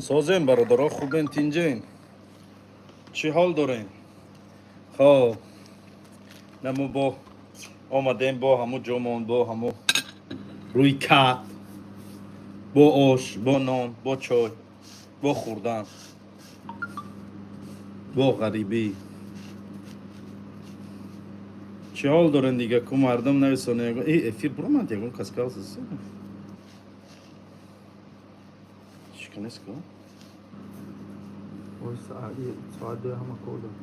سازم برادرها خوبین تینجین چی حال دارین؟ خب نمو با آمدیم با همو جامون با همو روی کپ با آش با نان با چای با خوردن با غریبی چی حال دارین دیگه که مردم نویسانه ای افیر برو من دیگه کسکال سیسی چی کنیست که؟ Hoy saat 2 هم کردم.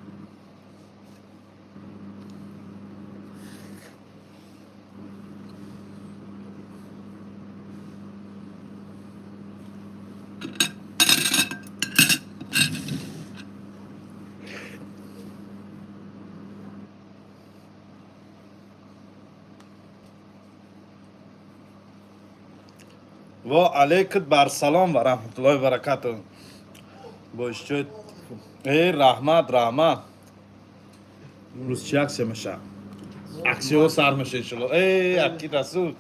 و علیکت بر سلام و رحمت الله و برکاته باشید ای رحمت روز چی عکسی میشه عکسی ها سر میشه انشالله ای اکی رسول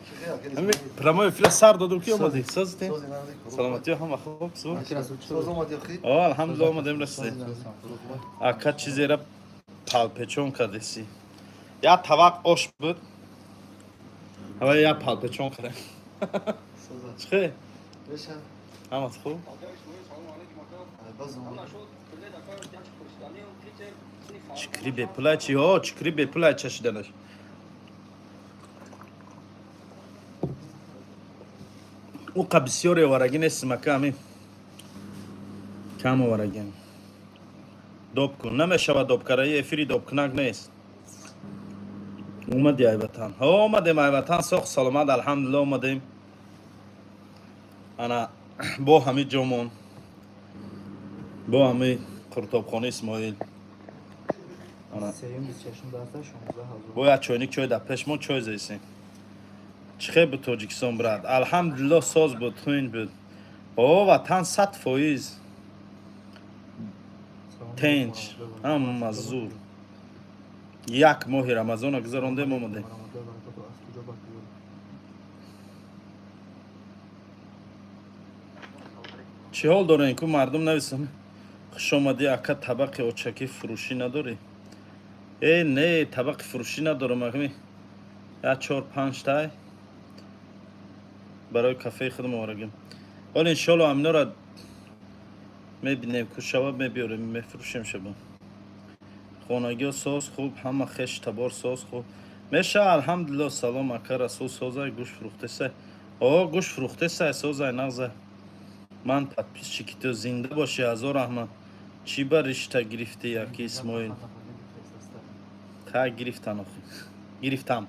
همین پرمای فیل سر دادم کی اومدی سازتی سلامتی هم خوب سو الحمدلله اومدیم رسی اکا چیزی را پالپچون کردیسی یا طبق آش بود هوا یا پالپچون کرده چخه همه خوب چکری به پلای چی ها چکری به پلای چشیدنش او بسیاری ورگی نیست مکه همین کم ورگی دوب کن نمیشه دوب کرده افیری دوب کنک نیست اومدی ای وطن اومدیم ای وطن سخ سلامت الحمدلله اومدیم انا با همین جمون با همین قرطابخانه اسماعیل Seyim 20 yaşında ise 16 hazır. با یا چوینی چوی در پشمون چوی زیسیم چخه بود تاجیکستان برد الحمدلله ساز بود خوین بود او وطن 100% تنج هم مزور یک ماهی رمضان گذرانده اومده چی حال دارین که مردم نویسن خوش آمدی اکا طبق اوچکی فروشی نداری ای نه طبق فروشی ندارم اگمی یا 4-5 تای برای کافه خودم آورگیم ولی انشالله امینا را میبینیم که شباب میبیاریم میفروشیم شباب خانگی و ساز خوب همه خش تبار ساز خوب میشه الحمدلله سلام اکا رسول سازای گوش فروخته سه گوش فروخته سه سازای نغزه من پدپیس چی تو زنده باشی هزار رحمت چی با رشته گرفته یکی اسماعیل تا گرفتم آخی گرفتم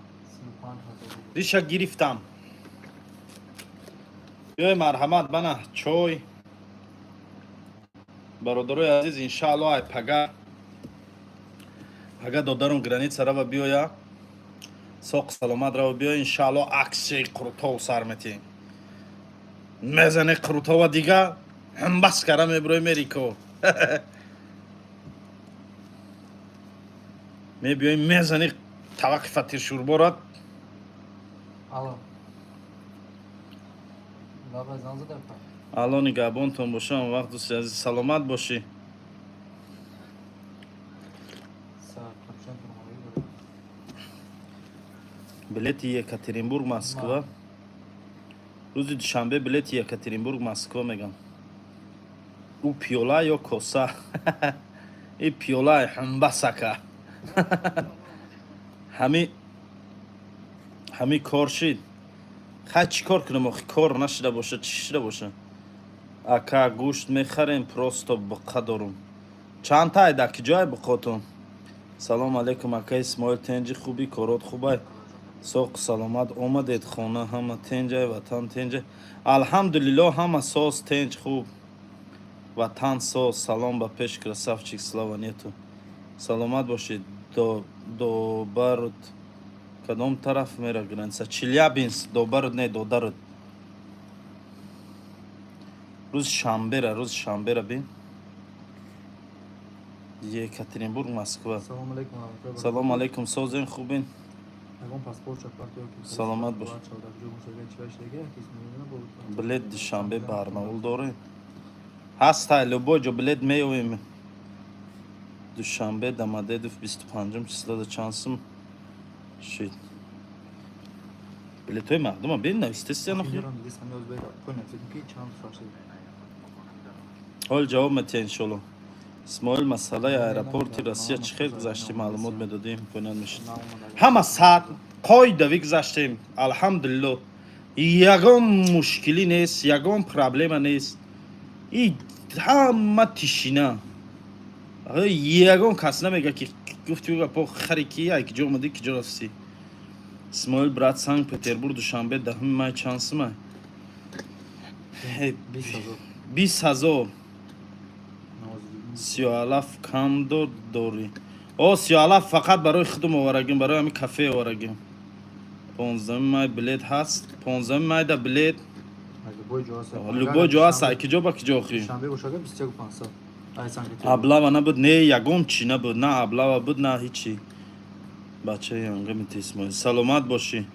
ریشه گرفتم بیای مرحمت بنا چای برادرای عزیز انشاءالله ای پگا دادارم گرانیتسا را بیایا ساق سلامت را بیایا انشاءالله عکسی قروتا و سرمتی میزنه قروتا و دیگه هم بس کرم ابروی میریکو می بیایی میزنی طبق فتیر شوربارات Alo. Baba zanzı da yapar. الله نگهبانتون باشه اون وقت دوست عزیز سلامت باشی Saat kapşan durmayı böyle. بلیت یکاترینبورگ مسکو روز دوشنبه بلیت یکاترینبورگ مسکو میگم او پیولا یا کوسا ای پیولا همبسکه همی کار شید خواهی چی کار کنم آخی کار نشده باشه چی شده باشه اکا گوشت میخریم پروستا بقا دارم چند تای دکی جای بقاتون سلام علیکم اکا اسماعیل تنجی خوبی کارات خوبه ساق سلامت اومدید خانه همه تنجه وطن تنجه الحمدلله همه ساز تنج خوب وطن ساز سلام با پیش کرسافچیک سلاوانیتو سلامت باشید دو برد کدام طرف میره گرنسا چلیابینس دو برد نه دو درد روز شنبه را بین یکاترینبورگ مسکو Selamun aleyküm abi. سلام علیکم سازین خوبین Egon pasport çakmak yok ki. سلامت باش Çavdak cumhur söyle çiveş dege. İsmini bu. بلیت دوشنبه برناول داره هست любой جو بلیت میویم دوشنبه دماده دو 25 چیزده چانسım şey بلیتوی مردم ها بین نویستسی یا نخیر Bilmiyorum dedi sen de Özbek koyun dedim ki çan farşı. حال جواب متین شلو اسماعیل مسئله аэропорти روسیه چی خیر گذاشتیم معلومات میدادیم کنن میشد همه ساعت قایدوی گذاشتیم الحمدلله یگان مشکلی نیست یگان پرابلم نیست این همه تشینه یگان کس نمیگه که گفتی بگه پا خریکی یا که جا اومدی که جا رفتی اسماعیل برات سنگ پتربورگ دوشنبه دهم مای چانسım ای 20,000 سیالاف کم داری او سیالاف فقط برای خودم آورگیم برای همین کافه آورگیم 15 مای بلیت هست 15 مای دا بلیت любой جا هست که جا با که جا خیلی Şambe boşaga biz çek pansa. Ay sanki. ابلا و نبود نه یگم چی نبود نه ابلا و بود نه هیچی بچه یانگه میتیسمایی سلامت باشی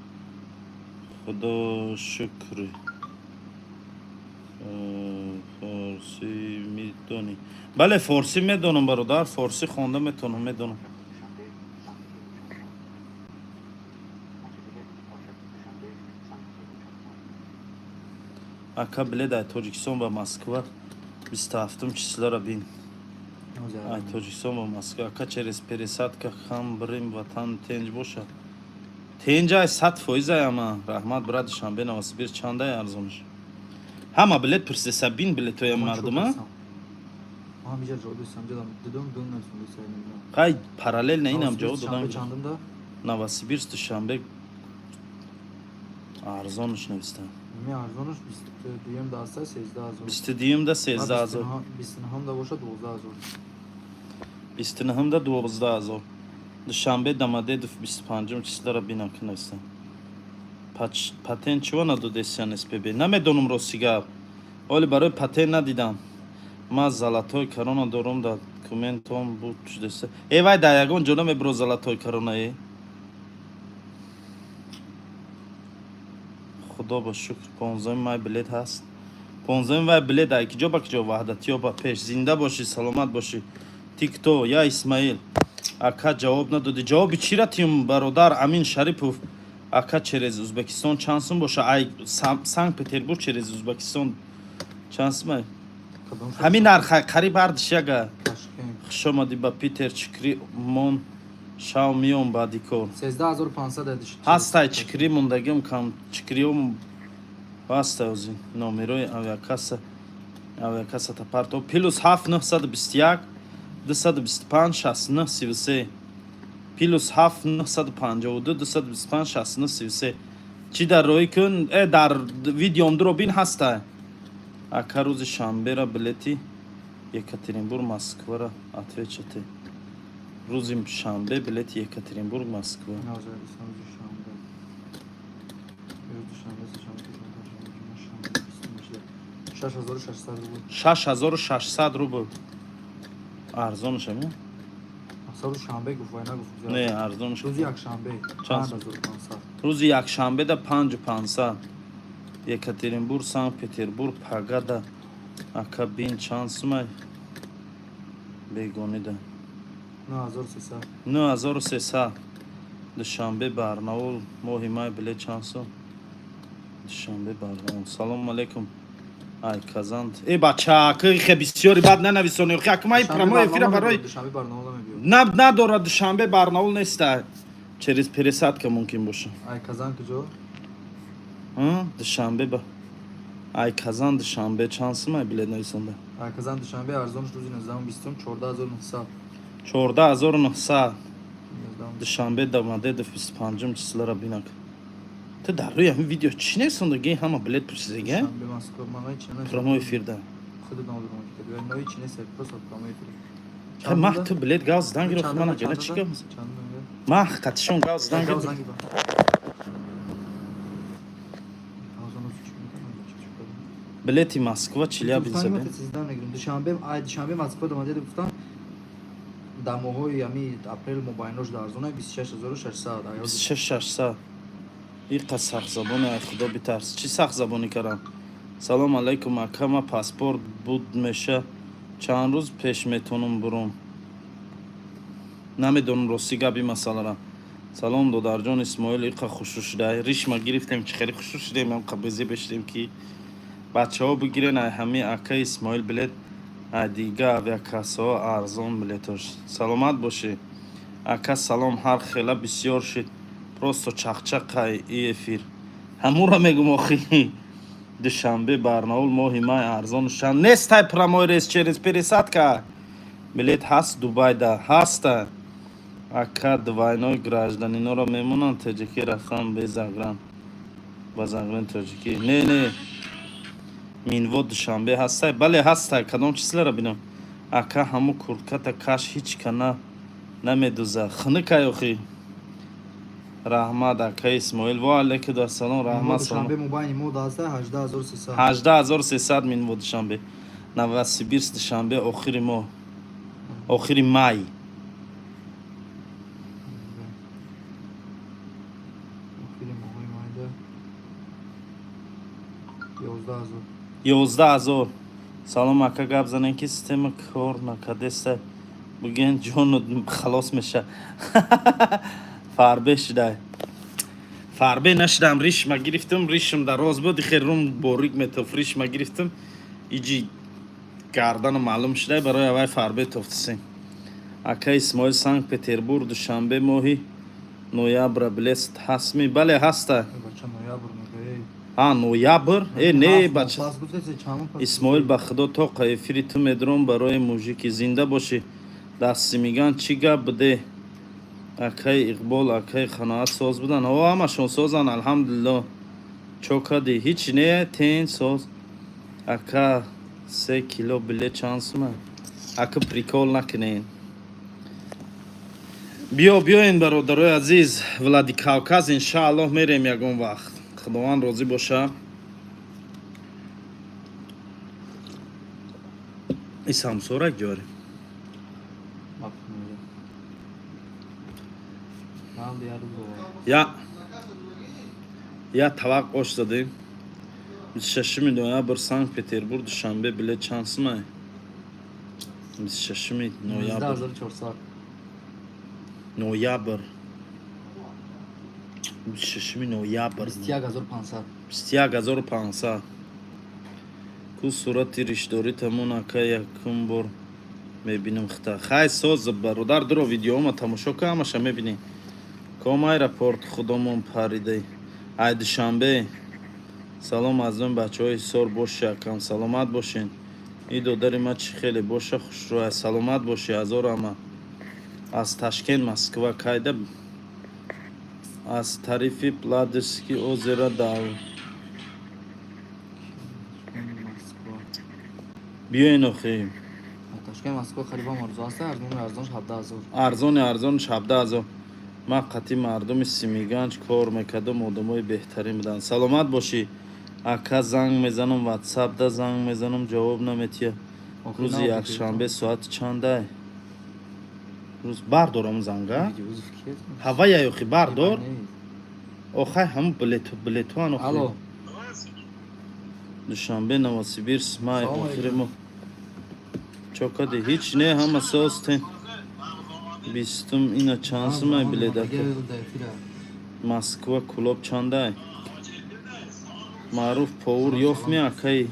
خدا شکری فارسی میدونی بله فارسی میدونم برادر فارسی خونده میدونم اکا بله در تاجیکستان و مسکو 27 چیزلار بین ای تاجیکستان و مسکو اکا چرس پریسات که خم بریم وطن تنج باشه تنج ای 100% اما رحمت براد شنبه نواسبیر چنده ارزونش همه بلیت پرسه بین بلیت های مردم ها Aha bir yer oldu samca da dedim dönmez bunu sayın. قای پارالل نه اینم جو دادم Çandım da نواسبیر شنبه ارزونش نوشتم mi arzunuz biz duyum da asa sezda azor. استادیوم ده 13000 Biz ham da boşa 12 azor. استنهم ده 12000 دوشنبه دماده دو 25 چیزلار بین اکن نوشتم پاتن چون ندو دستیان اس پی نمیدونم روسیگا ولی برای پاتن ندیدم ما زلاتوی کرونا دارم دا کومنتوم بود دسته ای وای دایگون جلو میبرو زلاتوی کرونا ای خدا با شکر 15 مای بلیت هست 15 مای بلیت ای کجا با کجا وحدتی با پیش زنده باشی سلامت باشی تیک تو یا اسماعیل اکا جواب ندادی جوابی چی را تیم برادر امین شریپوف اکا چرز ازبکستان چانسım باشه ای سنگ پتربورگ چرز ازبکستان چانسım ای همین قریب اردش یگه شما دی با پیتر چکری مون شاومیون با دیکور Sezda azor pansa dedi. هستای چکری موندگیم کم چکریوم واسطه اوزین نومیروی اویاکاسا تا پارتو پیلوس 7921 225 69 33 پیلوس 7952 225 69 33 چی در روی کن در ویدیوم درو بین هسته اکا روز شنبه را بلیتی یکاترینبورگ مسکو را اتویچته روز شنبه بلیتی یکاترینبورگ مسکو Ne olacak İstanbul Şam'da. Şaş azor şaşsar bu. 6600 روبل ارزونش همین Asal Şam'da gufayna guf. نه ارزونش Rozi akşambe. Çans. Azor pansa. روز یکشنبه ده 5500 یکاترینبورگ سن پتربورگ پاگا ده اکا بین چانسım ای بیگونی ده Ne azor sesa. 9300 دوشنبه برناول مهمای بله چانسım دوشنبه برناول سلام علیکم ای کازاند ای بچه که بسیاری بد ننویسونی که مای پرمای افیره برای Şambe Barnaul'a mı diyor? نه نداره دوشنبه برناول نیست چریز پرسات که ممکن باشه Ay kazan kucu. ها دوشنبه با ای کازان دوشنبه چانسım ای بله نویسنده Ay kazan Şambe Arzon Rozi Nezam bistum çorda azor nısa. 14900 دوشنبه دماده دو 25 چیزلارا بینک تو در روی همین ویدیو چی نویسنده همه بلیت پرسیده Şambe Moskova manga içine. پرمو افیرده Kıdı ne olur mu? Ve noy içine sepro saplama efiri. که ماه تو بلیت گازدان گرفت من گله چی گم ماه قطشون گازدان گرفت بلیتی مسکو چیلیا بینسه بین Duşanbe ay Duşanbe Moskova domates guftan damohoy yami april mobaynoş darzona 26000 ayol 26 600 این قصد سخت زبانه ای خدا بیترس چی سخت زبانی کردم салом алайкум ака, ма паспорт буд меша чанд рӯз пеш метонам бурам, намедонам рости габи масалара. салом додарҷон Исмоил, иқа хушрӯ шуда ришма гирифтем, чӣ хеле хушрӯ шудем, ам қабизе бештем ки бачаҳо бигирен, ай ҳами ака Исмоил билет, ай дига авиакассаҳо арзон билетош. Саломат бошед ака, салом, ҳар хела бисёр шид, просто чақчақай и эфир. Ҳамура мегум охи душанбе барнаул моҳи май арзоншан нестай прамой рейс через пересадка. Билет ҳаст Дубайда, ҳаста. Ака двойной гражданиноро мемонанд таҷикӣ рафтан безагран. Ба загран таҷикӣ. Не. Минво душанбе ҳастай? Бале ҳастай. Кадом числара бинам? Ака ҳаму куртката каш ҳеч кана намедуза. Хныкай охи. Раҳмат ака Исмоил. Ва алейкум ассалом. Раҳмат. душанбе мобайни мо 18300. 18300 минво душанбе. Новосибирск душанбе охири моҳ. Охири май. охири моҳи майда 11000. 11000. Салом ака, гап занем ки система кор накардеста. Буген ҷону халос меша. Фарбе шудай. Фарбе нашудам, ришма гирифтам, ришм дароз буд, херум борик метоф, ришма гирифтам. Иҷи гардану маълум шудай, барои авай фарбе тофтисем. Ака Исмоил, Санкт-Петербург, душанбе моҳи ноябр билет ҳастми? Бале ҳаста. бача ноябр мегӯяй. Ноябр? Не бача. пас гуфтеси чанд пас? Исмоил, ба худо то қаефири ту медорам барои мужики. Зинда боши. Дасти миган чӣ гап буде? Акай Иқбол, акай қаноат соз будан. Ҳамашон созан, алҳамдулилло. Чокади ҳеч не тен соз. Ака 3 кило билет чанд сума? Ака прикол накунед. Биёен бародарои азиз, Владикавказ иншааллоҳ мерем ягон вақт. Худованд розӣ боша. И самсорак ҷори. Я тавақ ош задем. 26 ноябр Санкт-Петербург душанбе билет чанд сумай? 26 ноябр. 12400. Ноябр. 26 ноябр. 21500. 21500. Ку сурати риштдорӣ тамон ака якум бор мебинам хта. Хай соз бародар дуро видеома тамошо ка ҳамаша мебинем. Ком аэропорт худомон паридай. Ай душанбе. Салом аз ман бачаҳои Ҳисор боши акам. Саломат бошен. И додари ма чӣ хеле боша хушрӯ. Саломат боши азор ама. Аз Ташкент Москва кайда аз тарифи Пладерский озеро дав. Биёин охи. Ташкент Москва қарибан арзон аст. Арзонш 17000. Арзонш 17000. Ма қатъи мардуми Симиганҷ кор мекардам, одамои беҳтарин буданд. Саломат бошӣ. Ака занг мезанам, ватсапда занг мезанам, ҷавоб наметия. Рӯзи якшанбе соати чандай? Рӯз бардорам занга? Ҳавая охи бардор? Охай ҳамун билетуан охи. Алло. Душанбе Новосибирск май охири мо. Чокади ҳеч не ҳама состен. Бистум ина чанд сумай билет ака? Москва кулоб чандай? Маъруф повур ёфтми акаи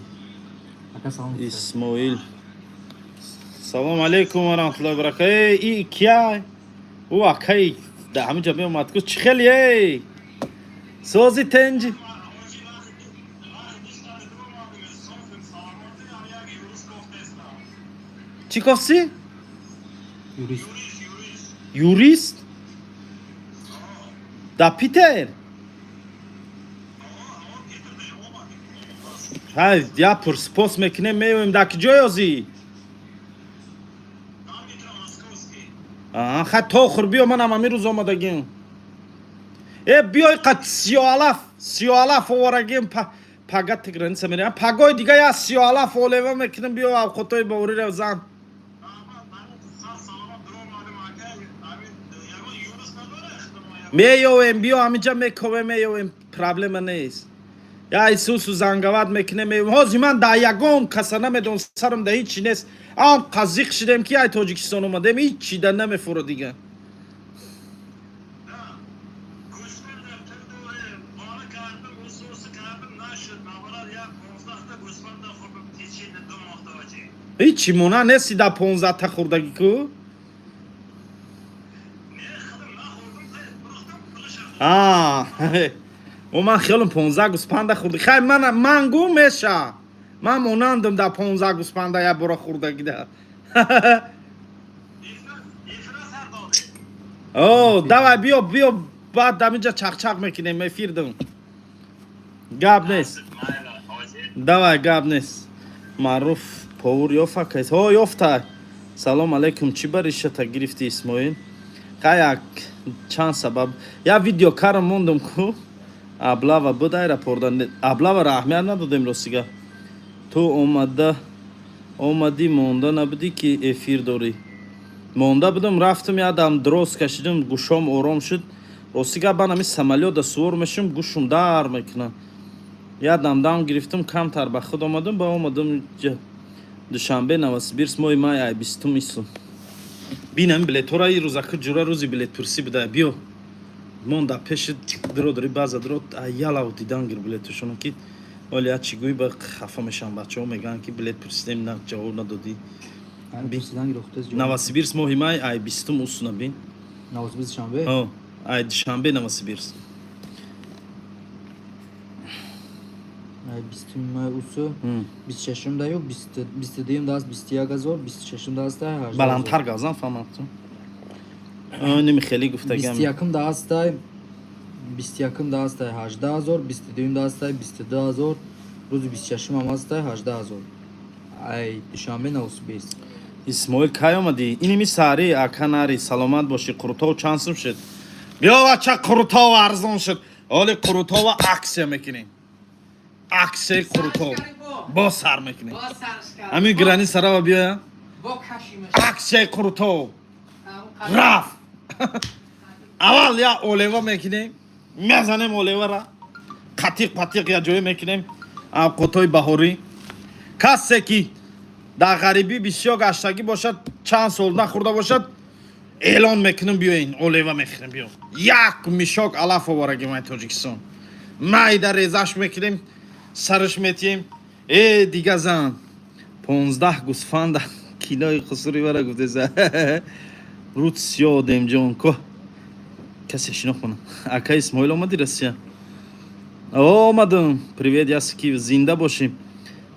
Исмоил. Салом алейкум ва раҳматуллоҳи ва баракатуҳ. И кия? Ӯ акаи да ҳаминҷа меомад ку чӣ хели ей? Сози тенҷи. Чӣ гуфти? Юрист? Да Питер? Ҳай, я пурспос мекунем меоем дар ки ҷо ёзӣ? Хай то охир биё, манам ҳамин рӯз омадагим. Биёй қад 37 оварагим пагати граница мерем. Пагои дига я 37 олева мекунем, биё авқотои бовуриро зан. Меёвем, биё ҳаминҷа мековем, меёвем, проблема нест. یا ایسوس و زنگوات میکنه هازی من در یگان کسا نمیدون سرم ده هیچی نیست ام قزیق شدم که ای تاجیکستان اومدم هیچی در نمیفوره دیگه هیچی مونه نیستی در 15 تا خوردگی کو و من خیالم 15 گوسپنده خوردی خیلی من گو میشه من مونندم در 15 گوسپنده یا برا خوردگی ده اوه دوای بیا بعد دمیجا چق میکنیم میفیردم گاب نیست دوای گاب نیست معروف پاور یافا کهیست ها یافته سلام علیکم چی بریشه تا گرفتی اسماعیل خیلی چند سبب یا ویدیو کارم موندم کو ابلاوا بودای راپوردن ابلاوا را اهمیت ندادم راسیگه تو اومدی مونده نبودی که افیر داری مونده بودم رفتم یادم درست کشیدم گوشم آرام شد راسیگه من همی سمالیات سوار میشم گوشم در میکنه یادم دام گرفتم کم تر به خود آمدم با اومدم دوشنبه نوسبیرس مای مای ای 20 میسون بینم بلیت ها را این روزا که جورا روزی بلیت پرسی بده بیا مونده پیش درو داری بازه درو یالا و دیدن گر بلیتشون که ولی از چیگوی با خفه میشن بچه ها میگن که بلیت پرسیدیم نه جواب ندادی نوسبیرس ماه مای ای 20 میسون بین نوسبیرس شنبه ها ای دوشنبه نوسبیرس ای 20 اوسو 26 دا yok 22 da az 21 gazor 26 da az da بلندتر گازن فهمتم اینم خیلی گفتگیم 20 yakın da az da 20 yakın da az da 18 azor 22 da az da 22 azor روز 26 هم az da 18 azor ای دوشنبه نوسبیرس اسماعیل کی اومدی اینمی ساری اکناری سلامت باشی قروتا و چانسم شد بیا بچه قروتا و ارزان شد حالی قروتا و عکس میکنیم عکس قروتا با سر میکنیم همین گرانی سرا بیا عکس قروتا رفت اول یا اولیوا میکنیم میزنیم اولیوا را قطیق یا جوی میکنیم قطای بهاری کسی که در غریبی بسیار گشتگی باشد چند سال نخورده باشد اعلان میکنم بیاین اولیوا میخوریم بیا یک میشاک علف آوارگی من تاجیکستان مای در ریزش میکنیم سرش میتیم دیگه زن 15 گوسفند کیلوی خسوری برای گفته زن رود سیاه دیم جان که کسی شناخت کنم اکا اسماعیل آمدی رسیه آمدم پریوید یاسکی زنده باشیم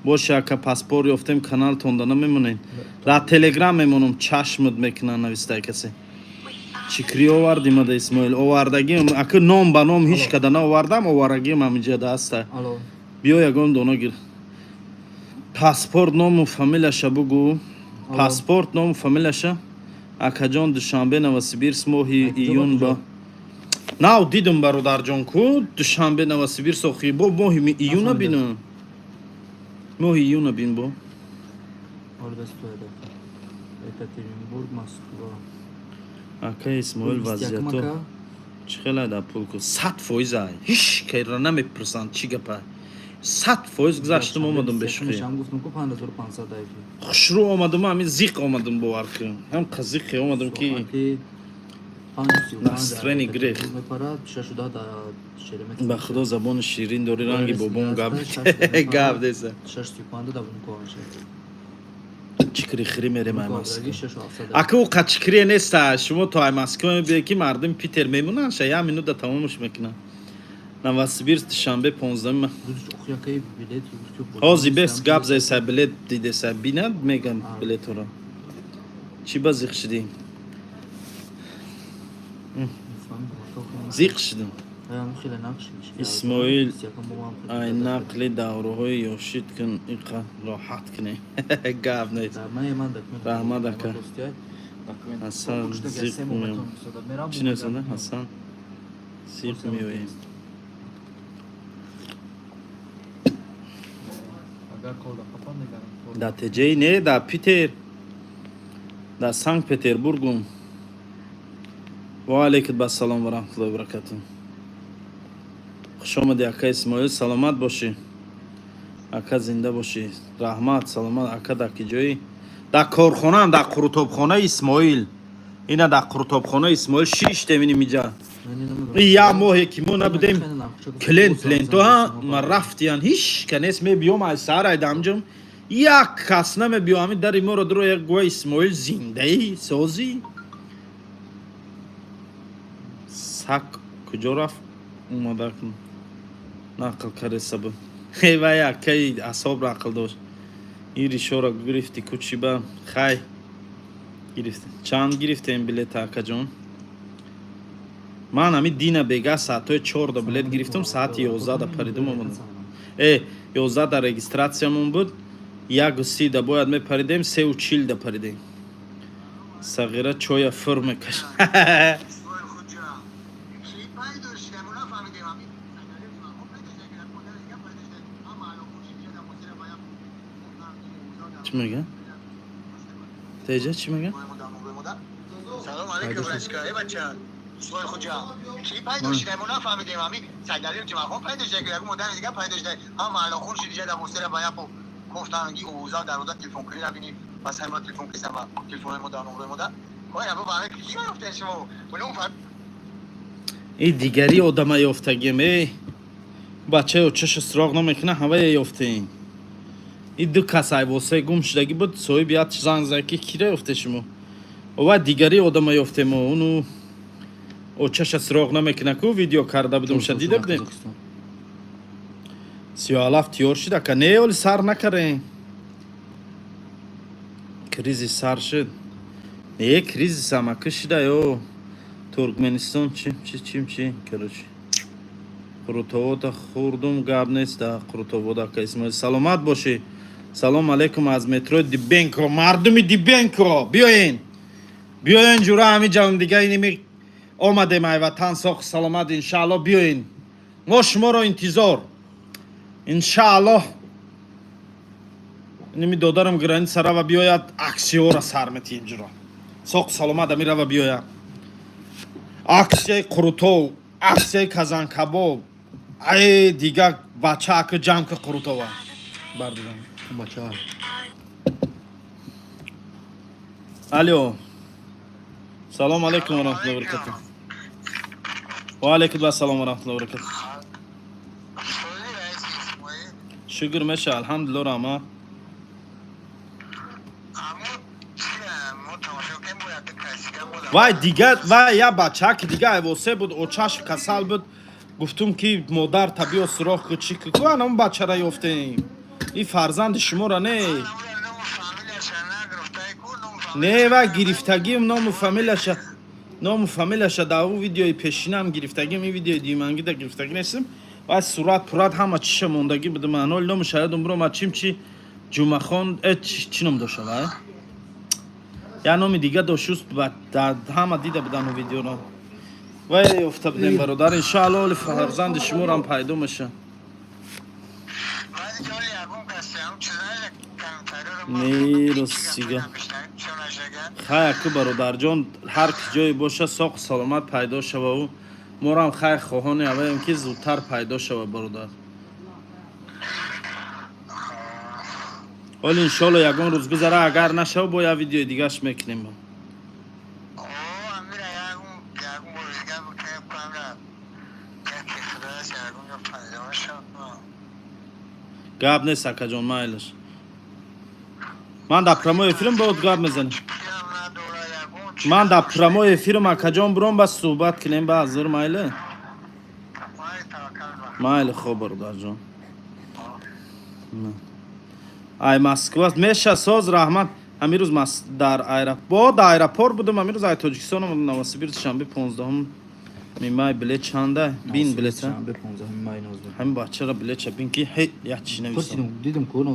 باشه اکا پاسپور یافتیم کانال تونده نمیمونین را تلگرام میمونم چشمت میکنن نویسته کسی چکری آوردیم اده اسماعیل آوردگیم اکا نام با نام هیچ کده آوردم آوردگیم همینجا دسته بیا یکان دونا گیر پاسپورت نام و فامیلش بگو پاسپورت نام و فامیلش اکا جان دوشنبه نوسبیرس ماهی ایون با نه دیدم برادر جان کو دوشنبه نوسبیرس آخی با ماهی ایون بینم ماهی ایون بین با orada stoyda Ekaterinburg Moskva اکا اسماعیل وضعیتو چخیلی دا پول کو 100% های هیچ که را نمیپرسن چی گپه 100% گذاشتم آمدم بشخی شام گفتم که 5500 دایفی خوشرو آمدم همین زیق آمدم با ورکم هم قزیقی آمدم که نسترینی گریخ به خدا زبان شیرین داری رنگی بابام گاب دیسه چکری خری میریم های مسکو اکه او قچکری نیسته شما تا های مسکو بیایی که مردم پیتر میمونن شایی همینو دا تمامش میکنن نوسبیرس دوشنبه 15 هازی بس گاب زی سه بلیت دیده سه بیند میگم بلیت را چی با زیق شدیم زیق شدیم اسماعیل ای نقلی دوره های یاشید کن ایقا راحت کنی گاب نیست رحمت اکا حسن زیق میم چی نسنده حسن زیق میویم دا تجهی نه دا پیتر دا سانک پتربورگم و علیکم با سلام و رحمت الله و برکاته خوش آمدی اکا اسماعیل. سلامت باشی اکا، زنده باشی. رحمت سلامت اکا. در کجایی؟ در کارخانه هم، در قروتابخانه اسماعیل. اینا در قروتابخانه اسماعیل 6 تمینی میجا. یا ماهی که ما نبودیم کلین تو ها ما رفتیان هیچ کنیس می بیام از سر دامجم یک کس نمی بیامی در ما رو درو یک گوی اسماعیل زنده ای سازی سک کجا رفت اومده کن نقل کرده سبب و کی اصاب را عقل داشت این ریشو را گرفتی کچی با خی گرفتی چند گرفتی این بلیت اکا جان من همی دینا بگه ساعت 4 دا بلیت گرفتم ساعت 11 دا پریدم آمدم 11 دا رگیستراسیامون بود 1:30 دا باید می پریدیم 3:40 دا پریدیم صغیره چویا فرم کش چی میگه؟ تیجه چی میگه؟ سلام علیکم رشکا بچه سوال خوجا چی پیدا شده ما نفهمیدیم همین صندلی که ما پیدا شده که مدن دیگه پیدا شده هم معلوم خون شده دیگه در مستر باید با گفتنگی اوضاع در اوضاع تلفن کلی نبینیم مثلا ما تلفن کسیم تلفن ما در نمره مدن کوی ابو برای کی گفته شما اون فرد این دیگری آدم یافتگی می بچه و چش سراغ نمیکنه همه یافته این دو کسای واسه گم شدگی بود سوی بیاد زنگ زکی کیره یافته شما و دیگری آدم یافته ما اونو او چش سراغ نمیکنه که ویدیو کرده بودم شدیده بودیم 37 تیور شده که نه اولی سر نکره کریزی سر شد نه کریزی سمکه شده یا ترکمنستان چی کروچی قروتاوادا خوردم گاب نیست در قروتاوادا که اسماعیل سلامت باشی سلام علیکم از مترو دیبنکو مردمی دیبنکو بیاین جورا همی جان دیگه اینمی آمده مای وطن ساخ سلامت انشاءالله بیاین ما شما را انتظار انشاءالله اینمی دادارم گرانی سر و بیاید اکسیو را سر متی اینجورا ساخ سلامت همی را و بیاید اکسیای قروتو اکسیای کازان کباب ای دیگه بچه اکو جمع که قروتو با بردیدم بچه ها الو سلام علیکم و رحمت الله و برکاته و علیکم السلام و رحمت الله و برکاته شکر میشه الحمدلله رحمت وای دیگه وای یا بچه که دیگه واسه بود او چشم کسل بود گفتم که مادر طبیع سراخ که چی که اون اون بچه را یافتیم این فرزند شما را نه و گرفتگیم نام فامیلش در اون ویدیوی پیشینم گرفتگیم این ویدیوی دیمانگی در گرفتگی نیستم و صورت پرات همه چیش موندگی بوده من حال نام شاید برو ما چیم چی جمعه خان چی نام داشته وای یا نام دیگه داشت بعد همه دیده بودن اون ویدیو را وای افته بودیم برادر انشاءالله فرزند شما را هم پیدا میشه نیرسیگه خیلی که برادر جان هر جای باشه ساق سلامت پیدا شوه و ما را هم خیلی خواهانه اویم که زودتر پیدا شوه برادر حالا انشالله یکان روز گذره اگر نشوه با یه ویدیو دیگهش میکنیم گاب نیست اکا جان مایلش من در پرموی فیلم باید گاب میزنیم من در پرموی فیلم اکا جان برام بس صحبت کنیم با حضور مایله مایل خوب برادر جان ای مسکو میشه ساز رحمت همین روز در ایرپورت بودم همین روز ای تاجیکستان اومدم نواسیبیر شنبه 15 میمای بلیت چنده بین بلیت شنبه 15 مای 19 همین بچه را بلیت چه بین که هی یا چی نویسم دیدم که اون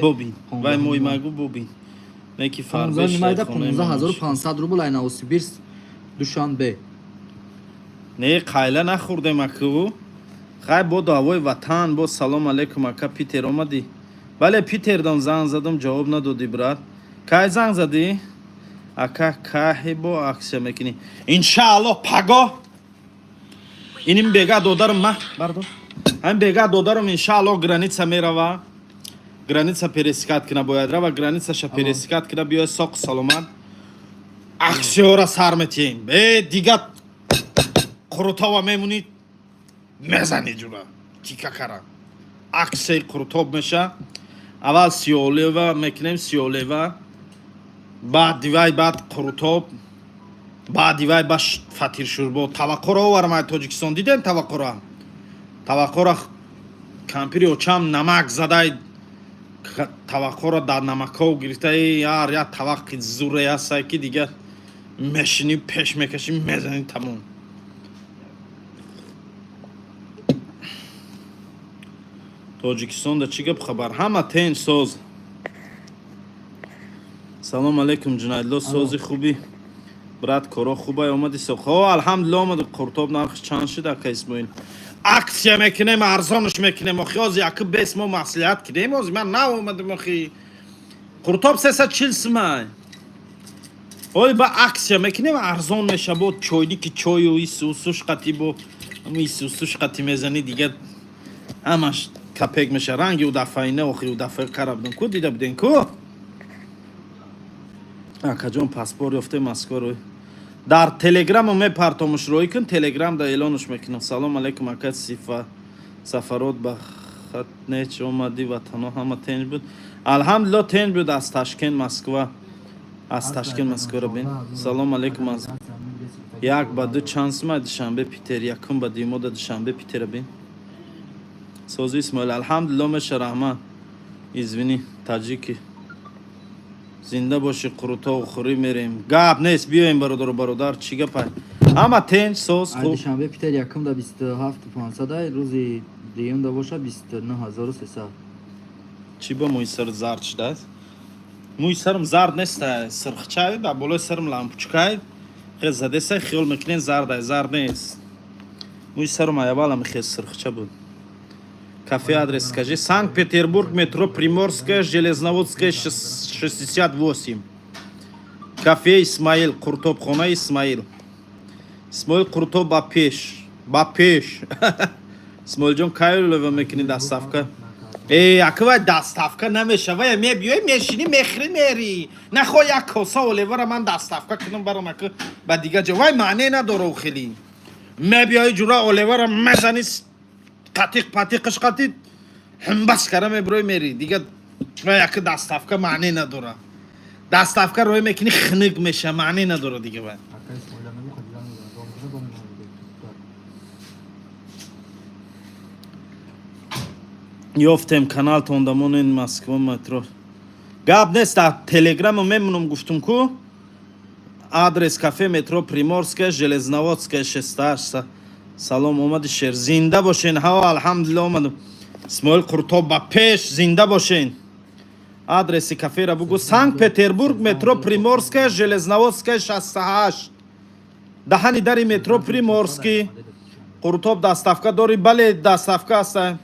بوبین وای موی مگو بوبین نکی فربش 15500 روبل ای نواسیبیر دوشنبه نه قایله نخوردم اکو خیلی با دعوای وطن با سلام علیکم اکا پیتر آمدی بله پیتر دان زنگ زدم جواب ندادی برات کی زنگ زدی اکا کی با عکس میکنی انشاءالله پگاه اینیم بگا دودارم ما بردار هم بگا دودارم انشالله گرانیتسا میروا گرانیتسا пересекат кина бояд рава границаша пересекат кина биёй соқ саломат аксиёра сар метиҳем дига қурутова мемунид мезани ҷура кикакара аксияи қурутоб меша аввал сиёлева мекунем сиёлева баъд дивай баъд қурутоб баъд дивай ба фатиршурбо таваққуро оварам ай тоҷикистон дидем таваққуро кампири очам намак задай таваққуро дар намакҳо гирифтаи яр як таваққи зуре ҳастае ки дигар мешинӣ пеш мекашӣ мезанӣ тамом тоҷикистонда чӣ гап хабар ҳама тен соз салом алейкум ҷунайдло сози хуби брат коро хубай омади сохо алҳамдулилла омаду қуртоб нархш чанд шуда ка исмоил аксия мекунем арзонаш мекунем охи ози яки бес мо маслиҳат кунем ози ман наомадам охи қуртоб 340 сумай ои ба аксия мекунем арзон меша бо чойники чою исусуш қати бо исусуш қати мезани дигар ҳамаш капек меша ранги удафаине охи удафаи қарабдум ку дида будем ку акаҷон паспорт ёфтем москва дар телеграму мепартомушрӯӣ кун телеграм да эълонуш мекунам салом алейкум ака сафарот ба хатнеч омади ватано ҳама тенҷ буд алҳамдулилла тенҷ буд аз ташкент москва бин салом алейкум аз як ба ду чанд сумай душанбе питер якум ба димода душанбе питера бин сози исмоил алҳамдулилла меша раҳмат извини таҷики зинда боши қурутову хӯрӣ мерем гап нест биёем бародар чӣ гапай ҳама тенҷ соз хуб душанбе питер якумда 27500 рӯзи дуюмда боша 29300 чӣ ба мӯи сар зард шудааст мӯи сарам зард нестае сирхчае дар болои сарам лампучкае хел задесае хиёл мекунем зардае зард нест мӯи сарам аявалам хел сирхча буд кафе адрес скажи санкт-петербург метро приморская железноводская 68 кафе исмаил қуртобхона исмаил қуртоб ба пеш исмоилҷон кайлова мекунӣ дастафка аквай дастафка намешава мебиёй мешинӣ мехӯрӣ мери нахо як коса оливара ман дастафка кунам барам ака ба дигар ҷо вай маъне надору хеле мебиёи ҷура оливара мезанӣ патиқаш қатӣ ҳамбас кара мебирои мери дигар яки дастафка маъне надора дастафка рӯй мекунӣ хунук меша маъне надора дига вай ёфтем каналтон дамонен москва метро гап нест дар телеграму мемунам гуфтум ку адрес кафе метро приморская железноводская 68 салом омади шер зинда бошен ҳаво алҳамдулилла омадам исмоил қуртоб ба пеш зинда бошен адреси кафера бугу санкт-петербург метро приморская железноводская 68 даҳани дари метро приморский қуртоб дастафка дори бале дастафка аста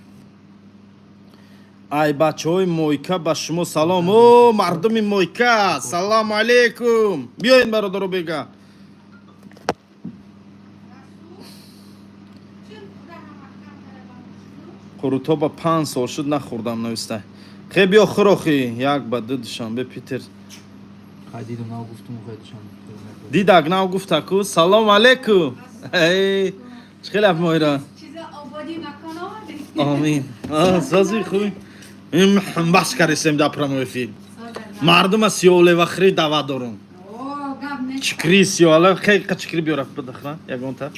ай бачаҳои мойка ба шумо салом о мардуми мойка салому алейкум биёин бародаро бега қурутоба 5 сол шуд нахӯрдам навистай хе биё хӯрохи як ба ду душанбе питер дидак нав гуфтаку салому алейкум чӣ хелаф моира амин сози хуби бас карисем да прямой эфир мардума сиёлева хри дава дорум чикри сиёла хеқа чикри биёра бадахна ягонта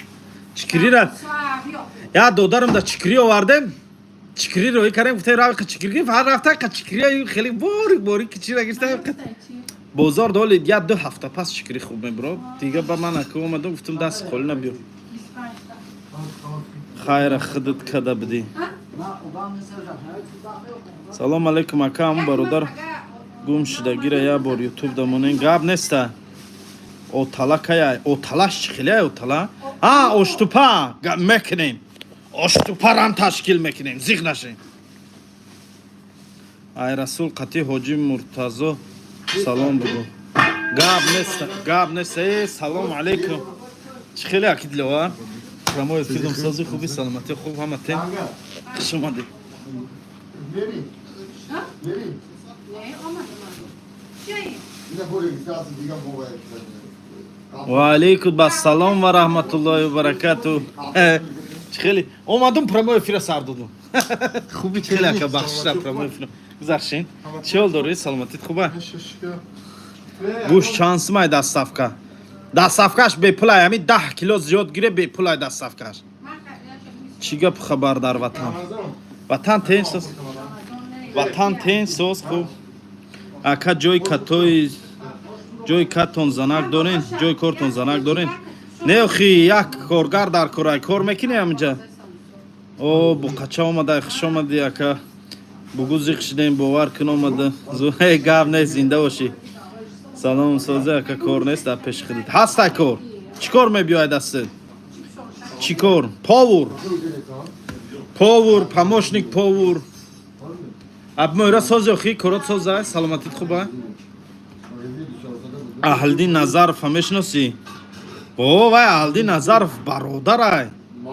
чикрира я додарам да чикри овардем чикри рои карем гуфтем рави чикри фар рафта чикри хели бори кичира гирта бозор доли я 2 ҳафта пас чикри хуб мебро дига ба ман ака омадам гуфтам даст қолина биё хайра худат када биди салом алейкум ака ам бародар гум шудагира я бор ютуб дамонен гап неста отала кая оталаш чихиле отала оштупа мекунем оштупарам ташкил мекунем зиқ нашем ай расул қати ҳоҷи муртазо салом бугу гап неста салом алейкум чихиле аки диловар پرمای فیلم سازی خوبی سلامتی خوب همه تیم خوش اومدی Veri. Ha? Veri. Ne? Olmadı mı? Şey. Bir de buraya gidersin diye babaya gidersin. و علیکم السلام و رحمت الله و برکاته خیلی اومدم پرمای فیلم سر دادم خوبی خیلی که بخشش پرمای فیلم گذاشتین چه حال داری سلامتی خوبه گوش شانسım ay دستافکا دستافکاش به پولای همی 10 کیلو زیاد گیره به پولای دستافکاش چیگه خبردار وطن وطن تنسوس وطن تنسوس خوب اکا جوی کتوی جوی کتون زنک دارین جوی کورتون زنک دارین نه خی یک کارگر در کارای کار میکنی همینجا او بو قچا اومده خوش اومدی اکا بگو زیخ شدیم باور کن اومده زوه گاب نه زنده باشی سلام سازه اکا کار نیست در پیش خرید هست ای کار چی کار میبیای دسته چی کار پاور پاور پاموشنیک پاور اب میره سازی اخی کارات سازه سلامتیت خوبه اهلدین نظرف همیشناسی او وای اهلدین نظرف برادر Mali.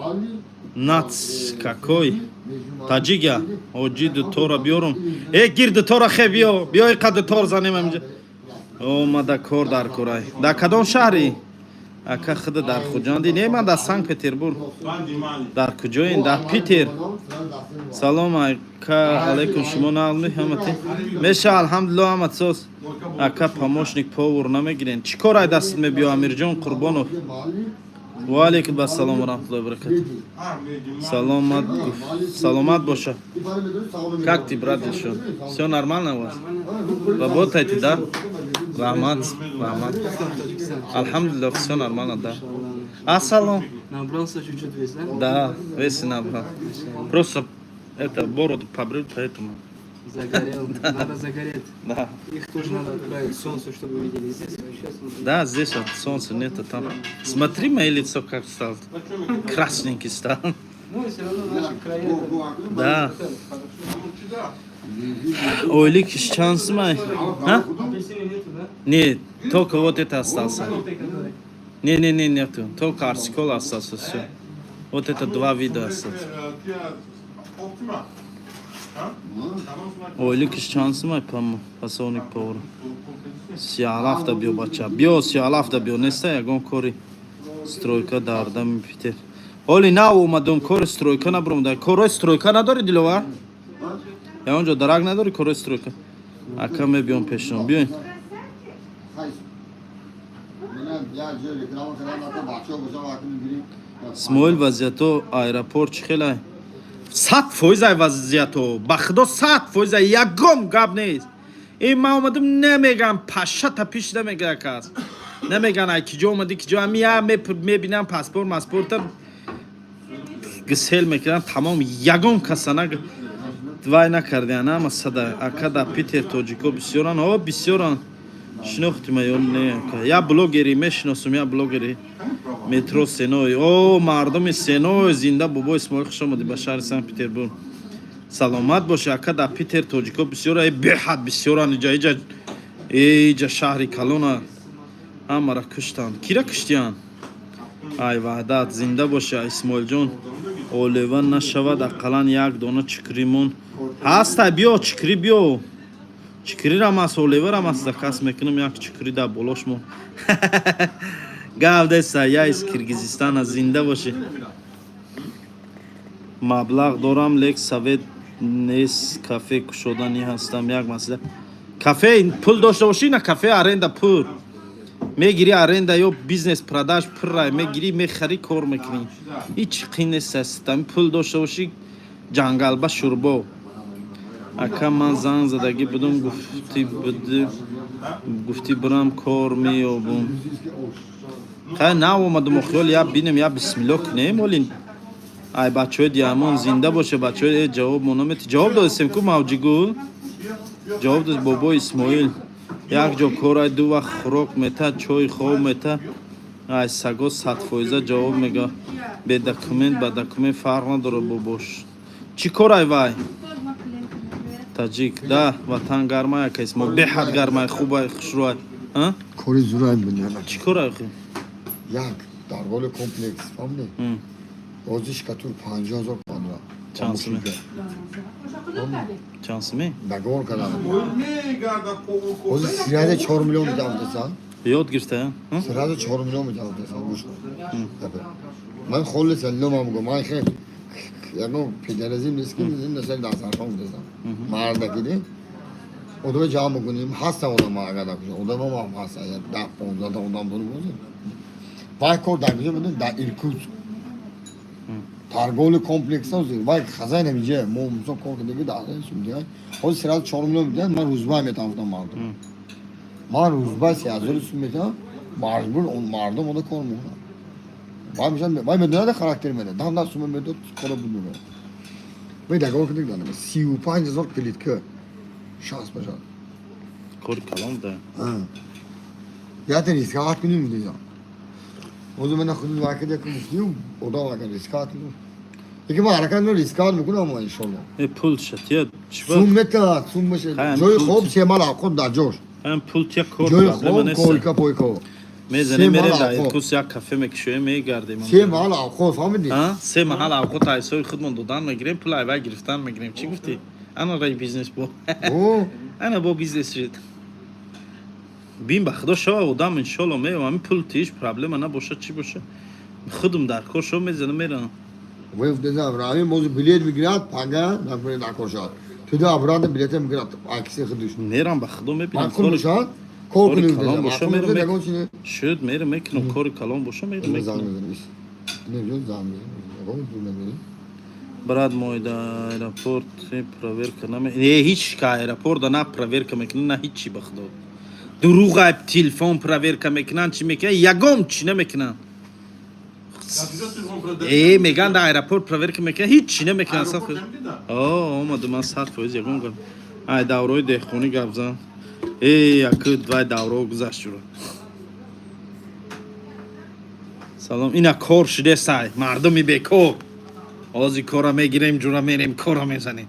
ناتس کاکوی تاجیگا اوجی دکتورا بیارم گیر دکتورا خی بیای قد دکتور زنیم همینجا اومده کار در کارای در کدام شهری اکا خود در خوجاندی نه من در سنگ پتربورگ در کجایین در پیتر سلام اکا علیکم شما نالمی همتی میشه الحمدلله همت سوز اکا پاموشنیک پاور نمیگیرین چی کارای دست میبیو امیر جان قربانو و علیکم السلام و رحمت الله و برکاته سلامت باشه как ты брат еще все нормально у вас работаете да рахмат алхамдулилlah все нормально да ассалам Набрался чуть-чуть вес, да? да весь набрал просто это бороду побрил поэтому Загорел. Надо загореть. да Их тоже надо отправить к солнцу, чтобы увидели. Здесь сейчас смотри. да здесь вот солнца нету там смотри мое лицо как стало красненький стал Ну, все равно наши края. это- да ойли шансım ay ha Апельсина нету, да? нет только вот это остался Желтый который. не нету только арсикол остался все вот это два вида осталось ойли шансım ay памо пасоник повар сиалаф да био бача био сиалаф да био неста ягон кори стройка дардам питер оли на اومدم کار سтройка набром да کار سтройка نداری دلوار یا اونجا درک نداری کار سтройка اکا میبیام پیشم بیاین اسماعیل وضعیتو ایرپورت چی خیلی 100% وضعیتو بخدا 100% یگم گاب نیست این ما اومدم نمیگم پاشا تا پیش نمیگه کس نمیگن ای کجا اومدی کجا همیا میبینم پاسپورت گسل میکنن تمام یگم کسانه دوای نکردن اما صدا اکا پیتر توجیکو بسیارن او بسیارن شناختیم یا نه یا بلوگری میشناسم یا بلوگری مترو سنوی او مردم سنوی زنده بابا اسماعیل خوش آمدی به شهر سن پتربورگ سلامت باشه اکا در پیتر توجیکو بسیار ای بحد بسیارن ایجا شهری کلونا اما را کشتن کی را کشتیان ای وحدت زنده باشه اسماعیل جون اولیوان نشود اقلان یک دانه چکریمون هست بیا چکری بیا چکری رام است اولیور هم است دکاس میکنم یک چکری در بلوشمون گاو دسته یا از کرگیزستان زنده باشه مبلغ دارم لیک سوید نیست کافه کشودنی هستم یک مسئله کافه پول داشته باشی نه کافه آرنده پول میگیری آرنده یا بیزنس پراداش پر رای میگیری میخری کار میکنی هیچ قینه سستم پول داشته باشی جنگل با شوربا اکا من زنگ زدگی بدم گفتی برم کار میابم خیلی نه اومدم خیال یا بینم یا بسم الله کنیم ولین ای بچه های دیامون زنده باشه بچه های جواب منامت جواب دادستیم که موجی گل جواب داد بابا اسماعیل یک جا کارای دو وقت خوراک میته چای خواب میته ای سگا 100% جواب میگه به دکومنت فرق نداره باباش چی کارای وای تاجیک ده وطن گرمای که اسمو به حد گرمای خوبای خوشروای Kori Zurayn bunlar. چی کارای خی Yak, dargol kompleks, family. روزش کتور 50,000 پوند. Şansımı. Şansımı. بگور کدام. Olmaygarda kovu روز 4 میلیون میدم دستان. Yod girse ha. 4 میلیون میدم دستان گوش کن. من خول سلام هم گم. من خیلی یعنی پدرزیم نیست که نسل دستان کام دستان. مرد کیه؟ odama cam okunayım. Hasta odama arkadaşlar. Odama mı hasta ya? Da ponza da odam bunu bozuyor. Vay kor da güzel mi? Da irkut. Targoli kompleksa oluyor. Vay kazayla bir şey. Mumso korku gibi daha şimdi ya. O sırada Çorumlu bir de ben Ruzbay metaftan vardı. Man Ruzbay siyazır üstünde mağdur on mardım o da kormuyor. Vay mesela vay medine de karakterim öyle. Daha da sumun medot koru bunu. Vay da korku değil yani. Siu panca zor kilit kö. Şans başa. Kor kalan da. Ha. Ya da risk atmıyor mu diyeceğim. O zaman akıllı vakit yakınmışlıyım. O da vakit risk atmıyor. Peki bu hareketle risk atmıyor ama inşallah. Pul şatya. Summet at, summet. Joy خوب سیمال آخود در جوش. Hem pul tiya kor Joy problema خوب کوی neyse. کا پوی کو. Mezene mere Sema la alko. kus ya kafe mekşoye me gardim. سیمال آخود فهمیدی؟ Ha? Se mahal avko tay soy khudmon dodan me girem pul ayva giriftan me girem. Çi gifti? Ana ray business bu. او Ana bu business shit. Bin bakhdo şova odam inşallah me ama pul tiş problem ana boşa çi boşa. Khudum dar ko şo mezene mera. ویف دیدم ابراهیم موضوع بلیت بگیرد پگه نکنه نکشد. تو ده ابراهیم بلیت میگیرد. عکسی خودش. Neran bakhdo me bin. من کنشد. کار Kor کنیم kalan دیدم. boşa اکنون mera نگاه me. چیه؟ Şöd mera me kno kor kalan boşa mera me. زن میزنیش. نه جو زن میزنی. نگاه میکنی. Brad moida aeroport proverka na me. Hiç ka aeroporda na proverka mekna na hiç bakhdo. Duruga telefon proverka meknan çi mekna yagom çi ne mekna. Megan da aeroport proverka mekna hiç ne mekna saf. Olmadı man saat foiz yagom gal. Ay davroy de khoni gavzan. Yakıt vay davro guzashtu. Salam ina kor shide say mardumi beko. Ozi kora megirem jura merem kora mezane.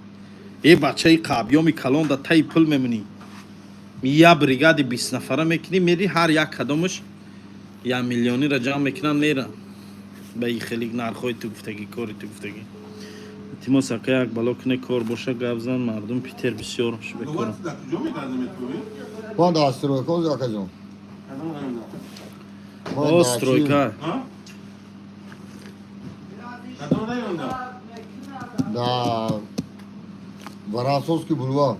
Bachai qabiyomi kalon da tay pul memuni. Ya brigadi 20 nafara mekni meri har yak kadomush ya milyoni ra jam meknan mera. Bey khelig narxoy tu guftagi kori tu guftagi. Timos akayak balokne kor boşa gavzan mardum Peter bisyor şu bekora. با داسترو کوز آکازون. Ostrojka. دا وراسوس کی بلوا.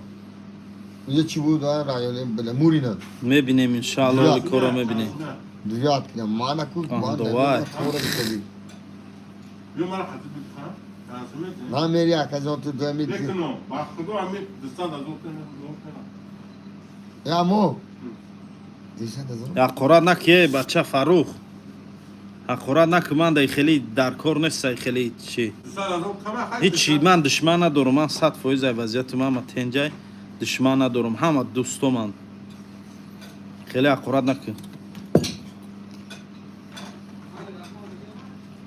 یه چی بود در رایانه بله مورینا. Mebinem inşallah kora mebinem. دیگه که مانا کو آه، ما دوای. خورده کردی. من میری آکازون تو دامید. یا مو. دیشان دزون. Ya kora nak ye bacha Farukh. Ha kora nak man da kheli dar kor nesa kheli chi. Hiç man düşman ندارم من 100% وضعیتم اما تنجای düşman ندارم همه دوستم خیلی اقرار نکن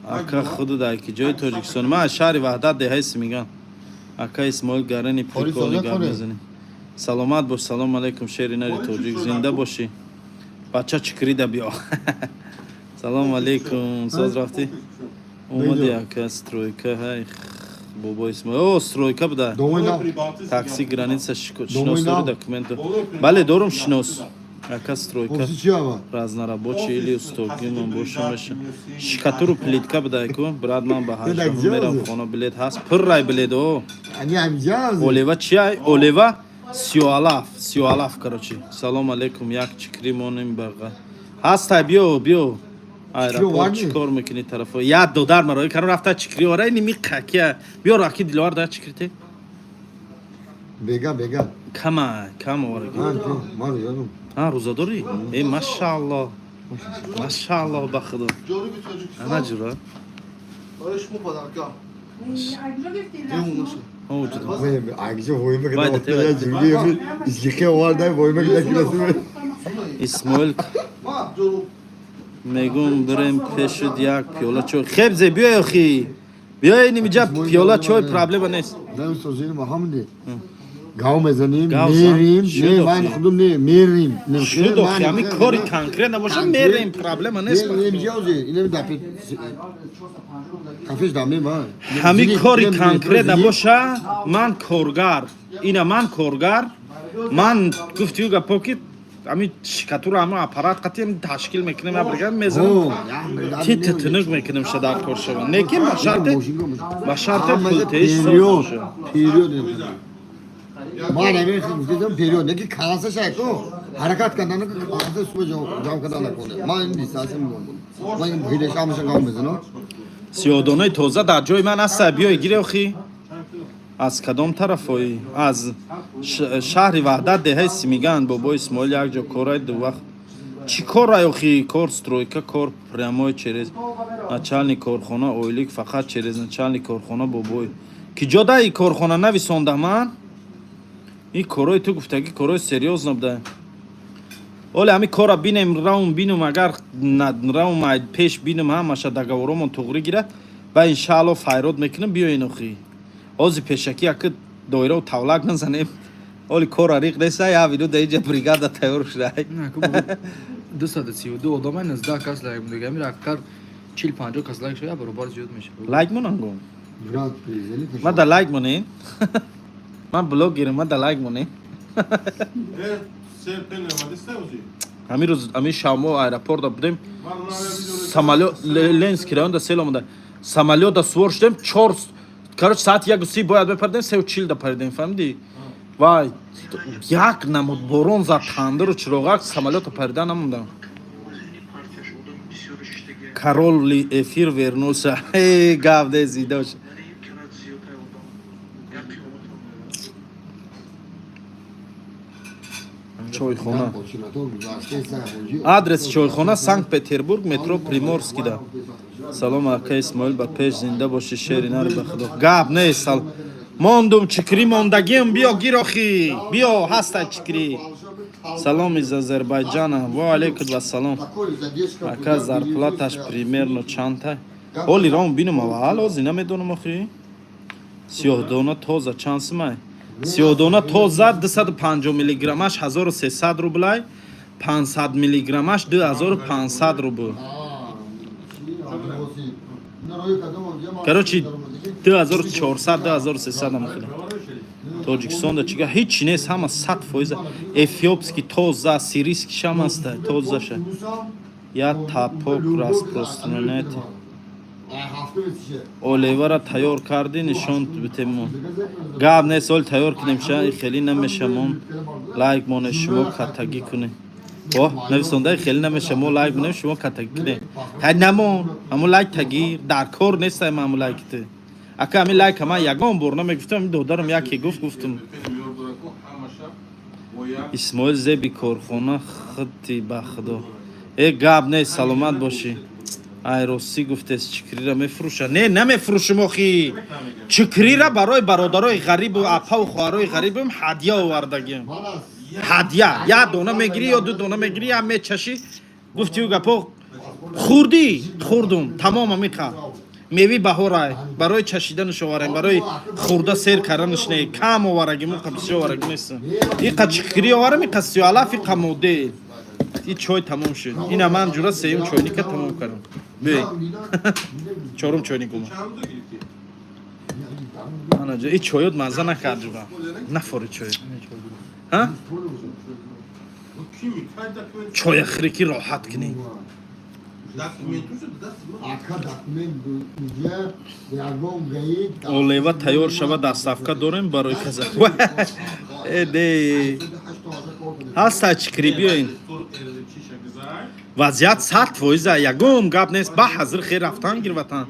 اکا خود دای که جای تاجیکستان من شهر وحدت دهیس میگم اکا اسماعیل گرانی پیکولی گرد میزنی سلامت باش سلام علیکم شهری نری تاجیک زنده باشی بچه چکری دا بیا سلام علیکم ساز رفتی اومدی اکا استرویکا های بابا اسماعیل او استرویکا بوده دوینا. تاکسی گرانیتسا شناسوری دکمنتو بله دارم شناس اکا استرویکا Kokusu çiğ ama. разнорабочий или устойкий ман бошамаша шикатуру плитка бидайку брат ман ба Ты так ҳашам мерам делал? хона билет ҳаст пуррай билет о Hani amcaz. олева чиай олева сиюалаф короче салом алейкум як чикри моним бага ҳастай биё аэропорт варни? чикор мекунӣ тарафо як додар маро каро рафта чикри орай ними қакия биё раки диловар да чикрите Bega bega. кам ора Ha tu mar yanım. ҳа рӯзадорӣ машааллоҳ машааллоҳ ба худо Canı bir çocuk. ана ҷура Barış bu kadar kal. Vay be ayrıca boyuma kadar Vay da ortaya evet. cümleyi İskike var da boyuma kadar kilası var. исмоил Ma canım. мегум бирем пешуд як пиёла чой хебзе биё хи биё инҷа пиёла чой проблема нест Ben sözünü Muhammed'i. گاو بزنیم گاو میریم زن. نه شد من آخی. خودم نه میریم شد آخی همی کاری کنکرت نباشه میریم پرابلم نیست نه میجازه اینه دپه کافیش دامه من همی کاری کنکرت نباشه من کارگر اینا من کارگر من گفتیو گپا که همی شکاتور همه اپارات قطعی تشکیل میکنیم برگرد میزنم تی تنگ میکنیم شدار کار شون نیکیم با شرط پول تیش ساز باشه پیریود ما نمیخوام دیدم پیریود نه که کاسه شاید حرکت کردن که کاسه صبح جام کردن نکنه ما این دیسانس میگم ما این بهیدش همش گام بزنم سیادانه تازه در جای من هست بیای گیره آخی از کدام طرفایی از شهر وحدت دهه سیمیگان بابا اسماعیل یک جا کارای دو وقت چی کار آخی کار سترویکا کار پرمای چرز начальник کارخانه اویلیک فقط چرز начальник کارخانه بابای کی جدا ای کارخانه نویسونده من این کارای تو گفتگی کارای سریوز نبوده ولی همی کارا بینم راون بینم اگر راون پیش بینم همش دگاورمون توغری گیرد و انشالله فایرود میکنم بیاین اخی آزی پیشکی اگه دایره و تولک نزنیم ولی کارا ریق نیست یا ویدو دیجا بریگادا تیار شده نه که 232 آدم های 19 کس لایک میگه میره اکر 40-50 کس لایک شده برابر زیاد میشه لایک مون انگون مراد پریزلی ما دا لایک مونین من بلوگ گیرم ما دا لایک مونین Serpen ama istemiyorsun. همی روز همی شامو ایرپورت بودیم самолет لنز کردن دا سلام دا самолет دا سوار شدیم 4 короче ساعت 1:30 باید بپردیم 3:40 دا پردیم فهمیدی وای یک نمود بارون زد تندر و چراغک самолет پردن نموندم Кароли эфир вернулся. Эй, гавде зидош. Чойхона. Адрес Чойхона, Санкт-Петербург, метро Приморский, да. Салом, ака Исмоил, ба пеш зинда боши шери нари ба худо. Гап не сал. Мондум чикри мондагим, био гирохи. Био хаста чикри. Салом из Азербайджана. Ва алейкум ва салом. Ака зарплаташ примерно чанта. Оли рам бинум авал, ози намедонам ахи. Сиёҳдона тоза чанс май. Сиёҳдона тоза 250 миллиграммаш 1300 рублай, 500 миллиграммаш 2500 рубл. Короче 2400 2300 намхила. Тоҷикистонда чига ҳеҷ нест, ҳама 100%. Эфиопский тоза, сирийский шам аста, тозаша. Я тапок распространять. Оливера тайёр карди нишон битемон. Гап нест, ол тайёр кунем ша, хели намешамон. Лайк моне шумо катаги кунем. О, нависонда хели намешамо лайк монем шумо катаги кунем. Ҳай намон, аму лайк тагир дар кор нестаем аму лайките. Ака ами лайк ама ягон бор намегуфтам, додарам яке гуфтум. Исмоил зеби корхона хати ба худо. Гап нест, саломат боши. Ай рости гуфтес чикрира мефруша. Не намефрушум охи. Чикрира барои бародарои ғарибу апа ва хуарои ғарибум ҳадия овардагим. Ҳадия. Я дона мегири ё ду дона мегири, я мечаши. Гуфтию гапо хурди, хурдум. Тамом амиқа. Меви баҳорай. Барои чашиданаш оварем, барои хурда сер карданаш не. Кам оварагим, қабси оварагим нест. Иқа чикри оварам, иқа сиёлаф, иқа модел. این چای تمام شد. این هم جورا سیم چایونی که تمام کردم. بی. چهارم چایونی گم. من آنجا این چایود مزه نکرد جورا. نفوری چای. ها؟ چای خریکی راحت کنی. اولیوا تیار شود دستافکا داریم برای کزا. ایده. هستا چکری بیاین. وضعیت سخت فویزه یگم گپ نیست با حضر خیر رفتن گیر وطن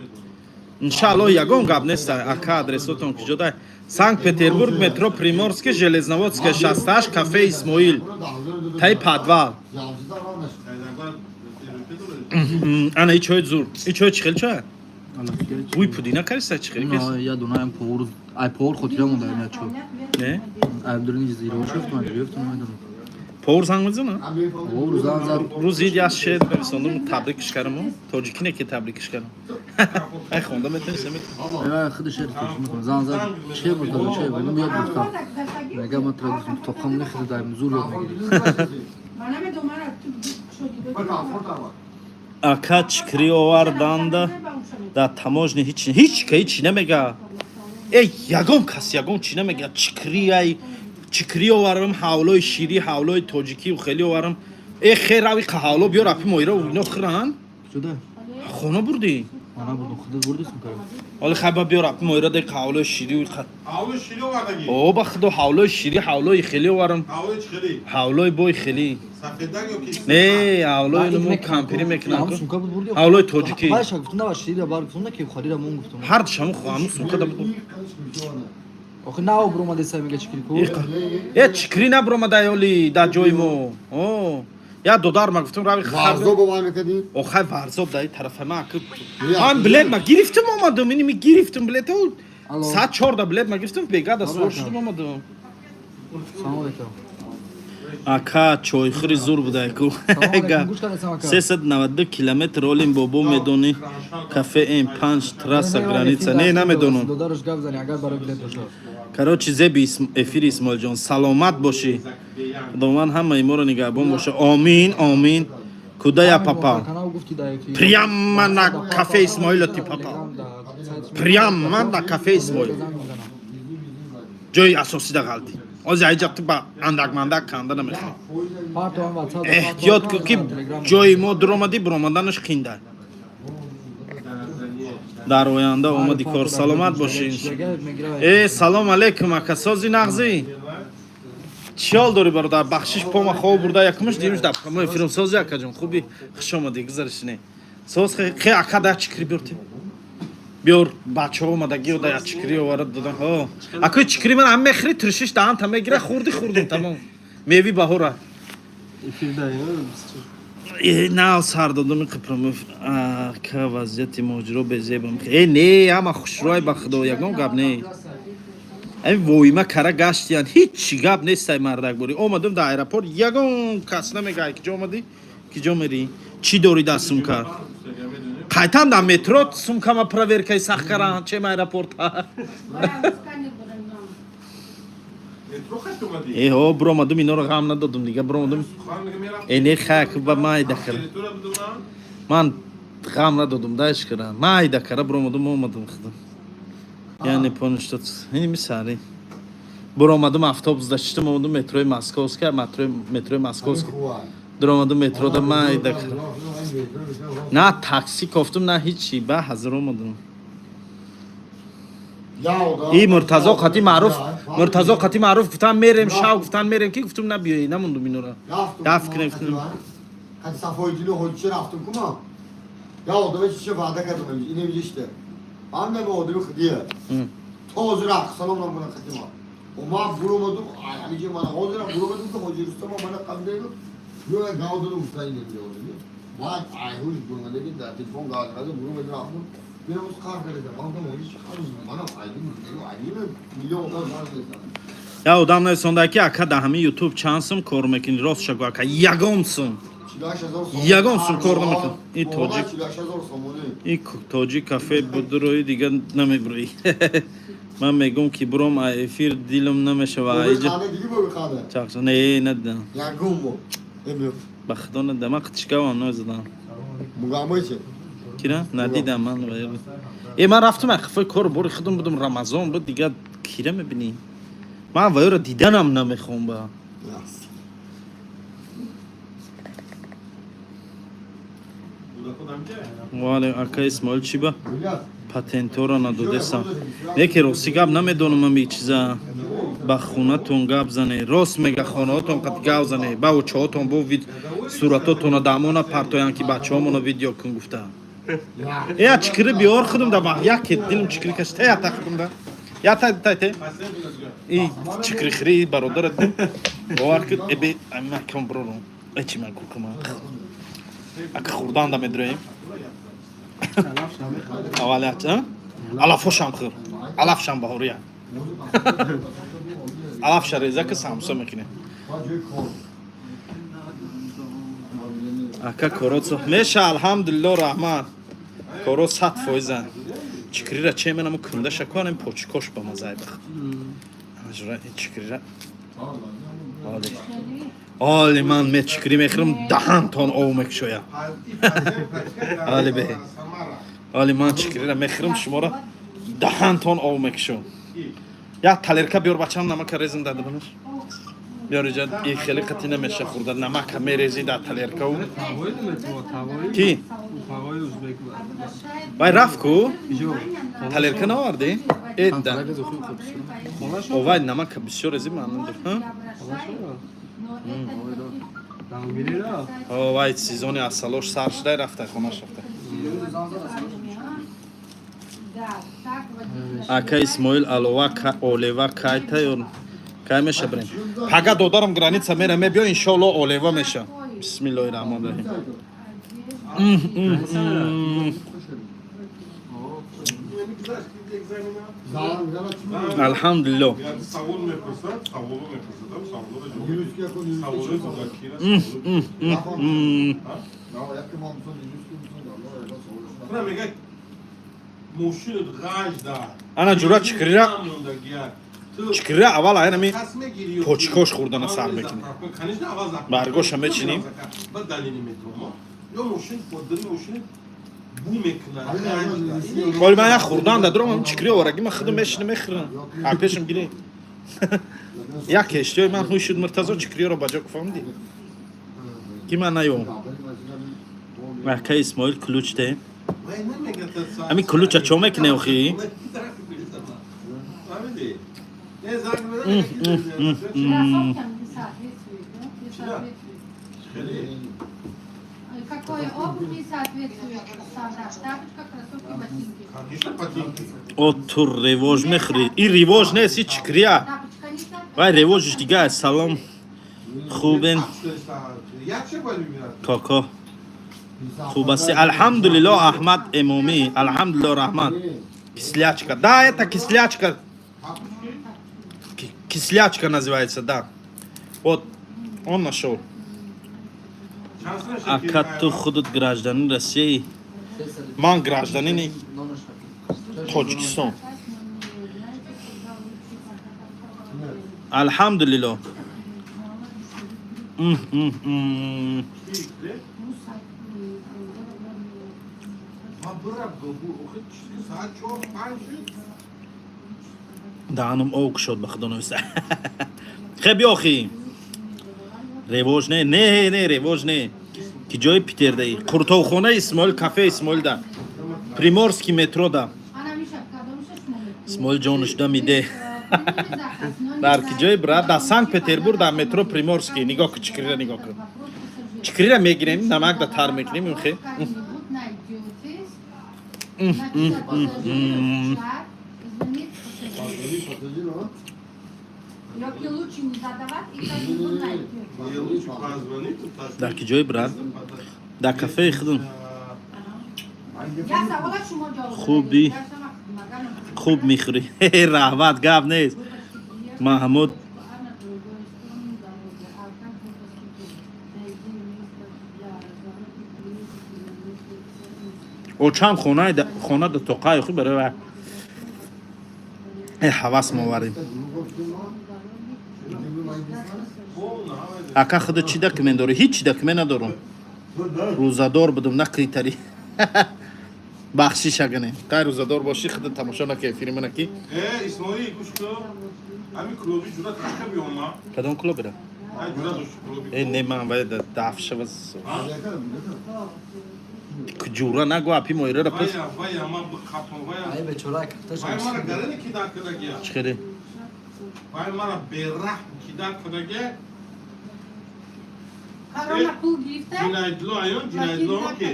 انشالله یگم گپ نیست اکا ادرساتون کجا ده سانکت پتربورگ مترو پریمورسکی ژلزنوودسکی 68 کافه اسماعیل تای پادوال انا ای چای زور ای چای چخیل چای وی پودینا کاریستا چخیل کس یا دونایم پور ای پور خاطره مونده نه چای نه عبدالله زیرو شفت من گرفتم Poğurzan mısın ha? Oğuz zanzar. Ruz yaz şey sonunda tebrik çıkarım o. Tojikine ki tebrik çıkarım. Ay onda metin semet. Evet, hadi şey yapıyorsun. Zanzar şey burada şey benim yok burada. Mega matrabızın tokamlı xidayım zor yok. Bana mı domara Aka çıkırıyorlardan da taможня hiç nemega. Ey yagom kas yagom çinemega çıkırıyorlarım havloy şiri havloy tojiki xeliyorlarım. Ey xeravi qahavlo biyor api moyra uyno xıran. Şurada. Xona burdi. Ana burada xıdı buradasın karım. Ol xaba biyor api moyra de qahavlo şiri uy xat. Havlu şili var da ki. O baxdo havloy şiri havloy xeliyorlarım. Havlu çıkıdı. Havloy boy xeli. Safetten yok ki. Ne havloy numu kampiri meknan. Ama sumka bu burada yok. Havloy tojiki. Baş şaftında var şeyle var bunda ki yukarıda mum guftum. Har şamı xamu sumka da bu. Oku na o broma desa mi geçkili ko. Ya çıkırına broma da yoli da joymo. O. Ya dodar ma guftum ravi Varzo babanı kedi. O hay varzo da tarafıma akıp. An bilet ma giriftim olmadı. Beni mi giriftim bilet ol. Alo. Saat çorda bilet ma giriftim. Bega da soruştum olmadı. Salam aleyküm. Aka çoyxiri zor buday ku. Salam aleyküm. Guş kadar samaka. 390 kilometr olim bobo medoni kafe en panch trasa granica. Ne medonu. Dodarosh gav zani agar baro bilet doshar. Короче, зеби эфир Исмоилҷон, саломат бошӣ. Худованд ҳамаи моро нигаҳбон боша. Амин, амин. Кудая папа. Kanal gufti da ki. Прямо на кафе Исмоила ти папа. Прямо на кафе Исмоил. Ҷои асосида қалдӣ. Ози айҷабти ба андак-мандак канда намехоҳам. Pardon WhatsApp. Эҳтиёт кун ки ҷои мо дуромадӣ, буромаданаш қинда. дар оянда омади кор. Саломат бошӣ. Салом алейкум ака сози нағзӣ. Чӣ ҳол дорӣ бародар? Бахшиш пома хоб бурда якумаш димш даб. Мо филмсози акаҷон хуби хуш омадӣ гузаришне. Соз хе ака да чикри биёрти. Биёр бачаҳо омадагиё да я чикри оварад додам. Ҳо. Акои чикри ман ҳам мехӯри тришиш даам та мегира хурдӣ хурдум тамом. Меви баҳора. На сар додами Қипромов. Ка вазъияти моҷиро безебам. Не, ҳама хушрӯй ба худо ягон гап не. Ами воима кара гаштиян ҳеҷ гап нестай мардакборӣ. Омадам дар аэропорт ягон кас намегаҳад ки ҷо омадӣ, ки ҷо мерӣ. Чӣ дорӣ дар сумка? Қайтам дар метро сумкама проверкаи сахт карданд. Чем аэропорт? Ҳо биромадам иноро ғам надодам дига биромадам. Не хак ба майда кара. Ман ғам надодам даш кара. Майда кара биромадам омадам худам. Яъне понуштад. Ини мисари. Биромадам автобусда шиштам омадам метрои Московска, метрои Московска. Дуромадам метрода майда кара. На такси кофтум на ҳичи ба ҳазир омадам. И Муртазо қати маъруф гуфтан мерем шав гуфтан мерем ки гуфтум набиёӣ намондум инора. Дафт кунем гуфтум. Hadi Safoyculuğu hoca raftım kuma. Ya o da hiç şey vada kadın yine bir işte. Anne mi o da bir hediye. Toz rak salamla buna katıma. O ma vuramadım. Hani ki bana hoca vuramadım da hoca Rüstem'e bana kandaydı. Böyle gavdunu ustayı diyor diyor. Bak ayhur bunun dedi de telefon gavdadı vuramadım raftım. Benim o kar verdi. Bana o hiç çıkarız bana aydın diyor. Aydın milyon kadar var dedi. Я одамнаи сондаки ака да ҳами YouTube чансум кор мекунӣ рост шаго ака ягон сум. Ягон сум кор намекунӣ. И тоҷик. И тоҷик кафе будурои дига намебуроӣ. Ман мегӯм ки буром эфир дилам намешава айҷа. Чақша не надам. Ягон бо. Эмиё. Ба худо надам. Ман қитишкавам назадам. Мугамойче. Кира надидам ман. Ман рафтум ақифаи кор бори худам будам Рамазон буд дига кира мебинӣ. Ман ваёро диданам намехоҳам ба. Вале ака Исмоил чӣ ба патентора надодесам. Неки рости гап намедонам ами чиза ба хонатон гап зане. Рост мега хонаҳотон қад гап зане. Ба очаҳотон бо суратотона дамона партоян ки бачаҳомона видео кун гуфта. Я чикри биёр худам да ба як дилм чикри кашта я тахдум да. Я тайте. И чикри хри бародарат. Бовар ки эбе амакам броно. Эчи ман кукама. Ака хурдан да медроим. Авалят, а? Алафошам хыр. Алафшам баҳория. Алафша реза ки самса мекине. Aka koroco. Meşa alhamdulillah rahman. Koro 100%. Çıkırıra çemen ama kında şakanım poç koş bama zaybak. Ajra çıkırıra. Ali man me çıkırı mekrim dahan ton ovmek şoya. Ali be. Ali man çıkırıra mekrim şmora dahan ton ovmek şo. Ya talerka biyor baçam namaka rezin dadı bunur. Göreceğiz ilk heli katine meşe kurda namaka merezi da talerka o. Ki? Vay Rafku. Talerka ne vardı? Edda. O vay namaka bir şey rezim anladım. O vay sezonu asaloş sarşday rafta konaş rafta. Aka İsmail Alova Oleva kaytayor. Kayme şebren. Paga dodarım granica mera me bio inşallah Oleva meşa. Bismillahirrahmanirrahim. Elhamdülillah. Yani savun mu yapıyorsa, savunu mu yapıyorsa da savunu da Buna mega moşul gaj da. Ana cura çıkırıra. Çıkırıra aval ayna mi poçkoş kurdana sarmekini. Bargoş ama çinim. Kolmaya kurdan da duramam çıkırıyor oraya ama xıdım eşini mekhirin. Apeşim bile. Ya keştiyor ben huşud mırtazo çıkırıyor o bacak falan değil. Kim ana yok? Aka İsmail Kuluç'te. Ami Kuluç'a çomek ne oxi? Какое обувь не соответствует стандарт? Тапочка, кроссовки, ботинки. Otur revoj mekri. İ revoj ne si çıkırıyor? Тапочка не соответствует. Vay revoj işte salam. خوبن کاکا خوب است الحمدلله احمد امامی الحمدلله رحمت кислячка да это кислячка кислячка называется да вот он нашел акату худут гражданин России ман гражданин Tojikiston الحمدلله دهانم اوک شد بخدا نویسه خب یاخی رواج نه رواج نه که جای پیتر دهی قرطاوخانه اسماعیل کافه اسماعیل ده پریمورسکی مترو ده اسماعیل جانش ده میده در که جای براد در سانت پتربورگ در مترو پریمورسکی نگاه که چکری را نگاه کن چکری را میگیریم نمک در تر میکنیم میخواه در که جای براد در کافه خودم خوبی خوب میخوری رحمت گاب نیست محمود او چند خونه ده توقعی خوب برای حواس مواریم اکا خود چی دکمن داره هیچ دکمن ندارم روزادار بدم نقی تری بخشیش اگه نه که روزادار باشی خود تماشا نکی فیلم نکی اسماعیل گوش کن همین کلوبی جورا تشکه بیام ما کدام کلوب بره؟ جورا دوش کلوبی نه من باید دفشه و جورا نگو اپی مایره را پس وای اما بخطم ای به چورای کفتش وای مرا گرنه کی داد کدگی چخیره؟ وای مرا بیرحم کی داد کدگی Корона пул грифта. Cinayetli ayın cinayetli o ki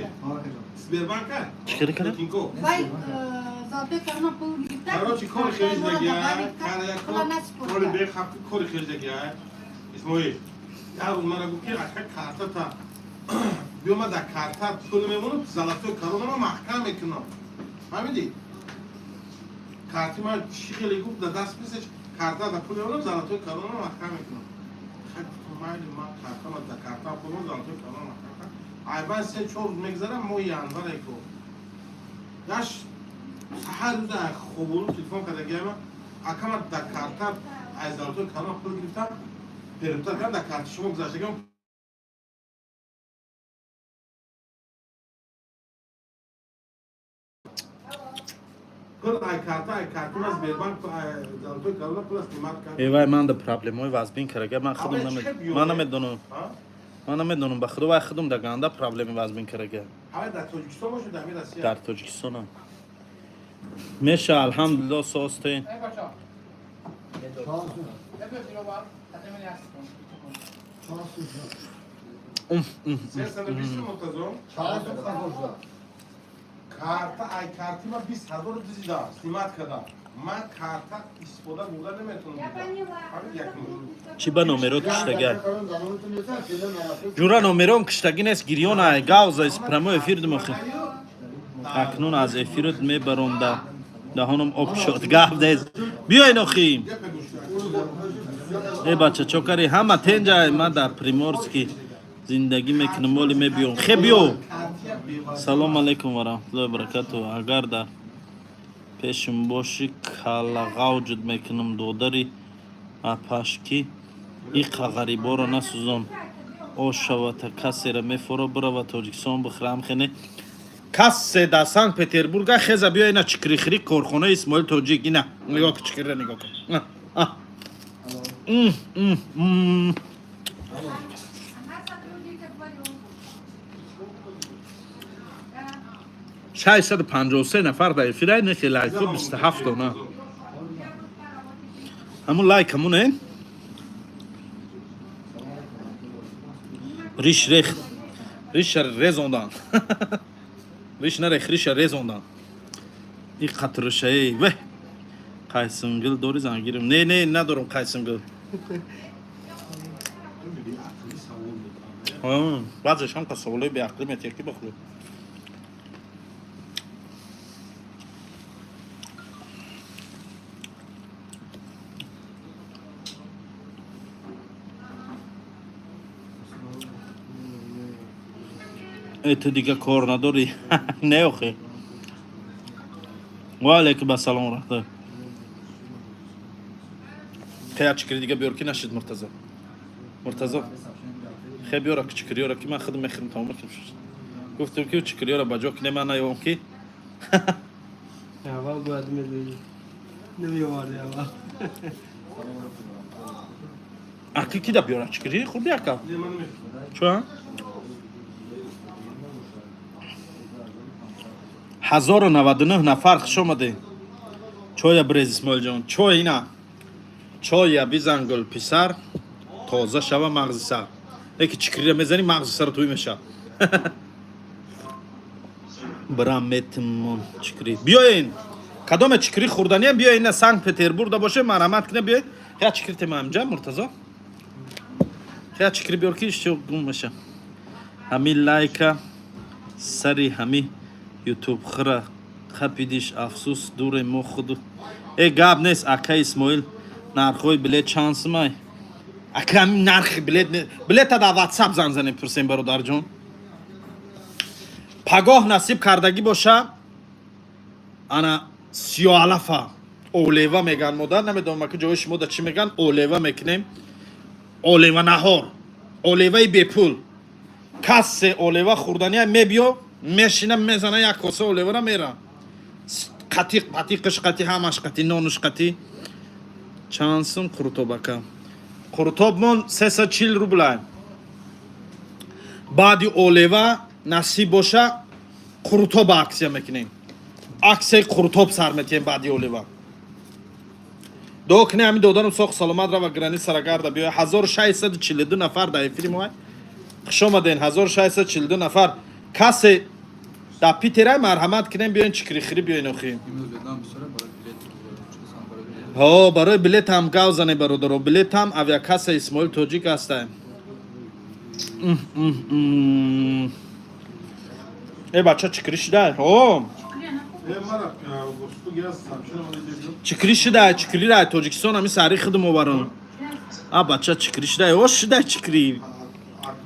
Sberbank'a چخیره کنه؟ Вай, золотой корона пул грифта. Короче, kol xezdagi kol be xapti kol xezdagi İsmail ya bunlara bu ki aşağı karta ta بیومد در کارتا پول میمونه زلاتوی کارونه ما محکم میکنم فهمیدی؟ کارتی ما چی خیلی گفت در دست پیسش کارتا در پول میمونه زلاتوی کارونه ما محکم میکنم خیلی تو مایلی ما کارتا ما در کارتا پول میمونه زلاتوی کارونه محکم کنم айван 3-4 рӯз мегзарам мо январе ко яш ҳар рӯза хобуру телефон кардагиама акама дар карта аз заводҳои калон пул гирифтам перевод кардам дар карти шумо гузаштагиам пул ай картун аз Сбербанк заводҳои калон пул аз қимат кард Вай ман да проблемои вазбин карага ман худам намедонам. Ман намедонам ба худо вай худам да ганда проблеми вазбин карага. ҳавай дар тоҷикистон бошад дар Россия Дар Тоҷикистон. Меша алҳамдулиллоҳ состе. карта ай карти ма 20,000 дизида снимат кардам ман карта истифода бурда наметавонам Чи ба номерот киштага? Ҷура номерон киштагӣ нест гирён ай гавза из прямой эфир димохи. Акнун аз эфирот мебаром да даҳонам об шуд гап дез. Биёин охи. Бача чокари ҳама тенҷа ман дар Приморски зиндагӣ мекунам моли мебиём. Хе биё. Салом алейкум ва раҳматуллоҳи ва баракатуҳ. Агар дар пешим боши калағав ҷуд мекунам додари апашки иқа ғариборо насӯзон ошавата касера мефора бирава Тоҷикистон бихӯрам хене кассе да Санкт Петербурга хеза биё ина чикрихри корхонаи Исмоил Тоҷик ина нигоҳ ки чикрира нигоҳ кун شاید 53 نفر در افیرای نه که لایک ها 27 تا نه همون لایک همونه ریش رخ ریش رزوندان ریش نرخ ریش رزوندان این قطر شایی و قایسنگل دوری زنگیرم نه ندارم قایسنگل بعضش هم قصولای به عقلی متیکی بخلو تو دیگه کار نداری نه آخه و علیکم السلام رحمت خیلی چکری دیگه بیار که نشید مرتضی خیلی بیاره که چکری ها را که من خودم میخرم تمام کنم گفتم که چکری ها را بجا کنه من نیام که اول باید میدونی نمیوارد اول اکی کی دا بیاره چکری خوردی اکا چون 1099 نفر خوش آمده چای بریز اسماعیل جان چای اینا چای بیزنگل پسر تازه شوه مغز سر یکی چکری را میزنی مغز سر توی میشه برامتمون چکری بیاین کدام چکری خوردنی هم بیاین سانکت پتربورگ باشه مرحمت کنه بیاین خیلی چکری تمام اینجا مرتضی خیلی چکری بیار که چه گم میشه همین لایک سری همین یوتیوب خرا خپیدیش افسوس دور مو خود ای گاب نیست اکا اسماعیل نرخوی بلیت چانس مای اکا نرخ بلیت دا واتساپ زنزنه پرسیم برادر جون پگاه نصیب کردگی باشه انا 30,000 اولیوا میگن مادر نمیدونم که جای شما دا چی میگن اولیوا میکنیم اولیوا نهار اولیوای بی پول کاسه اولیوا خوردنی میبیو میشینم میزنه یک کاسه اولیوا را میرم قطیقش قطی همش قطی نونش قطی چانسم قرطوبکم قرطوب من 340 روبل بعدی اولیوا نصیب باشه قرطوب اکسیا میکنیم اکسیای قرطوب سر میتیم بعدی اولیوا دوکنه همین دودانم ساخت سلامت را و گرانی سرگرده بیای 1642 نفر در افیری موی خوش آمدین 1642 نفر کسی در پیتره مرحمت کنیم بیاین چکری خری بیاین اخیم ها برای بلیت هم گاو زنه برادر بلیت هم اویاکاس اسماعیل توجیک هستیم ای بچه چکری شده ها چکری شده چکری رای توجیکستان همی سری خود مبارن بچه چکری شده هاش شده چکری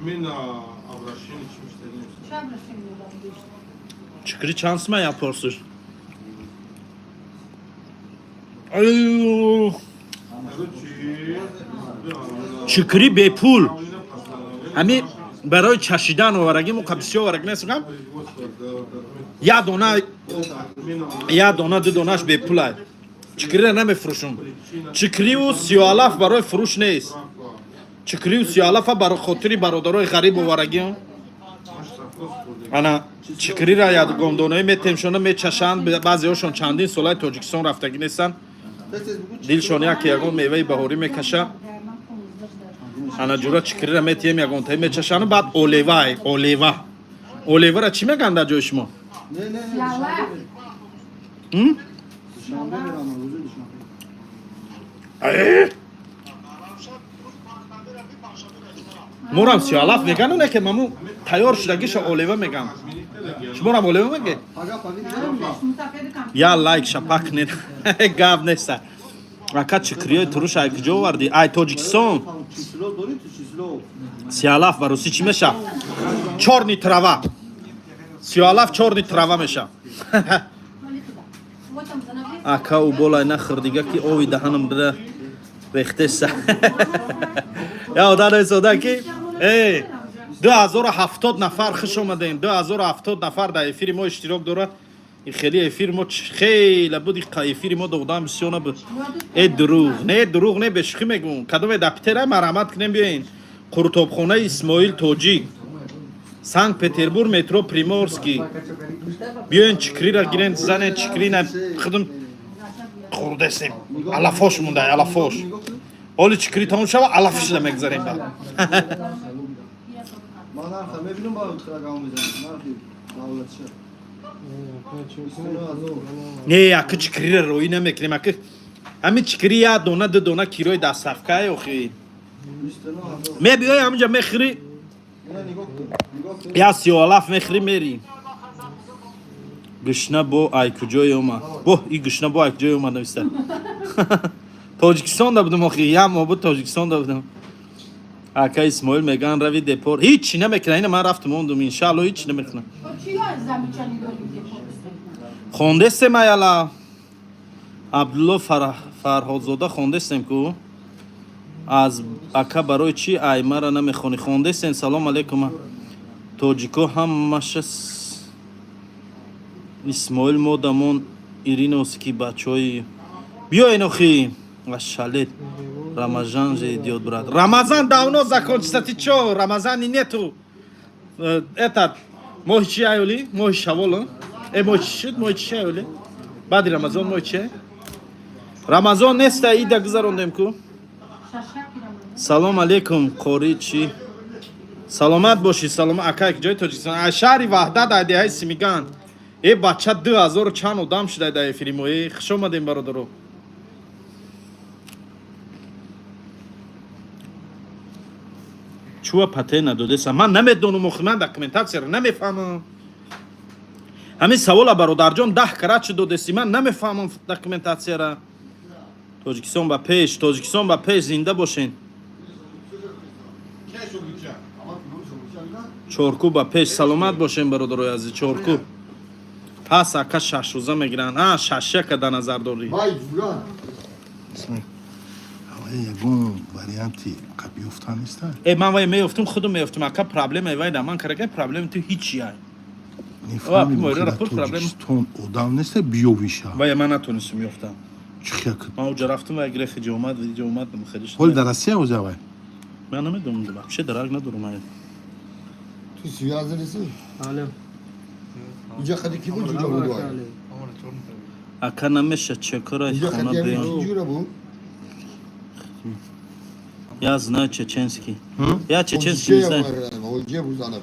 Min abraşin içmişler. Şabla şimdi olan Çıkırı çalışma yapıyorsun. Ay, çıkırı bepul. Hami برای چشیدن آورگی مو کپسیو آورگ نسکم یا دونه دو دونهش به پولای چکری را نمیفروشم چکری و سیالاف برای فروش نیست چکری و سیالاف برای خاطری برادرای غریب آورگی انا چکری را یاد گندونای میتیمشون میچشند بعضی هاشون چندین سالای تاجیکستان رفتگی نیستن دلشون یک یگون میوه بهاری میکشه انا جورا چکری را میتیم یگون تای میچشند بعد اولیوا را چی میگن در جای شما؟ مورم سیالاف میگن اونه که ممو تیار شدگیش اولیوا میگن شما را اولیوا میگه؟ یا لایک شپک نید گاب نیسته اکا چکریای تروش ای کجا وردی ای تاجیکستان سیالاف بروسی چی میشه؟ چورنی تراوا سیالاف چورنی تراوا میشه اکا او بالای نخور دیگه که اوی دهنم بده ریخته سه یا آدانه سودا که 2070 نفر خوش اومدین 2070 نفر در افیر ما اشتراک داره این خیلی افیر ما خیلی بودی افیر ما دودم بسیار بود ای دروغ نه بشخی میگون کدوم دپتره مرحمت کنیم بیاین قرطبخانه اسماعیل توجی سانت پتربورگ مترو پریمورسکی بیاین چکری را گیرین زنه چکری نه خودم خورده سیم علافاش مونده علافاش اولی چکری تموم شد علافش را میگذاریم با نه یکی چکری را روی نمیکنیم اکی همین چکری یا دونه دو دونه کیلوی دست صفکه اوخی می بیای همینجا میخری یا سیالاف میخری میری گشنه با ای کجای اومد این گشنه با ای کجای اومد نویسته تاجیکستان دا بودم آخی یا ما بود تاجیکستان دا بودم اکا اسماعیل میگن روی دپور هیچی نمیکنه اینه من رفتم اوندم انشاءالله هیچی نمیکنه خونده سیم ایالا عبدالله فرهادزاده خونده سیم کو از اکا برای چی ای مرا نمیخونی خونده سین سلام علیکم تاجیکو هم مشس اسماعیل مودمون ایرینوسکی بچه‌ای بیاین اخی شالت رمضان идет брат Рамазан давно закончится ты чё Рамазана нету этот мой чай ли мой шавол мой чай ли бади Рамазан мой чай Рамазан неста ида гузарондем ку салом алейкум қори чи саломат боши салом ака ҷои тоҷикистон шаҳри ваҳдат айдиҳаи симиган е бача 2000 чанд одам шуда дар филмои хуш омадем бародаро чуа пате надодеса ман намедонам охи ман документатсияро намефаҳмам ҳамин савола бародарҷон 10 карат шуд додеси ман намефаҳмам документатсияро тоҷикистон ба пеш зинда бошен чорку ба пеш саломат бошен бародарои азиз чорку пас ака шашрӯза мегиранд шашяка дар назар дорӣ ягон варианти қабиёфтан неста ман вай меёфтам худам меёфтам ака проблема вай дар ман карака проблема ту ҳичи ай тоҷикистон одам неста биёвиша вай ман натонистам ёфтам чихяк ман уҷа рафтам вай грехи ҷомад ҳол дар россия озавай ман намедонам вообще дарак надорам ай Tu связались? Alo. Uca hadi kim bu uca bu? ака намеша чекара Uca хона hadi беён kim uca bu? я знаю чеченский я чеченский знаю Uca bu zana.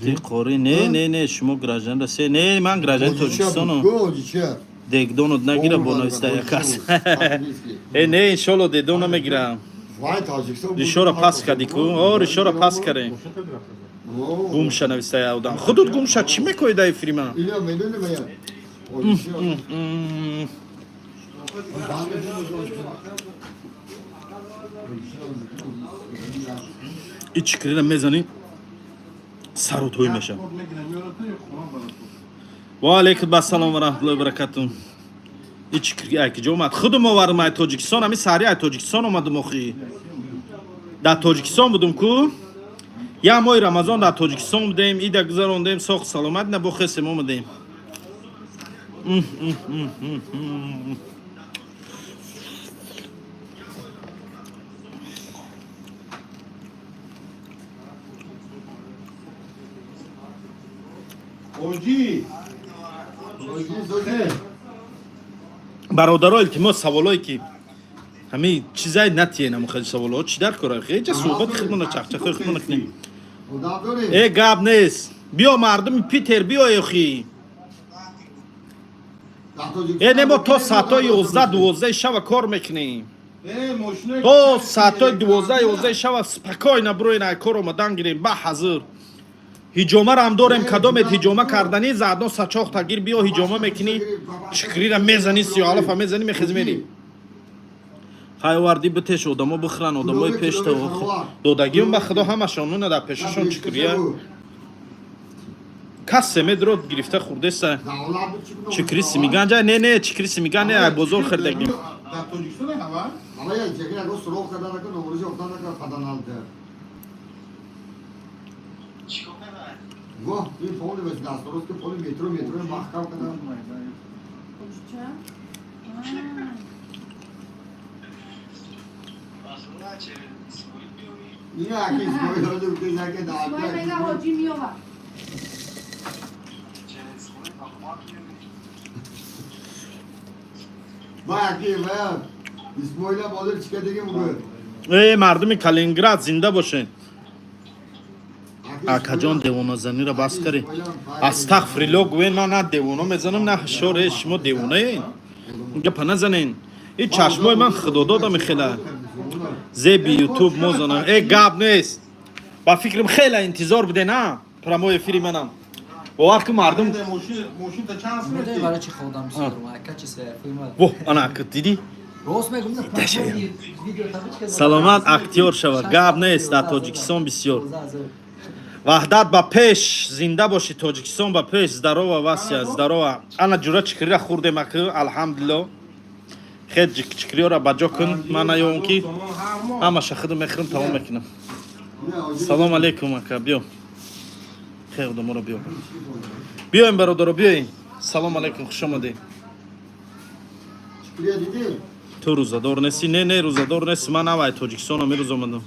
ти қори не шумо граждан россия не ман граждан тоҷикистонам Uca. дегдонот нагира бо навистая кас не иншолло дегдон намегирам Vay Tacikistan. ришора пас кардӣ ку ришора пас кардем гумша навистая одам худут гумша чӣ мекунӣ дар фирма İlla medeni mi ya? и чикрира мезанӣ сару той мешавад. میگیرم یارو تو خونه بالا تو ва алейкум ассалом ва раҳматуллоҳи ва баракатуҳ. ич киҷо омад худум овардим ай тоҷикистон ҳами сари ай тоҷикистон омадум охи дар тоҷикистон будум ку як моҳи рамазон дар тоҷикистон будем ида гузарондем соҳ саломат на бохесем омадем. اوجی бародаро илтимос саволое ки ҳами чизай натиенам хели саволо чи дар кора хеҷа суҳбати худмона чахчахои худмона кунем э гап нест биё мардуми питер биё охи э немо то саатои 11-12 шава кор мекунем то саатои 12-11 шава спокойно броин ай кор омадан гирем ба ҳазир ҳиҷомаро ҳам дорем кадомет ҳиҷома кардани заъдно сачоқ тагир биё ҳиҷома мекунӣ чикрира мезани сиёҳалафа мезани мехези мери хайварди битеш одамо бихӯран одамои пешта додагиён ба худо ҳамашон нуна дар пешашон чикрия касе медро гирифта хурдеса чикри симиган ҷай не чикри симиган не ай бозор хардагим در تاجیکستان خبر؟ Vah, bir poli bez nas, درست که پلی مترو محکم کردن. نه اکی اسمایی دارده بکنی که دارده. اسمایی بگه حاجی میوه. با اکی باید اسمایی لا بادر چیکه دیگه موگه. ای مردمی کالینگراد زنده باشین. акаҷон девоназаниро бас карӣ астағфириллоҳ гӯен ман на девона мезанам на шоре шумо девонаен гапа назанен ин чашмои ман худодода мехела зеби ютуб мозанам э гап нест ба фикрам хела интизор буде на прамои эфири манам бовар ки мардум موشین تا چند Burada سمتی؟ برای چی خودم سیدم akachi se filmlar. во ана акт диди Rost megum da video tabii ki. саломат актёр шава гап нест дар тоҷикистон бисёр ваҳдат ба пеш зинда боши тоҷикистон ба пеш здарова васия здарова ана ҷура чикрира хурдем аки алҳамдулилло хел чикриёра ба ҷо кун ман аём ки ҳамаша худам мехӯрам тамом мекунам салом алейкум ака биё хел одаморо биё биёем бародаро биёем салом алейкум хушомадед Şükriye dedi. ту рӯзадор нести не рӯзадор нести ман авай тоҷикистон амирӯз омадам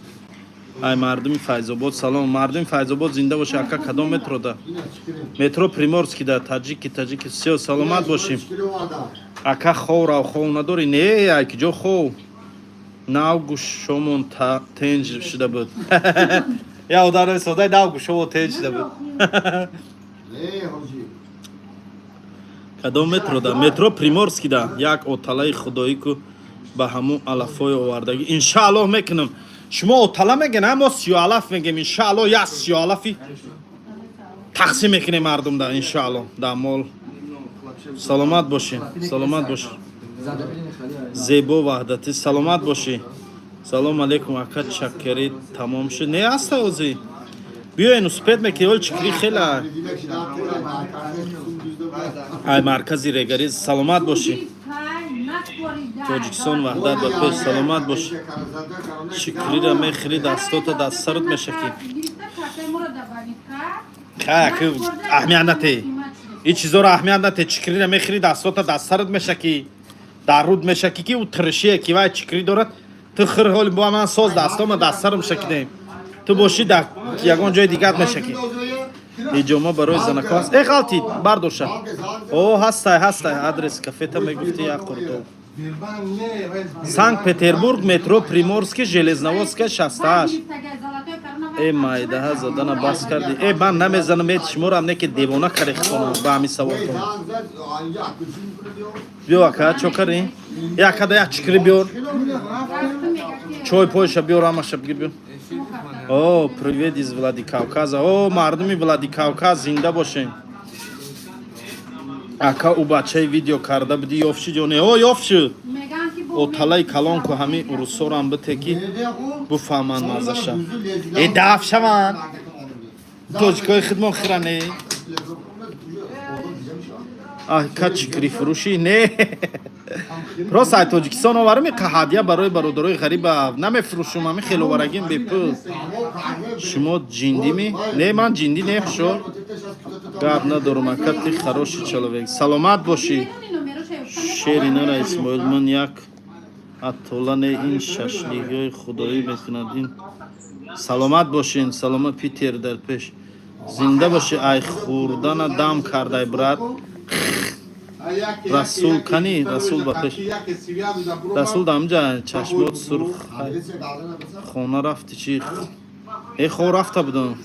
ай мардуми файзобод салом мардуми файзобод зинда боши ака кадом метрода Yine şükriye. метро приморский да таҷики все саломат бошим Şükriye var da. ака ховрав хов надорӣ не ай ки ҷо хов навгӯшомон тенҷ шуда буд я одарои содаи навгӯшомо тенҷ шуда буд Ey hoji. кадом метрода метро приморский да як оталаи худоӣ ку ба ҳамун алафҳои овардагӣ иншааллоҳ мекунам шумо отала мегем амо сиёалаф мегем иншааллоҳ як сиёалафи тақсим мекунем мардум да иншааллоҳ да мол саломат боши зебо ваҳдатӣ саломат боши салом алейкум ака чаккари тамом шуд не аста озӣ биёен успед мекунӣ оли чикри хела Dilek şidatı var. Düzde ай маркази регариз саломат боши тоҷикистон ваҳдат ба пеш саломат бош чикрира мехӯри дастота дар сарут мешакӣ хаяки аҳмият нате ин чизоро аҳмият нате чикрира мехӯри дастота дар сарут мешакӣ дар руд мешакӣ ки ӯ тришие ки вай чикри дорад ту хӯр ҳоли ба ман соз дастома дар сарум шакидем ту бошӣ дар ягон ҷои дигар мешакӣ ҳиҷома барои занако аст э ғалти бардоша о ҳастай адрес кафета мегуфти як қурдов санкт петербург метро приморский железноводская 68 э майдаҳа задана бас карди э ман намезанам эт шуморо ҳам не ки девона карӣ хонам ба ҳамин савол конам биё ака чо карӣ якада як чикри биёр чой пойша биёр ҳамаша бигир биёр о привет из владикавказа о мардуми владикавказ зинда бошем ака ӯ бачаи видео карда буди ёфши ҷоне о ёфши оталаи калонку ҳамин урусорам бите ки буфаҳманд мазаша э даф шаванд توجکای خدمت خرانه کچ کری فروشی نه راست ای تاجیکستان آورم که هدیه برای برادرای غریب نمیفروشم همین خیلی ورگیم بپو شما جندی می نه من جندی نه شو گاب ندارم کتی خروشی چلوک سلامت باشی شیرینا را اسماعیل من یک اتولان این ششلیگای خدایی میکندین سلامت باشین سلامت پیتر در پیش زنده باشی ای خوردن دم کرده برات رسول کنی رسول با پیش رسول دامجا چشمات سرخ خونه رفتی چی ای خور رفته بودم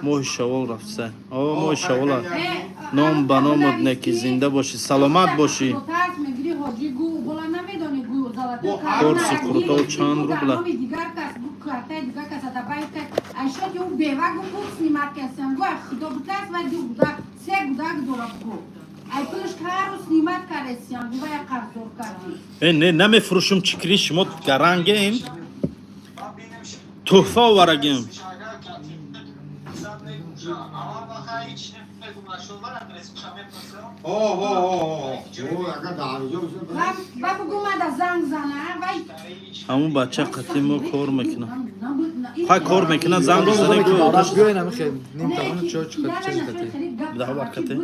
ماه شوال رفت سه ماه شوال نام به نامت نکی زنده باشی سلامت باشی قرص کروتا و چند روبله نه نمیفروشم چکری شما گرنگه این تحفه ورگیم همون بچه قطعی ما کار میکنه خواهی کار میکنه زنگ بزنه گو بیاین همه خیلی نیم تمام چای چکتی ده برکته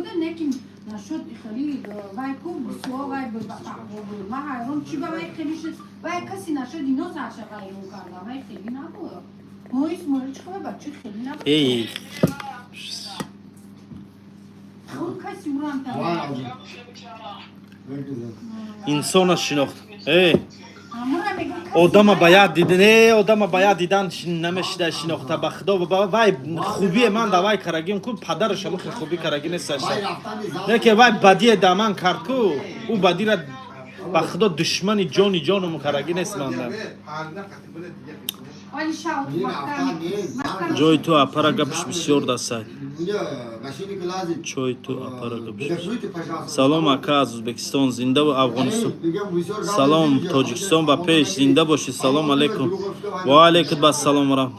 ای انسان شناخت آدم باید دیدن آدم باید دیدن نمیشه شناخته به خدا وای خوبی من دوای کرگیم کو پدرش هم خوبی کرگی نیستش نه که وای بدی دامن کرد کو او بدی را به خدا دشمن جانم کرگی نیست من جای تو اپرا گپش بسیار دست چای تو اپرا گپش سلام اکا از ازبکستان زنده و افغانستان سلام تاجیکستان و پیش زنده باشی سلام علیکم و علیکم با سلام رحمت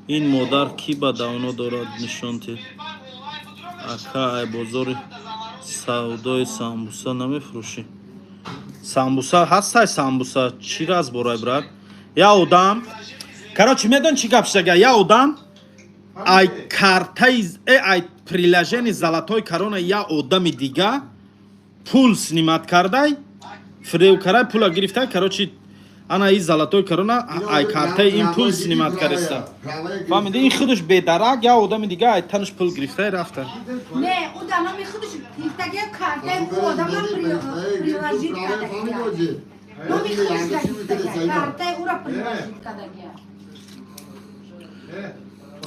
این مادر کی با داونو دارد نشان تید اکا ای بازار سودای سامبوسا نمیفروشی سامبوسا هست سامبوسا چی راز برای برات یا آدم короче медон чи гап шага я одам ай картай ай приложение золотой корона я одами дига пул снимат кардай фрев карай пула гирифтай короче ана и золотой корона ай картай ин пул снимат кареста фамиди ин худуш бедарак я одами дига ай тануш пул гирифтай рафта не удано ми худуш гирифтаги картай у одама приложит картай но ми худуш гирифтаги картай ура приложит картай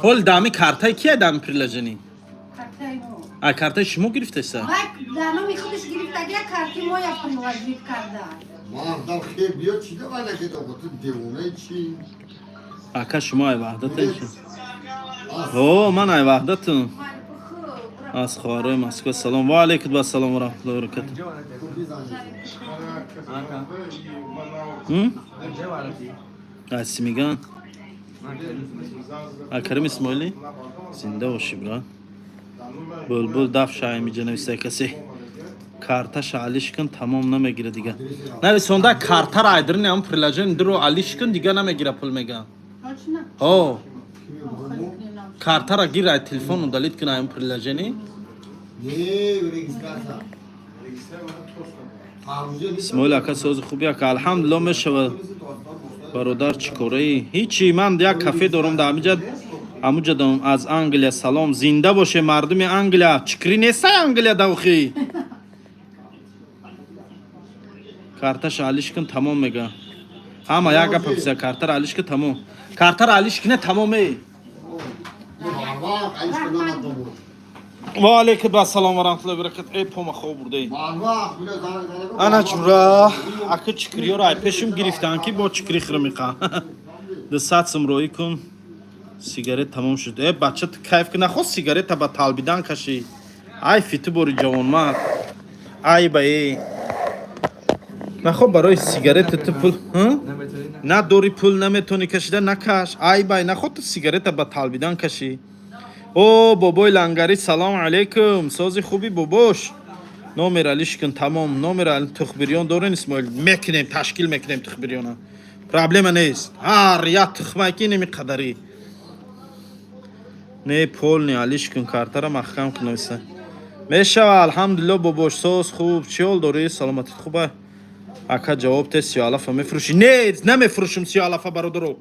ҳол дами картаи кия дами приложени картай мо а картаи шумо гирифтаиста вай даноми худуш гирифтаги карти мо я приложит карда мардам хе биё чи давана ке то то девуна чи ака шумо ай ваҳдатен о ман ай ваҳдатун аз хоҳарои москва салом ва алейкум ва салом ва раҳматуллоҳи ва баракатуҳ айси меган Akarim İsmail'i zinde hoşi bra. Bul daf şahimi canavisa kesi. Kartaş alişkin tamam name gire diga. Ne sonda kartar aydırın am prilajen dro alişkin diga name gire pul mega. Oh. Kartara gir ay telefonu dalit kina am prilajeni. ne registrasa İsmail aka söz خوبی aka elhamdülillah meşve. برادر چیکاری هیچی من یک کافه دارم در همونجا دارم از انگلیا سلام زنده باشه مردم انگلیا چیکری نیست انگلیا دوخی کارتش علیشکن تمام میگه همه یک گپ بسیار کارتر علیشکن تمام کارتر علیشکنه تمامه و علیکم السلام و رحمت الله و برکاته ای پام خوب برده انا چورا اکه چکریو را پیشم گرفتن کی با چکری خرمیقا ده ساتسم روی کن سیگارت تمام شد ای بچه کیف کنه خود سیگارت با طالبیدن کشی ای فیتو بوری جوان مرد ای بایی نه خب برای سیگارت تو پول نه دوری پول نمیتونی کشیده نکش ای بای نه خود سیگارت با طالبیدن کشی او بابای لنگری سلام علیکم سازی خوبی باباش نامر علیش کن تمام نامر علی تخبریان دارن اسماعیل میکنیم تشکیل میکنیم تخبریانا پرابلم نیست هر یا تخمکی نمیقدری نه پول نه علیش کن کارتر محکم کن نویسه میشه الحمدلله باباش ساز خوب چیال داری سلامتی خوبه اکا جواب ته سیالافا میفروشی نه نمیفروشم سیالافا برادرو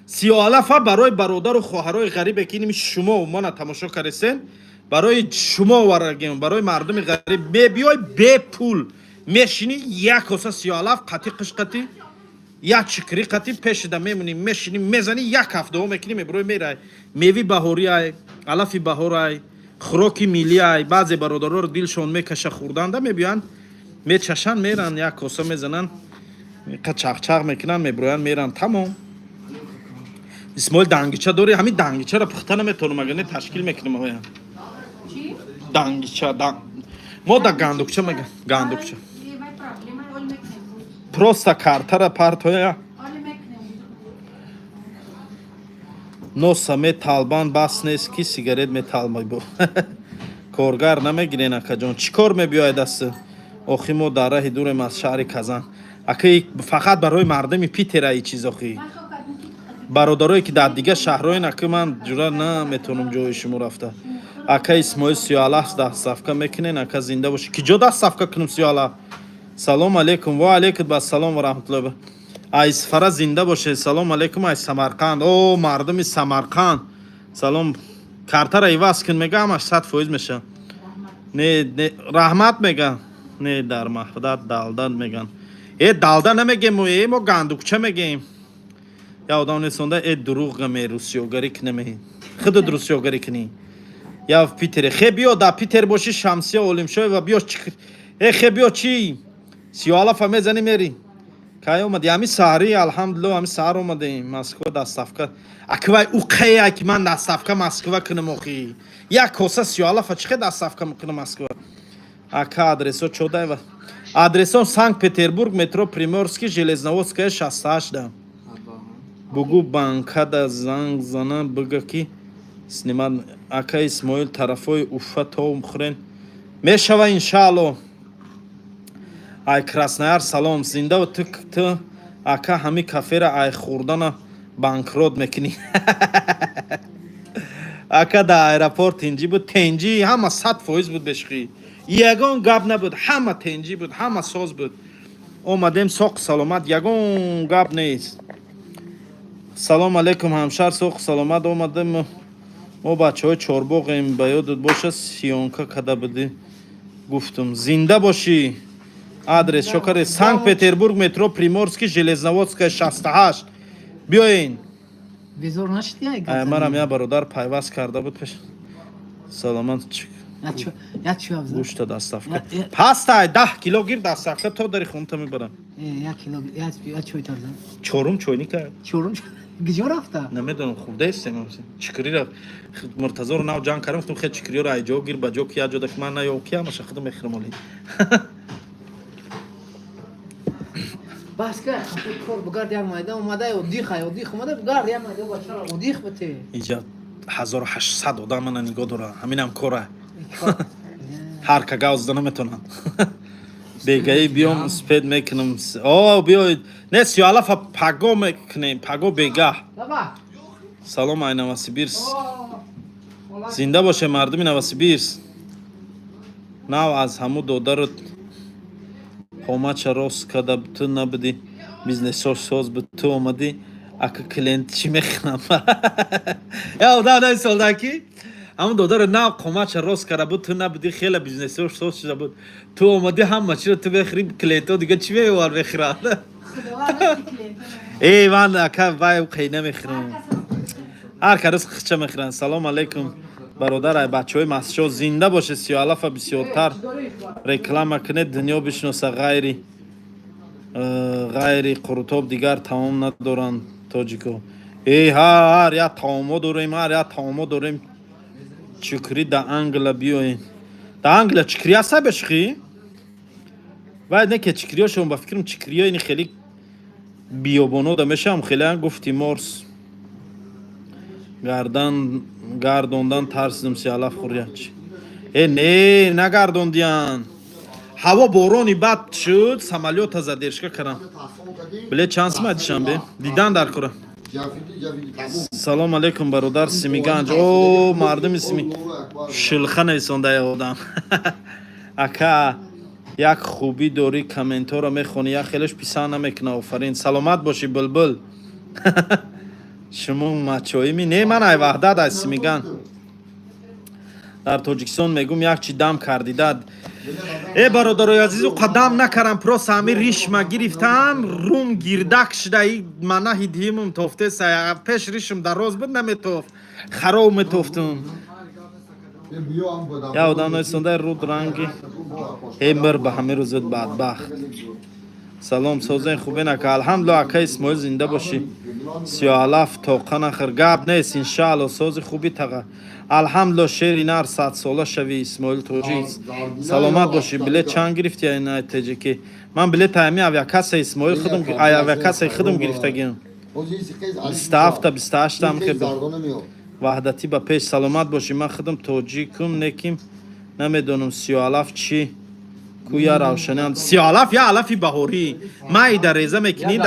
سیالافا برای برادر و خواهرای غریب که اینمی شما و من تماشا کردین برای شما ورگیم برای مردم غریب بیای به پول میشینی یک کاسه سیالاف قطی قشقتی یا چکری قطی پیش دم میمونی میشینی میزنی یک هفته هم میکنی میبروی میرای میوی بهاری ای علافی بهار ای خوراکی میلی ای بعضی برادرها رو دلشون میکشه خوردن ده میبیان میچشن میرن یک کاسه میزنن چاق میکنن میبروین میرن تمام اسماعیل دنگیچه داری همین دنگیچه رو پخته نمیتونم مگه نه تشکیل میکنیم آیا چی؟ دنگیچه ما دا گندوکچه میگن گندوکچه یه وای پرابلم اول میکنم پروستا کارتر پارتویا اول میکنم نوسا металбан бас нест ки сигарет металмай бо коргар намегирен акаҷон чӣ кор мебиёед аст охи мо дар раҳи дурем аз шаҳри казан ака фақат барои мардами питера и чиз охи бародарое ки дар дига шаҳроин ака ман ҷура наметавонам ҷои шумо рафта ака исмоил сиёалаф дастсафка мекунен ака зинда бошӣ ки ҷо дастсафка кунам сиёалаф салом алейкум ва алейкум ассалом ва раҳматуллоҳи айс фара зинда боше салом алейкум айс самарқанд о мардами самарқанд салом картара иваз кун мега ҳамаш 100% меша не раҳмат мега не дар маҳбат далда меган далда намегем мо гандукча мегем я одам несонда дурӯғ ме русиёгарӣ кунем худ русиёгарӣ кунӣ я в питере хе биё дар питер бошӣ шамсия олимшои ва биё хе биё чӣ сиёалафа мезанӣ мери кай омади ҳами саҳри алҳамдулилла ҳами саҳар омадем москва дастсафка аквай уқея ки ман дастсафка москва кунам охи як коса сиёалафа чӣ хе дастсафка мекунам москва ака адресо чодаева адресон санкт петербург метро приморский железноводская 68 да бугу банкада занг зана бага ки снимад ака исмоил тарафои уфа то хӯрен мешава иншаалло ай краснояр салом зинда ту ака ҳами кафера ай хӯрдана банкрот мекунӣ ака дар аэропорт тинҷӣ буд тенҷӣ ҳама 100% буд бешқӣ ягон гап набуд ҳама тенҷӣ буд ҳама соз буд омадем соқ саломат ягон гап нест салом алейкум ҳамшар соқ саломат омадем мо бачаҳои чорбоғем ба ёдат боша сиёнка када будӣ гуфтум зинда бошӣ адрес шокаре санкт петербург метро приморский железноводская 68 биёин безор нашди марам я бародар пайваст карда буд пеш саломат як чӣ абза гӯшта дастафка пастай 10 кило гир дастафка то дари хунта мебарам як кило як чой табза чорум чойни кард чорум киҷо рафта намедонам хурдаистем чикрира муртазоро нав ҷанг кардам гуфтам хе чикриёро айҷо гир ба ҷо ки як ҷода ки ман наёб ки ҳамаша худам мехӯрам олӣ бас ка кор бугард як майда омада оддих омада бугард як майда бачара оддих бате иҷа 1800 одам мана нигоҳ дора ҳаминам кора ҳар кагавзда наметонам бегаи биём спед мекунам о биёед не сиёалафа паго мекунем паго бегаҳ салом ай навасибирс зинда боше мардуми навасибирс нав аз ҳаму додару ҳомача рост када ту набудӣ бизнессоз буд ту омадӣ ака клиент чӣ мехунам я одам намисолда ки ҳаму додару нав қомача рост када буд ту набудӣ хеле бизнессоз шуда буд ту омадӣ ҳама чиро ту мехӯрӣ клиентҳо дига чӣ мевар мехӯранд ман ака вай қӣ намехӯрам ҳар карӯз хича мехӯранд салом алейкум бародар ай бачаҳои масҷо зинда боше сиёалафа бисёртар реклама кунед дунё бишноса ғайри қурутоб дигар таом надоранд тоҷико ҳар як таомо дорем ҳар як таомо дорем чукри да англа биёен да англа чукри аста бешқӣ вай не ке чукриёшон ба фикрам чукриё ини хеле биёбонода мешавам хелеан гуфти морс гардан Gardondan tarsdım siyalaf xuryaç. Ne nagardondiyan. Havo boroni bad shud, samolyota zadержка karam. Bile chans mı edişan be? Didan dar kura. Salam aleykum barodar Simiganj. O mardım ismi. Shilkhan esonda ya odam. Aka یک خوبی داری کامنتار رو میخونی یا خیلیش پیسان نمیکنه آفرین سلامت باشی بلبل شما مچایی می نه من ای وحدت هستی میگن در تاجیکستان میگم یک چی دم کردی داد ای برادرای عزیز قدم نکردم پروس همه ریشم گرفتم روم گیردک شده ای منه هیدیمم توفته سایه پیش ریشم در روز بود نمیتوفت خراب میتوفتم یا آدم نایستانده رود رنگی همبر به همه روزت بدبخت سلام سازن خوبه نکه الحمدلله اکا اسماعیل زنده باشی 37 توقع نخر گب نیست انشاءالله ساز خوبی تقه الحمدلله شیر اینار 100 ساله شوی اسماعیل توجیز سلامت باشی بلیت چند گرفتی این تجه که من بلیت همی اویاکس اسماعیل خودم اویاکس خودم گرفته گیم 27 28 هم که وحدتی با پیش سلامت باشی من خودم توجیکم نکیم نمیدونم 37 چی کویا روشنی هم 37 یا علفی بهاری ما ای در ریزه میکنی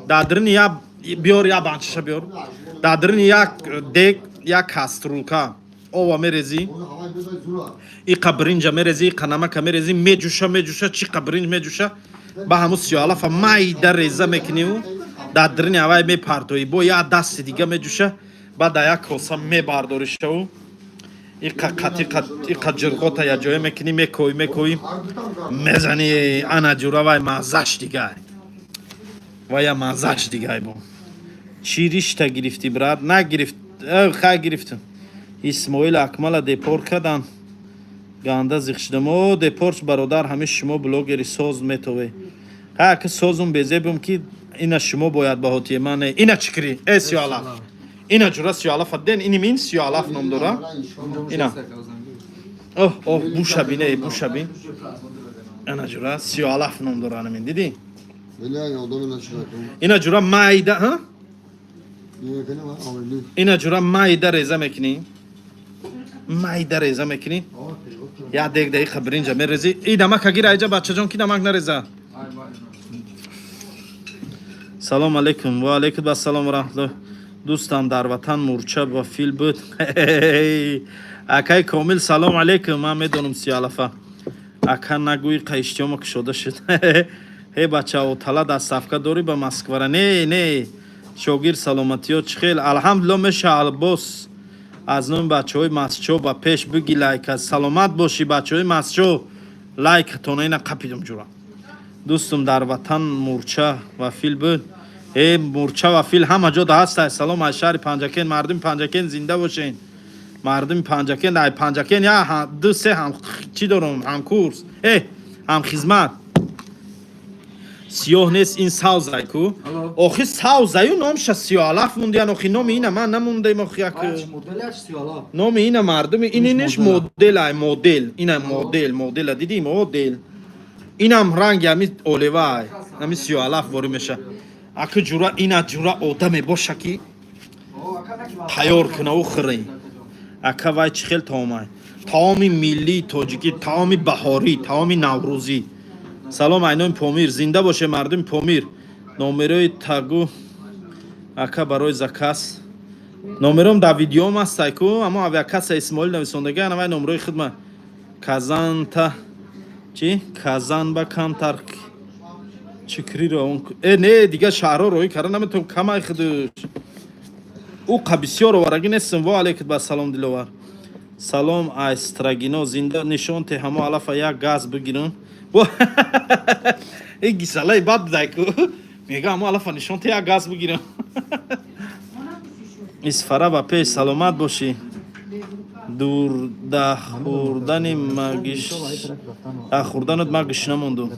دادرنی یا بیار یا بانچشا بیار دادرنی یا دیگ یا کاسترولکا او میرزی ای قبرینجا میرزی ای قنمک میرزی میجوشا چی قبرینج میجوشا با همو 37 ما ای در ریزه میکنیم دادرنی اوای میپردوی با یا دست دیگه میجوشا بعد یک کوسه میبرداری شو این قجرقوتا یا جای میکنی میکوی میزنی انا جورا وای مازش دیگه و یا مازش دیگه با چی ریشتا گرفتی براد نگرفت خیلی گرفتم اسماعیل اکمال دیپور کردن گانده زیخشدم او دیپورش برادر همه شما بلوگری ساز میتوی خیلی که سازم بیزه بیم که اینا شما باید به هاتی من اینا چکری ای سیالا اینا جورا سیالا فدن اینی مین سیالا نام دارم اینا اوه بوشا بینه بوشا بین اینا جورا سیالا نام دارم این دیدی اینا جورا مایده ها اینا جورا مایده ریزه میکنی مایده ریزه میکنی یا دیگ دیگ خبرین جا میرزی ای دمک اگیر ایجا بچه جان کی دمک نریزه سلام علیکم و علیکم و سلام و رحمت الله دوستم در وطن مورچه و فیل بود اکای کامل سلام علیکم من میدونم سیالفه اکا نگوی قیشتیامو که شده شد هی بچه او تلا دست افکا داری با مسکوره نه شوگیر سلامتی ها چخیل الحمدلله میشه الباس از نوم بچه های مسچو با پیش بگی لایک از سلامت باشی بچه های مسچو لایک تونه اینا قپیدم جورا دوستم در وطن مورچه و فیل بود مورچه و فیل همه جا هست سلام از شهر پنجکین مردم پنجکین زنده باشین مردم پنجکین ای پنجکین یا دو سه هم چی دارم هم کورس هم خدمت سیاه نیست این ساوزای کو آخی ساوزایو نامش سیالاف موندیان آخی نام اینه من نموندیم آخی یک نام اینه مردم اینش مدل اینه مدل دیدی مدل اینم رنگ همی اولیوای همی سیالاف باری میشه اکه جورا اینا جورا آدم باشه کی تیار کنه و خری اکه وای چخیل تامی ملی تاجیکی تامی بهاری تامی نوروزی سلام اینام پامیر زنده باشه مردم پامیر نمره تگو اکه برای زکاس نمرم در ویدیو ما سایکو اما اویاکاس اسماعیل نویسندگی انا وای نمره خدمت کازان تا چی کازان با کم ترک چکری رو اون نه دیگه شهرها روی کردن نمیتونم کمای خودش او بسیار ورگی نیستم و علیکم با سلام دلوار سلام استراگینو زنده نشون ته همه علف یک گاز بگیرن ای گیسالای بد دایکو میگه همه علف نشون ته یک گاز بگیرن اسفره با پیش سلامت باشی دور ده خوردن مگش ده خوردنت ما گشنه موندم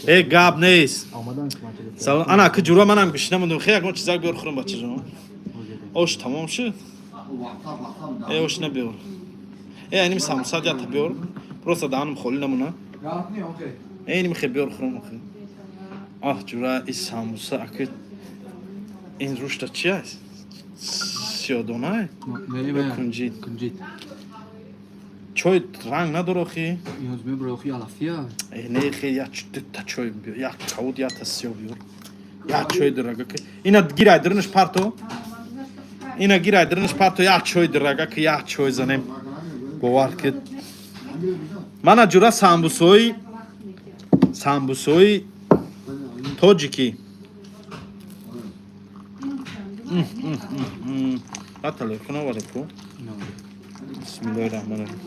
ای گاب نیست سلام انا که جورا منم گشنه موندم خیلی اگه چیزا بیار خورم بچه جان اوش تمام شد ای اوش نبیار ای اینیم ساموسا جا تبیار پروسا دانم خولی نمونه اینیم خیلی بیار خورم اخی جورا ای ساموسا اکه این روشتا چی هست سیادونه Meyve. کنجید Kuncit. چای رنگ نداره خی Yüzme bırakıyor alafya. نه خی یا تا چای بیار یا کود یا تا سیاه بیار یا چای درگه که اینا گیرای درنش پارتو اینا گیرای درنش پارتو یا چای درگه که یا چای زنیم باور کد من جورا سامبوسوی توجیکی ها تلفن ولی کو بسم الله الرحمن الرحیم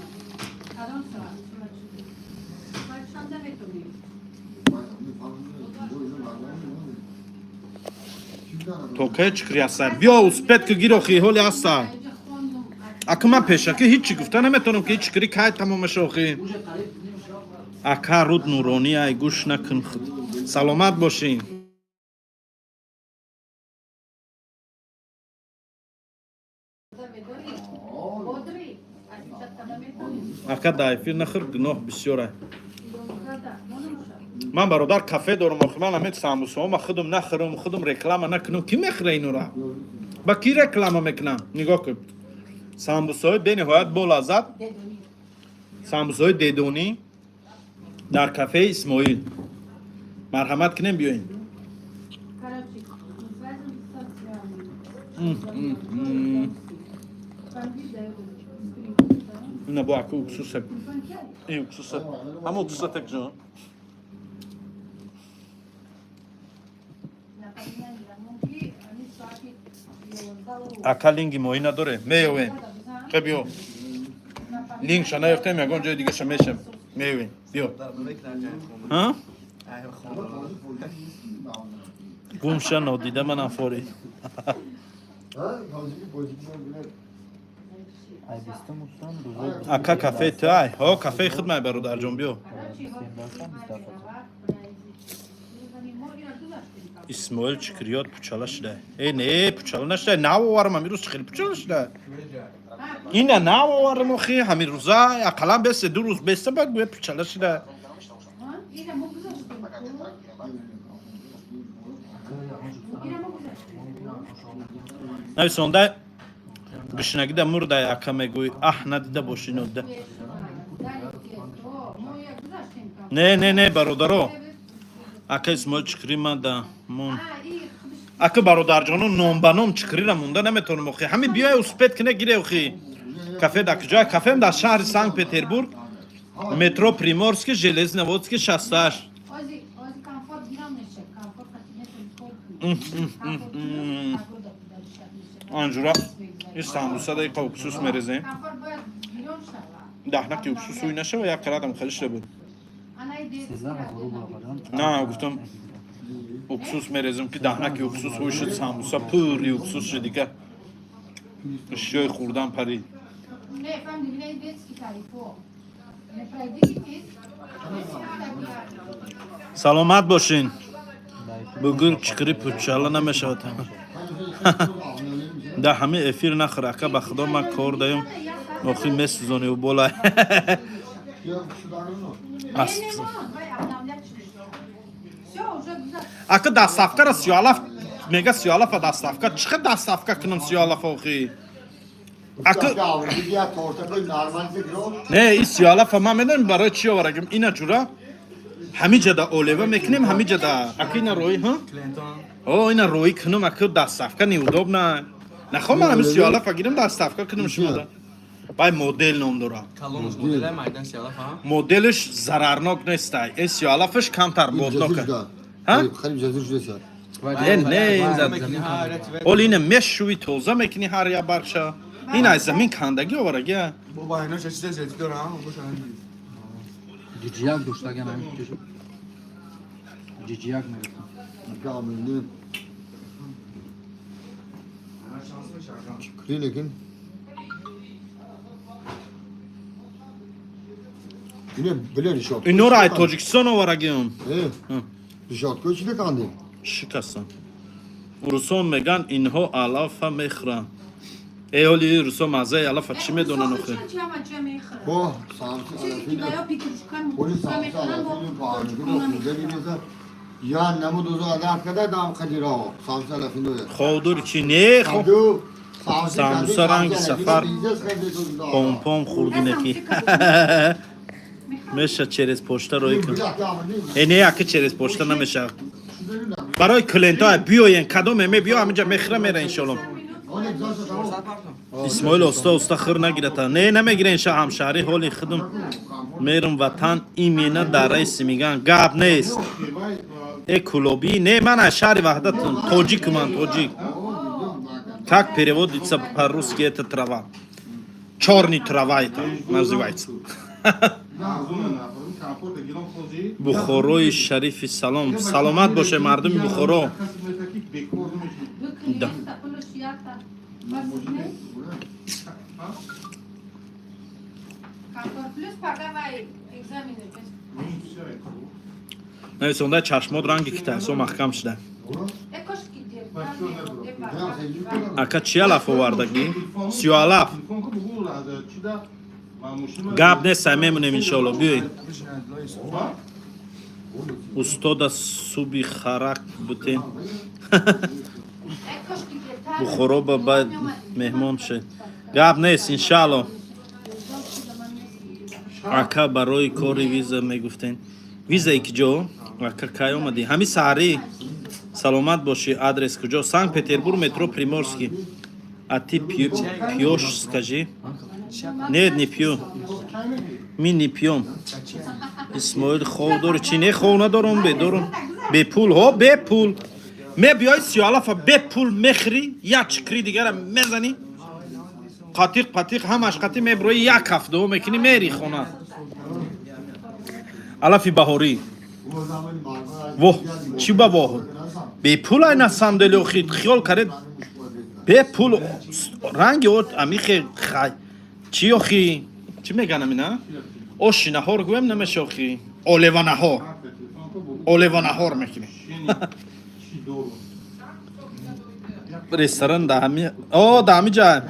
توکه چکری هستن بیا اسپت که گیرو خیهولی هستن اکا من پیشه که هیچی گفته نمیتونم که هیچ کری که تمام شوخی اکا رود نورانی ای گوش نکن خود سلامت باشین اکا دایفیر نخور گناه بسیاره من برادر کافه دارم آخه من همه سامبوسه ها خودم نخورم خودم رکلام نکنم کی میخوره اینو را با کی رکلام میکنم نگاه کن سامبوسه های به نهایت با لذت سامبوسه های دیدونی در کافه اسماعیل مرحمت کنیم بیاین اینه با اکو اکسوسه این اکسوسه همه اکسوسه تک جان اکا لینگی ماهی نداره میوین بیا لینگ شا نیفتیم یکان جای دیگه شمیشم میوین بیا ها؟ گومشا نادیده من افاری اکا کافه تای ها کافه خدمه برادر جان بیا اسماعیل چکریات پوچاله شده ای نه پوچاله نشده نه آورم همین روز خیلی پوچاله شده اینه نه آورم اخی همین روزه اقلا بسته 2 روز بسته باید باید پوچاله شده نوی سونده گشنگی ده مرده اکا میگوی ندیده باشین ده نه برادرو اکا اسماعیل چکری من ده مون اکا برادر جانو نام به نام چکری را مونده نمیتونم اخی همین بیای اسپت کنه گیره اخی کافه در کجای کافه هم در شهر سنت پتربورگ مترو پریمورسک ژلزنودسک 68 آنجورا استانبولسا da اکسوس میرزیم دهنک اکسوس اوی نشه و یک کلادم خلیش بود نه گفتم اکسوس میرزیم که دهنک اکسوس اوی شد سامبوسا پوری اکسوس شد دیگه اشیای خوردن پرید سلامت باشین بگو چکری پوچاله نمیشود ده همه افیر نخوره که به خدا من کار داریم آخی میسوزانی و بالا اکا دستافکه را 37 میگه 37 دستافکه چقدر دستافکه کنم 37 آخی اکا نه این 37 من میدونم برای چی آورگم اینا جورا همی جدا اولیوه میکنیم همی جدا اکا اینا روی ها اینا روی کنم اکا دستافکه نیوداب نه نخوام من همی 37 گیرم دستافکه کنم شما ده بای مدل نام دارم مدلش ضررناک نیست این 37ش کمتر بودناکه ها؟ خیلی جزیر شده شد نه این زد اول اینه مشوی توزه میکنی هر یا برشا این از زمین کندگی آورگه بابا اینا چه چیز زیادی دارم Ciciyak duşlarken hangi çocuk? Ciciyak mı? کاملی شکری لیکن اینه بله رشاد این نور تاجیکستان آورگیم رشاد کوی چی بکندیم شکستن روسان میگن اینها علافه میخورن ای حالی روسا مزه علافه چی میدونن آخه با سامسی علفی پولی سامسی علفی بارنگی رو خونده بیمیزه یا نمو دوزو عدف کده دام خدی را سامسی علفی دویه خودور چی نه خود خودو Sambusa rangi safar. Pom khurdineki. Mesha через почта ройка. Не яке через почта намеша. برای کلینتا بیاین کدام همه بیا همینجا مخره میره انشالله. اسماعیل استا خیر نگیرد. نه نمیگیره انشا همشهری حالی خودم میرم وطن این مینه در رئیس میگن گاب نیست. کلوبی نه من از شهر وحدت توجیک من توجیک. Как переводится по-русски это трава? Черный трава это называется. Бухорои шарифи салом. Саломат боше мардуми Бухоро. Да. نه sonda چشمات رنگ کتاسو محکم شده. Ака чия лаф овардаги? 30 лаф. Гап нест мемонем иншалло биёед. Устода суби харак бутен. Бухоро ба меҳмон шед. Гап нест иншалло. Ака барои кори виза мегуфтен. Визаи киҷо? Ака кай омадӣ? Ҳамин саҳри саломат боши. Адрес куҷо? Санкт-Петербург, метро Приморский. А ты пьешь, скажи? Нет, не пью. Мы не пьем. Исмоил хов дори. Чи не хов надорам бедорам. Бепул, ҳо бепул. Мебиёи 30 лафа бепул мехри, як чикри дигара мезани. Қатиқ патиқ ҳамаш қатӣ меброи як ҳафта мекунӣ мери хона. Алафи баҳорӣ. Воҳ, чӣ ба воҳ? Бепул айна сандали охид хиёл каред. Бепул ранги от амихе хай. Чӣ охи? Чӣ мегӯям ина? Оши наҳор гӯям намеша охи. Олева наҳор. Олева наҳор мекунӣ. Ресторан дами. О, дами ҷай.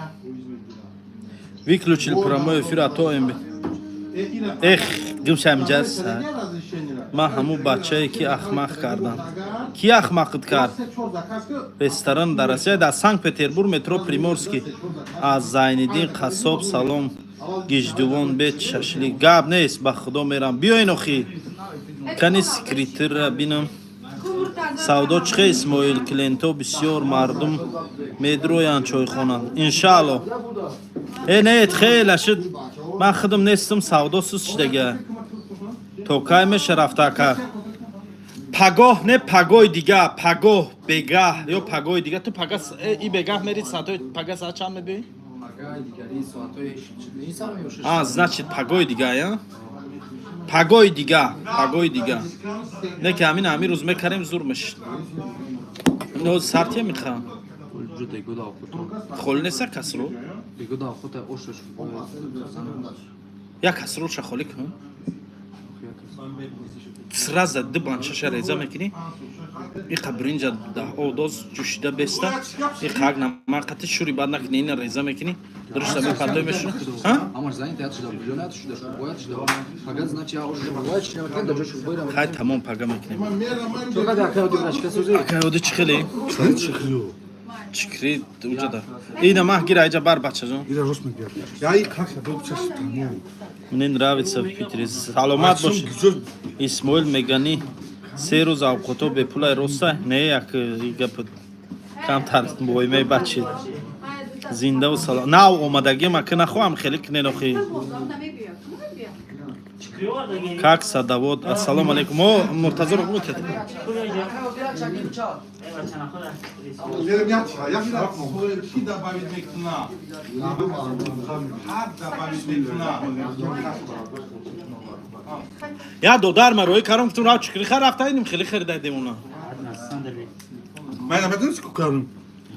Выключили прямой эфир, а то МБ. Эх, гумшамҷас. Ман ҳамун бачае ки ахмақ кардам. Ки ахмақит кард? Ресторан дар Россия, дар Санкт-Петербург, метро Приморский. Аз Зайниддин қассоб салом. Гиҷдувон бет шашлик. Гап нест, ба худо мерам. Биёин охи. Кани секретарра бинам. Савдо чӣ хел Исмоил? Клиенто бисёр мардум медроянд чойхона. Иншалло. Не хел ашид. Ман худам нестам савдо суст шудага. То кай меша рафтака. Пагоҳ не пагоҳи дига, пагоҳ бегаҳ ё пагоҳи дига. Ту пага и бегаҳ мери саатои пага саат чанд мебиёи? Значит пагоҳи дига, я? Пагоҳи дига, пагоҳи дига. Не ки ҳамин рӯз мекарем зур мешид. Но сартия мехоҳам. Холӣ неста касро? Як касроша холӣ кун. Сразу ды банчаша реза мекунӣ. Иқа бринҷа одоз ҷӯшида беста. Иқа ак намақати шури бад накунӣ. Ина реза мекунӣ. Дурушта мепадлои мешуна. Хай тамом пага мекунем. Акаёди чӣ хеле? Чикри уҷада. Ина ман гира айҷа бар бачаҷон. Мне нравится в Питере. Саломат бош. Исмоил мегани 3 рӯз авқото бепулай роста. Не як гап камтар боимаи бачи. Зиндаву салом. Нав омадагӣ ма ки нахоҳам хеле киненохи. Как садавод. Ассалому алейкум. Мо Муртазоро гӯтед. Я додар ма рои карам ки ту рав чикри хар рафта идим хеле херида идемуна. Мен намедонӣ ку кардам.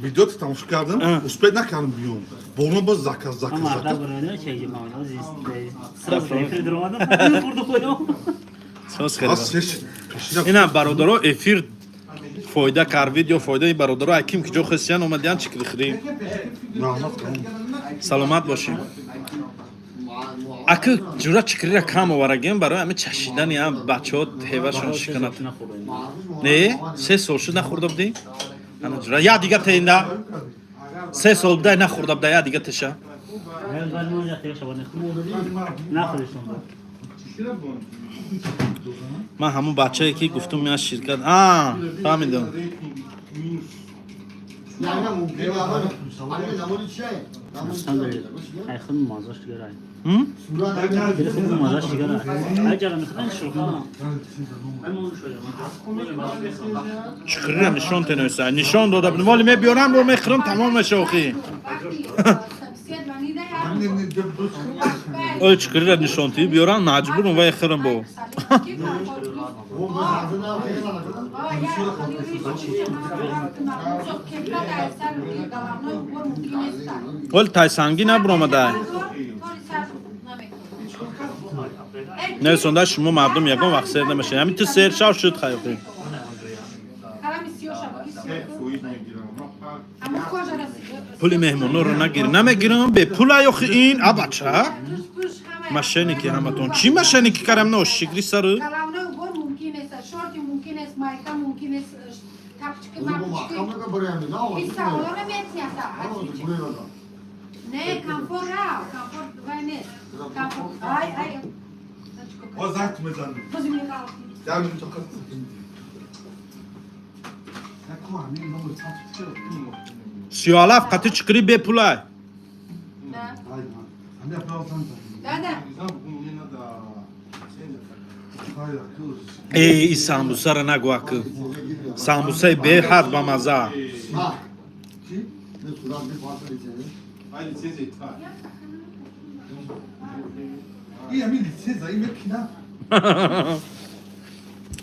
Видеото тамошо кардам. Успед накардам биём. Болон боз заказ. Ина бародаро эфир фоида кар видео фоидаи бародаро аким ки ҷо хисиян омадиян чикри хирим. Саломат бошем. Ака ҷура чикрира кам оварагем барои ҳамин чашидани ҳам бачаҳо ҳевашон шиканат. Не 3 сол шуд нахӯрда будӣ? Ана ҷура я дига тенда. سه سال بوده نخورده بوده یا دیگه تشه من همون بچه‌ای که گفتم میاد شرکت فهمیدم Yani mümkün ama anne zamanı şey. چکری نشان تنوسه نشان داده بودم ولی می بیارم رو میخرم تمام شوخی o çikiri nişantiyi biyoran mecburum ve xırım bu. Ol taysangi ne burama ne sonda şumu mabdum yakın vakt seyir demeşe. Hemi tu seyir şav şut xayıqı. Puli mehmunu rına girin. Ne girin be pula yok in abaça. Maşeni ki hamaton. Çi maşeni ki karem ne o şikri sarı? Ne kampora, kampor ne? Kampor. Ay. O zakt mı canım? Ya benim çok Siyalaf katı çikri be pula. Ey sambusa rana guakı. Sambusa be had bamaza. Hayır siz ithal. İyi mi siz ayı mekina?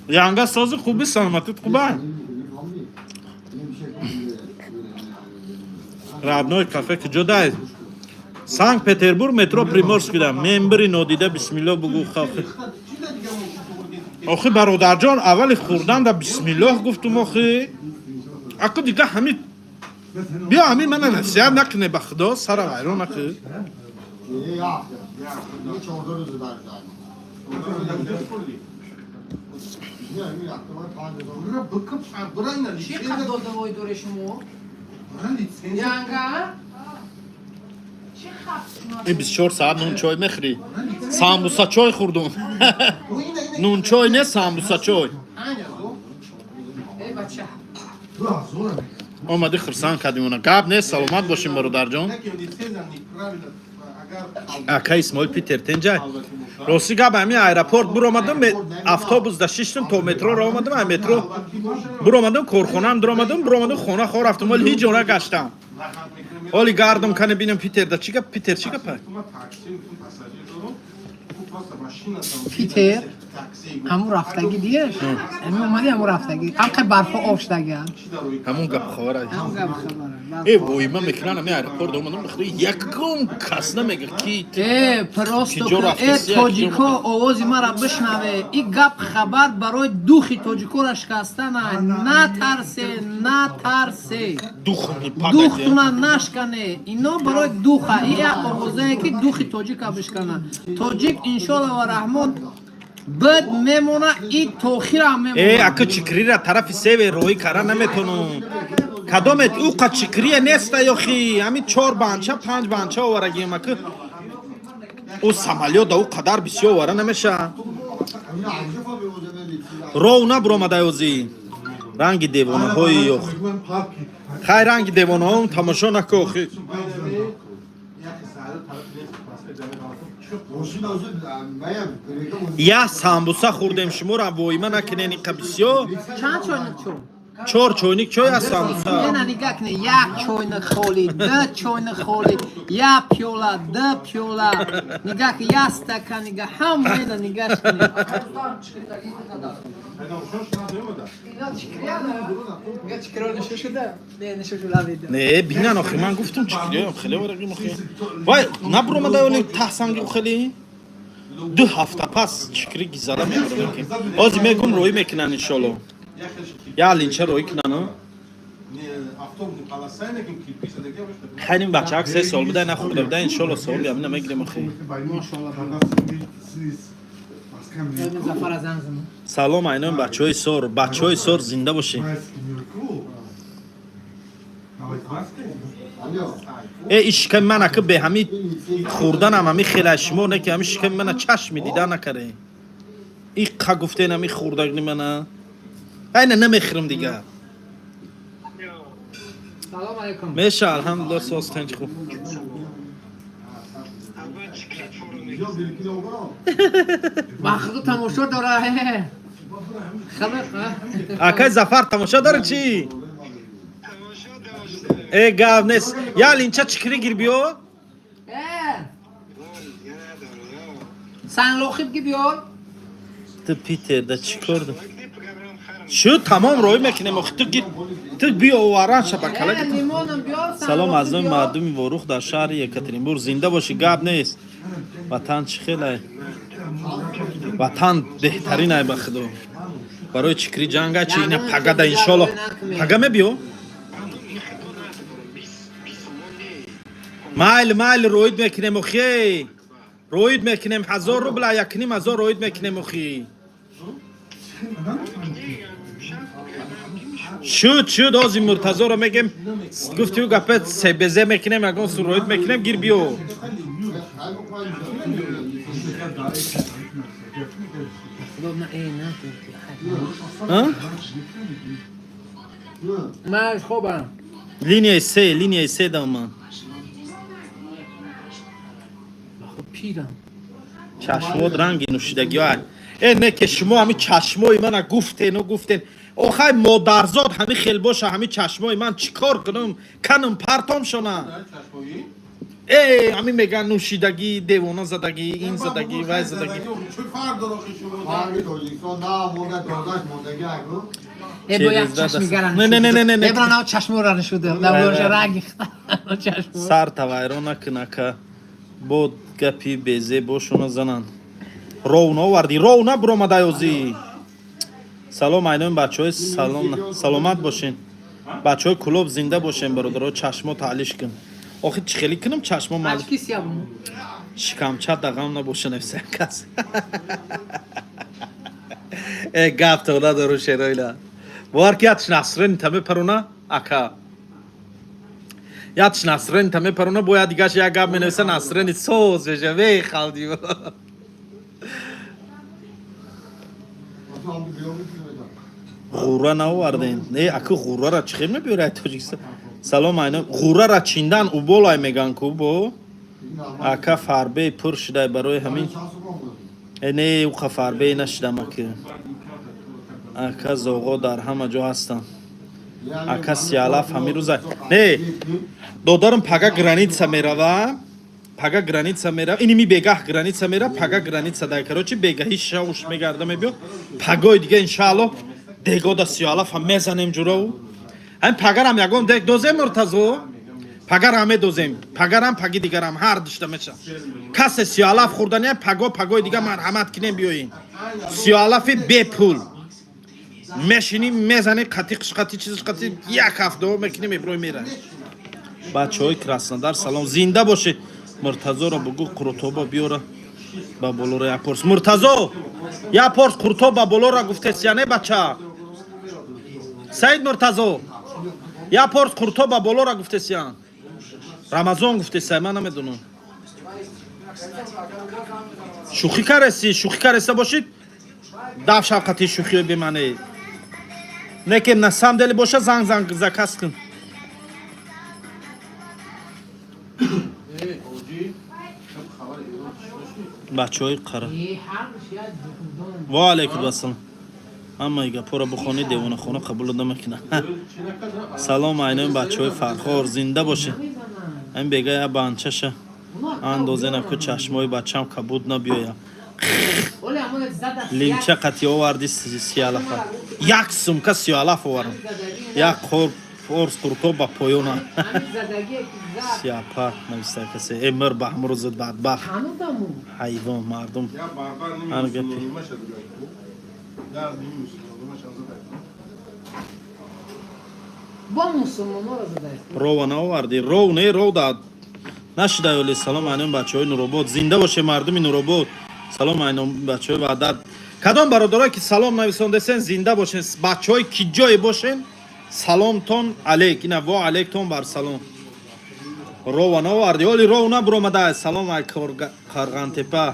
Yanga sazı kubi sanmatı kuba. Rabnoy kafe ki jodai. Sankt Petersburg metro Primorsk'da membri nodide bismillah بگو خاخی. آخه برادرجان اولی خوردن دا بسمیلlah گفتم آخه. اکو دیگه همین بیا همین من نصیحت نکنه بخدا سر غیرون نکنه. Bura bakıp burayla Şey kadar da oydu reşimo. Yanga. بیست ساعت نون چای میخری سامبوسا چای خوردم نون چای نه سامبوسا چای Ey bachcha. اومدی خرسان کردیم اونا گاب نه سلامت باشیم برادر جان اکا اسماعیل پیتر تنجای راستی گاب همین ایرپورت برو آمدم به اتوبوس داشتم تا مترو را آمدم مترو برو آمدم کارخونم در آمدم برو آمدم خونه خور رفتم ولی هیچ جا گشتم ولی گردم کنه بینم پیتر دا چیکا پیتر چیکا پای پیتر همون رفتگی دیگه همین اومدی همون رفتگی حق برفا آفشتگی همون گپ خبره همون گپ خبره ای وای من میکنم همین ایرپورت اومدم بخری یکم کس نمیگه کی پروستو ای تاجیکو آوازی مرا بشنوه این گپ خبر برای دوخی تاجیکو را شکستن نترسه دوختونه نشکنه اینا برای دوخه این آوازه که دوخی تاجیک بشکنه تاجیک انشالله و رحمان بد میمونه این توخی را میمونه ای اکا چکری را طرف سیوه روی کارا نمیتونم کدامت او قد چکریه نیسته یخی همین 4 بانچه 5 بانچه آورگیم اکا او سمالیو دا او قدر بسیار آوره نمیشه رو نبرو آمده اوزی رنگ دیوانه های یخ خیلی رنگ دیوانه هم تماشا نکو خی یا سامبوسا خوردیم شما را وای من نکنه نی قبسیو چند چوینک چون 4 چوینک چای از سامبوسا نه نگاه کنه یک چوینک خالی ده چوینک خالی یک پیولا ده پیولا نگاه که یک استکان نگاه همه اینا نگاهش کنه نه بینن آخی من گفتم چکریه خیلی ورقی مخی وای نبرو مده اولی تحسنگی خیلی 2 هفته پس چکری گیزاده میبرم آزی میگم روی میکنن انشالله یا لینچه روی کنن خیلی بچه ها 3 سال بوده نخورده بوده انشالله سال همین نمیگیرم اخی زفر از انزمه سلام اینان بچه های سار زنده باشی عشق من که به همین خوردن همین خیلشمو نه که همین عشق من چشم دیدن نکره این که گفته نمی خوردگی منه اینه نمیخرم دیگه سلام علیکم. میشه الحمدلله ساز تنج خوب وقت تماشا داره. خبر اکای زفر تماشا داره چی؟ ای گاو نیست یا لینچه چکری گیر بیو؟ سن لوخیب کی بیار؟ تو پیتر ده چی کردم؟ شو تمام روی میکنه مخی تو گیر تو بیو واران شبکله گیر لیمونم بیار. سلام از این مردمی وروخ در شهر یکاترینبورگ زنده باشی گاب نیست وطن چی خیلی وطن بهترین ای بخدا برای چکری جنگ چی اینه پگه ده انشالله پگه میبیو؟ مایل روید میکنیم اخی روید میکنیم 1000 روبل یکنیم 1000 روید میکنیم اخی شد از این مرتضی رو میگم گفتی و گپت سبزه میکنیم اگه سو روید میکنیم گیر بیو من خوبم. لینیه سه دامان پیرم. چشمات رنگی نوشیدگی های نه که شما همین چشمای من گفتین آخه مادرزاد همین خیل باشه همین چشمای من چیکار کنم پرتام شونه همین میگن نوشیدگی دیوانه زدگی این زدگی وای زدگی چه فرق داره باید چشمی گرن نه ابرانا چشمو را نشده لبروش رنگ چشمو سر توایرو نکنه بود گپی بیزه باشونه زنن رونا وردی رونا برو دایوزی سلام اینام بچه های سلامت باشین بچه های کلوب زنده باشین برادرها چشما تعلیش کن آخه چی خیلی کنم چشما مال کی سیابم شکمچه دقم نباشه نفسه کس گپ تو ندارو شیرایلا وارک یادش نصرین تمه پرونا اکا یادش نصرین تمه پرونا باید دیگهش یک گپ منویسه نصرین سوز بشه وی خالدی غوره نواردین نه اکو غوره را چخیر نبیوره تاجیکستان سلام اینم غوره را چیندن او بالای میگن کو بو اکا فربه پر شده برای همین نه او فربه نشدم اکا زوغا در همه جا هستن اکا سیالاف همین روزه نه دادارم پگه گرانیتسا میروه پگه گرانیتسا میروه اینی می بگه گرانیتسا میره پگه گرانیتسا دای کروچی بگهی شاوش میگرده میبیو پگای دیگه انشالله دیگه دا سیالاف هم میزنیم جورو هم پگر هم یکم دیگه دوزه مرتضو پگر همه دوزیم پگر هم پگی دیگر هم هر دشته میشه کس سیالاف خوردنیه پگای دیگه مرحمت کنیم بیوین سیالاف بی پول میشینیم میزنیم قطی چیزش قطی یک هفته میکنیم ابروی میره بچه های کراسنودر سلام زنده باشه مرتضی رو بگو قرطوبا بیاره با بولو رو یپرس مرتضی یپرس قرطوبا بولو رو گفته سیانه بچه سید مرتضی یپرس قرطوبا بولو رو گفته سیان رمضان گفته سیان من نمیدونم شوخی کرسته باشید دف شفقتی شوخی رو بمانه نه که نسام دلی باشه زنگ زکست کن بچه های قره و علیکم السلام اما ایگه پورا بخونی دیوانه خونه قبول نمیکنه سلام اینم بچه های فرخار زنده باشه این بگه یا بانچشه اندازه نکو چشمای بچه هم کبود نبیویا لیمچه قطعی آوردی سیالافه یک سمکه سیالاف آوردم یک خور فورس قرطو با پویونا سیاپا نویسته کسی امر به همرو زد بدبخت حیوان مردم هر گپی رو ناوردی رو داد نشده ولی سلام اینم بچه های نوروباد زنده باشه مردم نوروباد سلام اینم بچه های وعدت کدام برادرایی که سلام نویسندسن زنده باشین بچه های کی جای باشین سلام تون علیک اینا و علیک تون بر سلام روا نواردی ولی رو نبرومده. سلام ای کارغان تپه.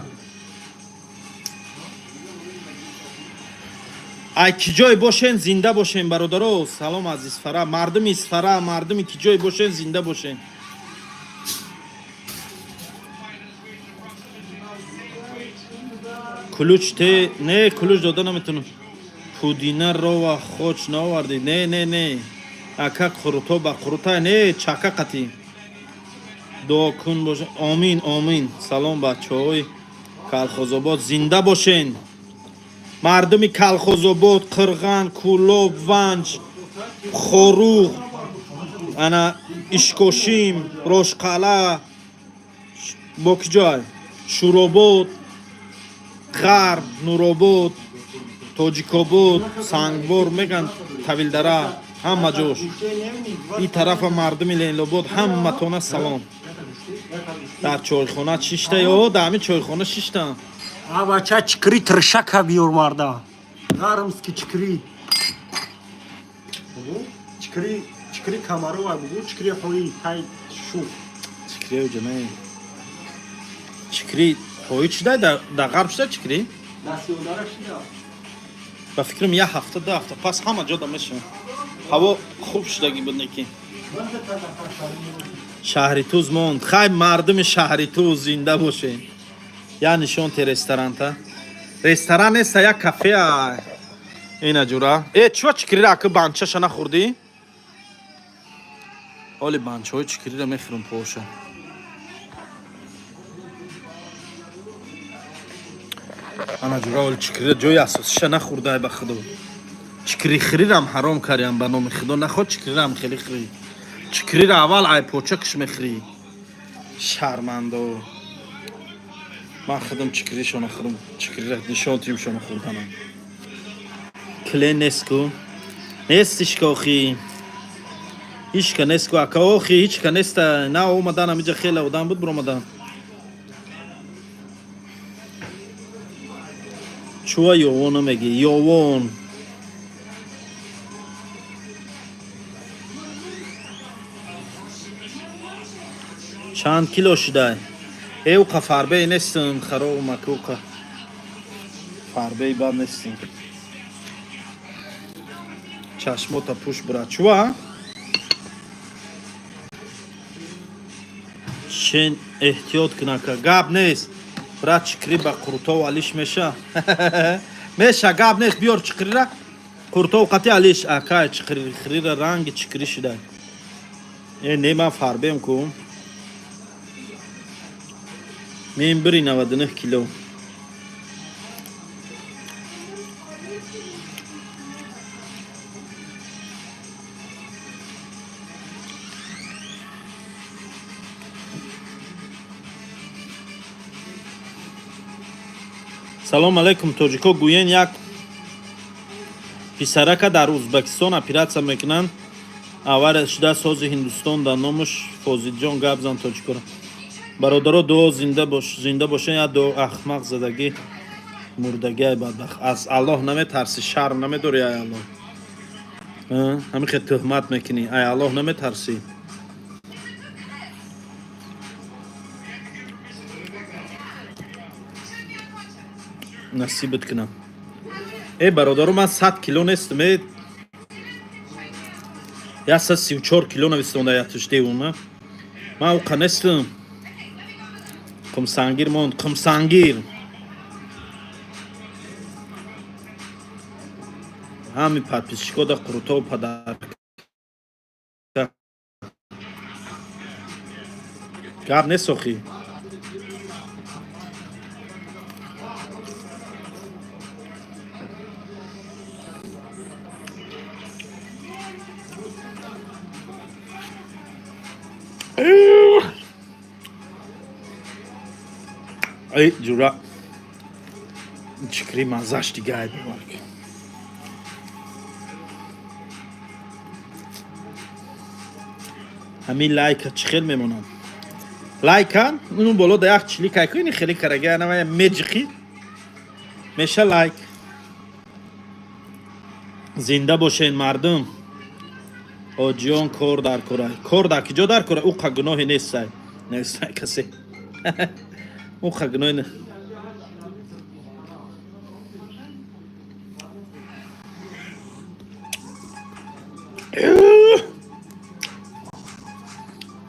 ای کی جای باشین زنده باشین برادرو. سلام از اسفره. مردم اسفره، مردم کی جای باشین زنده باشین. کلوچ ته نه کلوچ داده نمیتونم. پودینه روا خوش نواردی. نه اکا خروتو با خروتا نه چاکا قتی. دعا کن باشه. آمین. سلام بچه‌های کالخوزآباد زنده باشین. مردم کالخوزآباد، قرغان، کولوب، ونج، خوروغ، انا اشکوشیم، روشقاله، بوکجای، شوراباد، غرب، نوراباد، توجیکاباد، سنگبور میگن طویلدره، همه جوش. این طرف مردم لینلاباد همه تونه سلام. در چایخانه چیشته یا در همین چایخانه شیشته. بچه چکری ترشک بیار مرده نرمسکی چکری چکری کمارو بگو چکری خویی تای شو چکری او جنه چکری خویی چی ده در غرب شده چکری؟ نسیوناره شده با فکرم یه هفته 2 هفته پس همه جا دمشه هوا خوب شدگی بود نکی شهری توز موند خیلی مردم شهری توز زنده باشه یعنی شون تی رستوران تا رستوران نیست یا کافه اینا جورا چوا چکری را که بانچه شنا خوردی؟ اولی بانچه های چکری را میخورم پوشه انا جورا اولی چکری را جوی اساسی شنا خورده ای بخدو چکری خری را هم حرام کریم به نام خدا نخواد چکری را هم خیلی خری چکری را اول ای پوچه کش میخری شرمنده من خودم چکری شون خورم چکری را نشان تیم شون خوردنم کلین نسکو نیستش که آخی هیچ که نیست که اکا آخی هیچ که نیست نه اومدن همیجا خیلی آدم بود برامدن چوه یووانو میگی یووان چند کیلو شده اوقا فربه نیستم خراب مکوکا فربه بر نیستم چشماتا پوش برا چوه شن احتیاط کنه که گاب نیست برا چکری با قرطا و علیش میشه میشه گاب نیست بیار چکری را قرطا و قطعی علیش اکای چکری خری را رنگ چکری شده این نیمه فربه کن من بری 99 کیلو سلام علیکم توجیکو گوین یک پسرک در ازبکستان اپراتسیا میکنن اول شده ساز هندوستان در نامش فوزید جان گپ زن توجیکو برادرها دو زنده باشه یا دو احمق زدگی مردگی بدبخت از الله نمیترسی شر نمیداری ای الله همین خیلی تهمت میکنی ای الله نمیترسی نصیبت کنم ای برادرو من 100 کیلو نیستم یا 134 کیلو نویستونده یا توش دیوونه من اوقا نیستم کم سنگیر موند کم سنگیر همین подписчиков да крутого подарка гап не сохи ای جورا چکری مزهش دیگه ای ببارک همین لایک چه خیلی میمونم لایکن اونو بالا دا یک چلی که اینی خیلی کرگه نمایه مجخی میشه لایک زنده باشین مردم حاجیان کار در کره کار در کجا در کره او که گناهی نیست نیست کسی او که گناهی نیست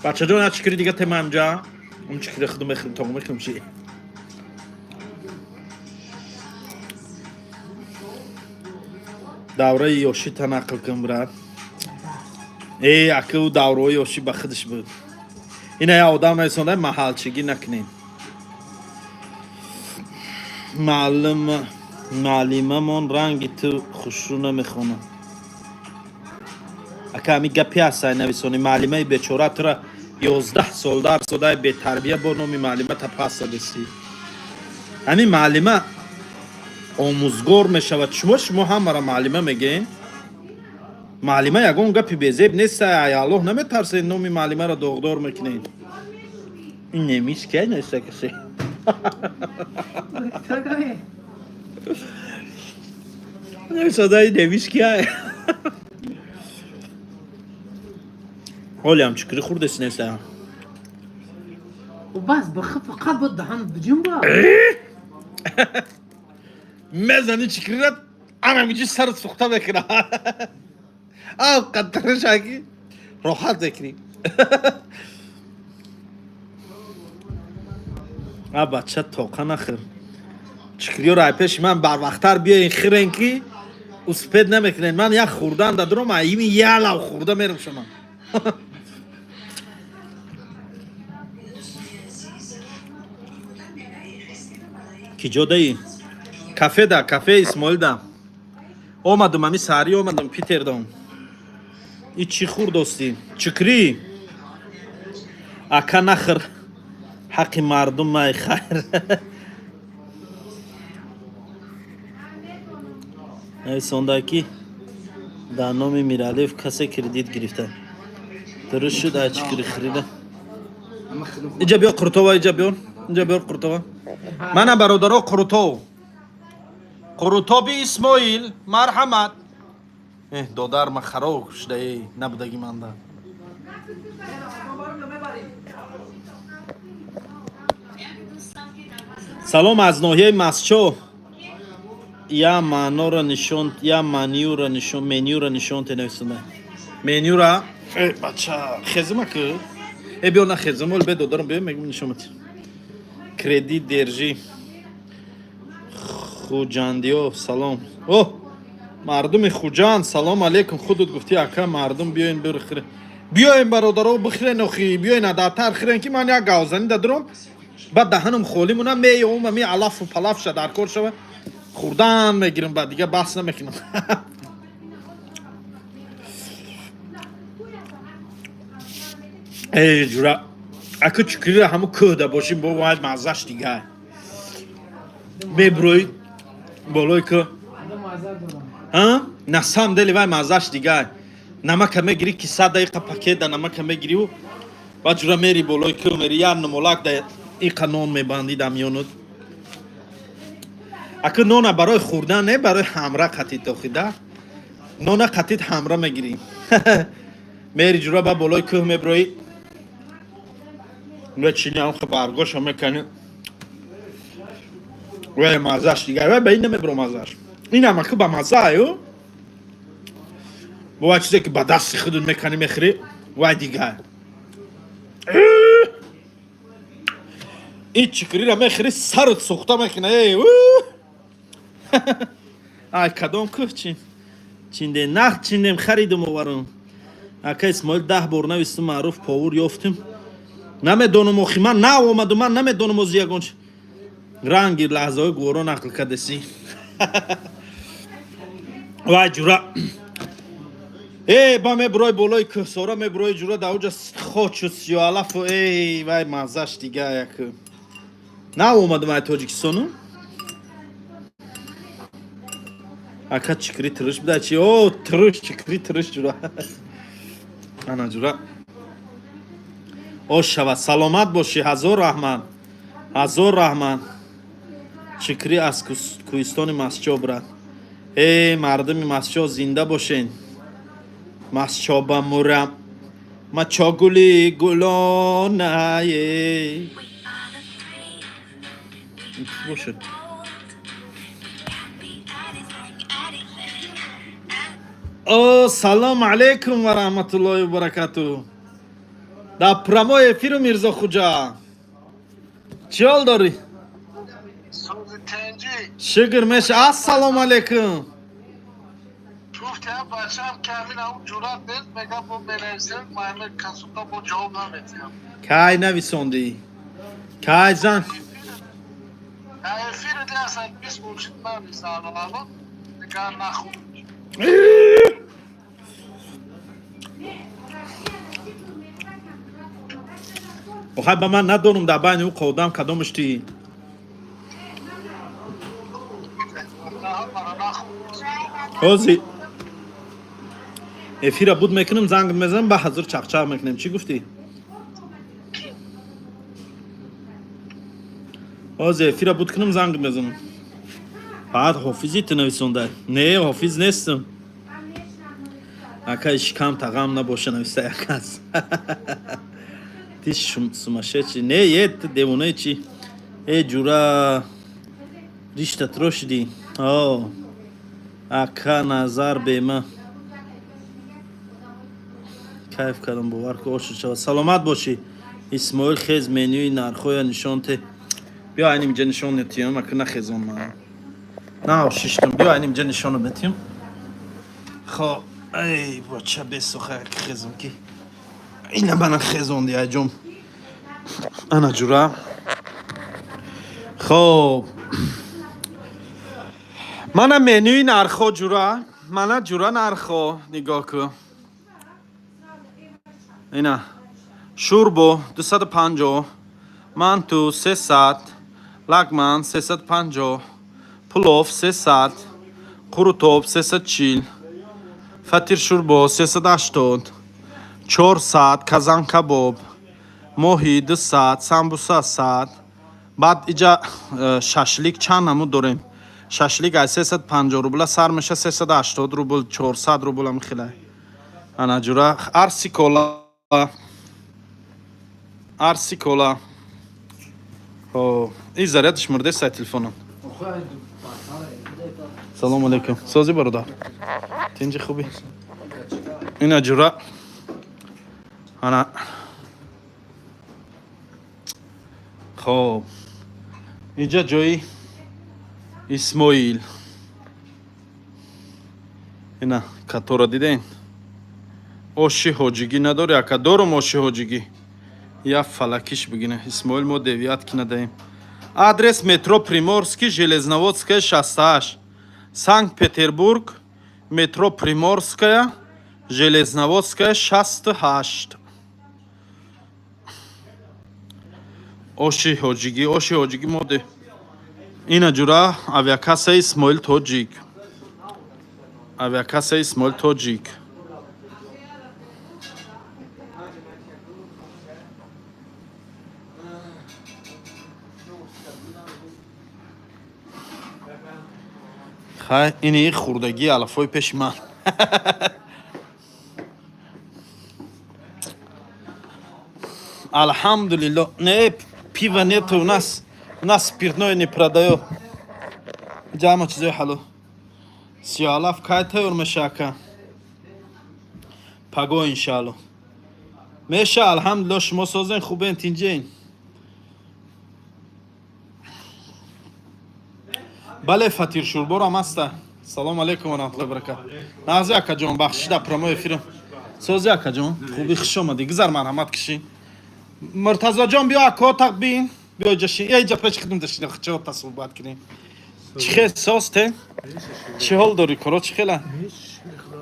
بچه جان از چکری دیگه تیم همجا اون چکری خودم بخریم تا بخریم چی دوره یوشی تنقل کن برد ای اکه او دوره یوشی به خودش بود اینه یا آدم ایسانده محلچگی نکنین معلمه من رنگی تو خوش رو نمیخونه اکه همی گپی هسته نویسانی معلمه بیچاره تو را 11 سال در ساده به تربیه با نومی معلمه تا پس بسی همی معلمه آموزگار میشود شما هم مرا معلمه میگین معلمه یگون گپی بیزیب نیست یا الله نمیترسین نومی معلمه را داغدار میکنین این نمیش که نیست کسی صدای نمیش که حالی چکری خوردست نیست و بس بخف فقط بود دهان بجیم با مزنی چکری را اما میجی سرت سخته بکنه او قدرش اگی راحت بکنی بچه توقع نخیر چکری رای پیش من بر وقتر بیا این خیرین که اسپید نمیکنین من یک خوردن دادرم ایمی یه لو خورده میرم شما کی جوده ای؟ کافه دا کافه اسماعیل دا اومدم امی ساری اومدم پیتر دام ای چی خورد دوستی؟ چکری اکا نخر حق مردم مای خیر ای سونداکی در نام میرالیف کسی کردیت گرفته درست شد ای چکری خریده اینجا بیا قرطوه اینجا بیا قرطوه من برادرها قرطو بی اسماعیل مرحمت دادر ما خراب شده ای نبودگی منده سلام از ناحیه مسچو یا منیو را نشون تنویسنده منیو را بچه خزمه که بیا نه خزمه ول به دادرم بیا میگم نشونت کردی درجی خوجاندیو سلام اوه مردم خوجان سلام علیکم خودت گفتی اکا مردم بیاین برخره بیاین برادرها بخرین اخی بیاین داتر خرین که من یک گاوزنی دادرم بعد دهنم خالی مونم می علف و پلاف شد در کار شوه خوردن میگیرم بعد دیگه بحث نمیکنم ای جورا اکا چکری را همو که باشیم با باید مزش دیگه ببروی بالای که نسام دلی وای مزش دیگه نمک همه گیری که 100 دقیقه پکیت ده نمک همه گیری و با جورا میری بالای که میری یا نمولک ده این قانون میبندی ده میونود اکا نونه برای خوردن نه برای همراه قطیت داخیده نونه قطیت همراه میگیری میری جورا با بالای که میبروی و چینی هم خب برگاش هم میکنی و مزش دیگه و به این نمیبرو مزش این هم که با مزه ایو با چیزی که با دست خودون میکنی میخری و دیگه این چکری را میخری سرت سخته میکنه ای کدام که چینده نخ چیندیم خریدم و برم اکا اسماعیل 10 بار نویستم معروف پاور یافتیم نمیدونم اخی من نه اومد و من نمیدونم از یکون رنگی لحظه های گورا نقل کدسی وای جورا ای با میبروی بالای کسارا میبروی جورا دا اوجا خوچ و سیالف و ای وای مزش دیگه یک نه اومدم ای تاجیکستانو اکا چکری ترش بده چی او ترش چکری ترش جورا انا جورا او شود سلامت باشی هزار رحمن چکری از کوهستان مسجد برد ای مردم مسجد زنده باشین مسچابم مورم ما چاگولی گلانه باشد او سلام علیکم و رحمت الله و برکاتو دا پرامو افیرو میرزا خوجا چی حال داری؟ سوز تنجی شکر میشه السلام علیکم گفتم بچه‌م کمی اون جوراب بد میگم با بنویسم محمد کسوتا با جواب نمیدم کای نویسوندی کای زن فیلم درسن 20 وجود نمیسن الان نگاه نخون بخوای به من ندونم در بین او قودم کدامش تی حوزی افیره بود میکنم زنگ میزنم به حضور چقچق میکنم چی گفتی؟ حوزی افیره بود کنم زنگ میزنم بعد حافظی تنویسونده نه حافظ نیستم اکا اشکام تقام نباشه نویسته یکاز تیش سماشه چی نه یه دیوانه چی ای جورا ریشت تروش دی اکا نظر به ما کیف کردم باور که آشو شود سلامت باشی اسماعیل خیز منوی نرخوی نشان ته بیا اینیم جا نشان نتیم اکا نخیزم من نه ششتم بیا اینیم جا نشانو بتیم خب ای بچه بسخه که خیزم کی اینه بنا خیزون دی اجوم انا جورا خب منم منوی نرخو جورا منم جورا نرخو نگاه که اینا شوربو 250 مانتو 300 لگمن 350 پلوف 300 قروتوب 340 فطیر شوربو 380 400 کازان کباب موهی 200 سامبوسا 100 بعد اینجا شاشلیک چند نمو داریم شاشلیک از 350 روبل سر میشه 380 روبل 400 روبل هم خیلی انا جورا ارسی کولا این زریتش مرده سای تلفونم سلام علیکم سازی برادر تینجی خوبی اینا جورا انا خب اینجا جایی اسماعیل اینا کتورا دیدین اوشی حاجگی نداره اکا دارم اوشی حاجگی یا فلکیش بگینه اسماعیل ما دیویات کی ندهیم آدرس مترو پریمورسکی ژелезнодская 68 سانکت پتربورگ مترو پریمورسکая ژелезнодская 68 اوشی حاجگی موده اینا جورا авиакаса اسماعیل توجیک خیلی اینی خوردگی علفای پیش من الحمدلله не пиво нет у нас спиртное не продает جامع چیزای حلو سیالاف کای تیور مشاکا پگو انشالله میشه الحمدلله شما سازین خوبه تینجین بله فطیر شوربور هم هسته سلام علیکم و رحمت الله و برکاته نازی اکا جان بخشیده پرامو افیرم سازی اکا جان خوبی خوش آمدی گذر مرحمت کشین مرتضی جان بیا اکا اتاق بین بیا جشین اینجا پیش خدم داشتین چه تا صحبت کنیم چی خیلی ساز ته؟ چی حال داری کرا چی خیلی؟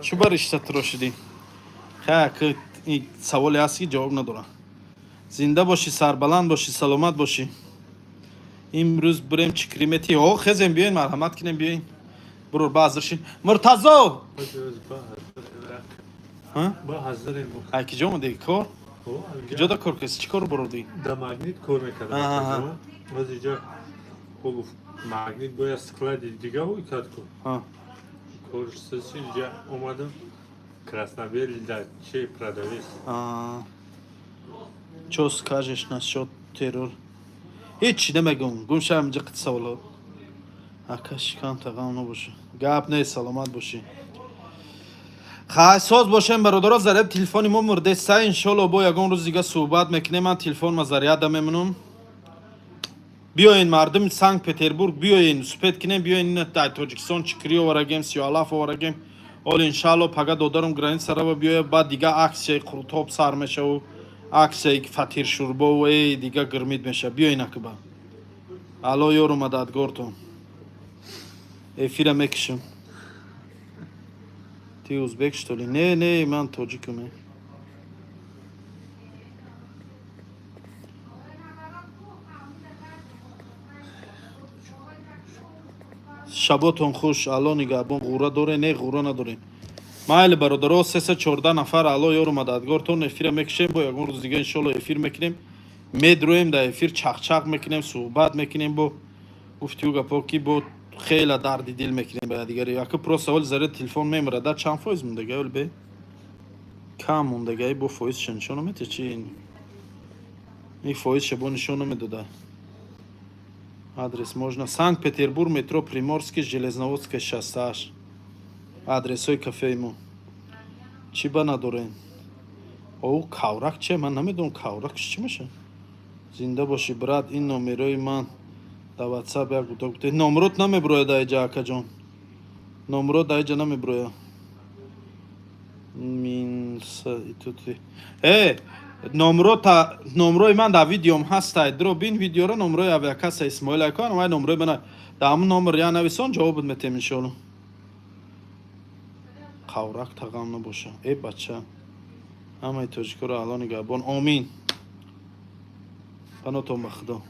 چی برشته تراشیدی؟ خیلی که این سوالی هستی جواب ندارم زنده باشی سربلند باشی سلامت باشی امروز بریم چی کریمتی ها خزیم بیاین مرحمت کنیم بیاین برور بازرشین مرتضی با حضریم های که جا مده کار؟ کجا دا کار کسی چی کار بروردی؟ دا مگنیت کار میکردم باز اینجا خب مگنیت باید سکلای دیگه هایی کد کن کارش سسی اینجا اومدم Красноверь, да, чей продавец. Что скажешь насчет террор? هیچی نمیگم گوشم اینجا قد سوالات اکش کان تقام نباشه گپ نه سلامت باشی خواهساز باشم برادرها ضرب تلفن ما مرده سه انشالله با یکان روز دیگه صحبت میکنه من تلفن ما ضریعت میمونم بیاین مردم سنگ پتربورگ بیاین سپید کنیم بیاین در تاجیکستان چکری آورگیم سیالاف آورگیم حال انشالله پگه دادارم گرانیت سر و بیایه بعد دیگه عکس قروتاب سر میشه و عکس فتیر شوربا و دیگه گرمید میشه بیاین اکبا الو یارو مددگارتون افیر میکشم تی ازبک شتولی نه من تاجیکم شباتون خوش الان نگهبان غوره داره نه غوره نداریم مایل برادرها 314 نفر الان یارو مددگارتون افیر میکشیم با یکون روز دیگه انشالله افیر میکنیم میدرویم در افیر چق میکنیم صحبت میکنیم با گفتیو گپا کی با خیلی درد دل میکنیم به دیگه یا که پرو سوال زره تلفن میمره در چند فایز موندگی ول به کم موندگی با فایز شنشونو میته چی این فایز شبو نشونو میداده адрес можно Санкт-Петербург метро Приморский Железноводская 68 адресой кафе мо чи ба надорен о каврак че ман намедонам каврак чи меша зинда боши брат ин номерои ман да WhatsApp як бутак бутак номерот намеброя да эҷа акаҷон номерот да эҷа намеброя мин итути номерои ман дар видеом ҳастай дро бин видеоро номерои авиакасса исмоил акан вай номерои мана дар ҳамун номер я нависон ҷавобот метем иншоалло қаврак тағам набоша бача ҳамаи тоҷикоро алло нигоҳбон омин панотон ба худо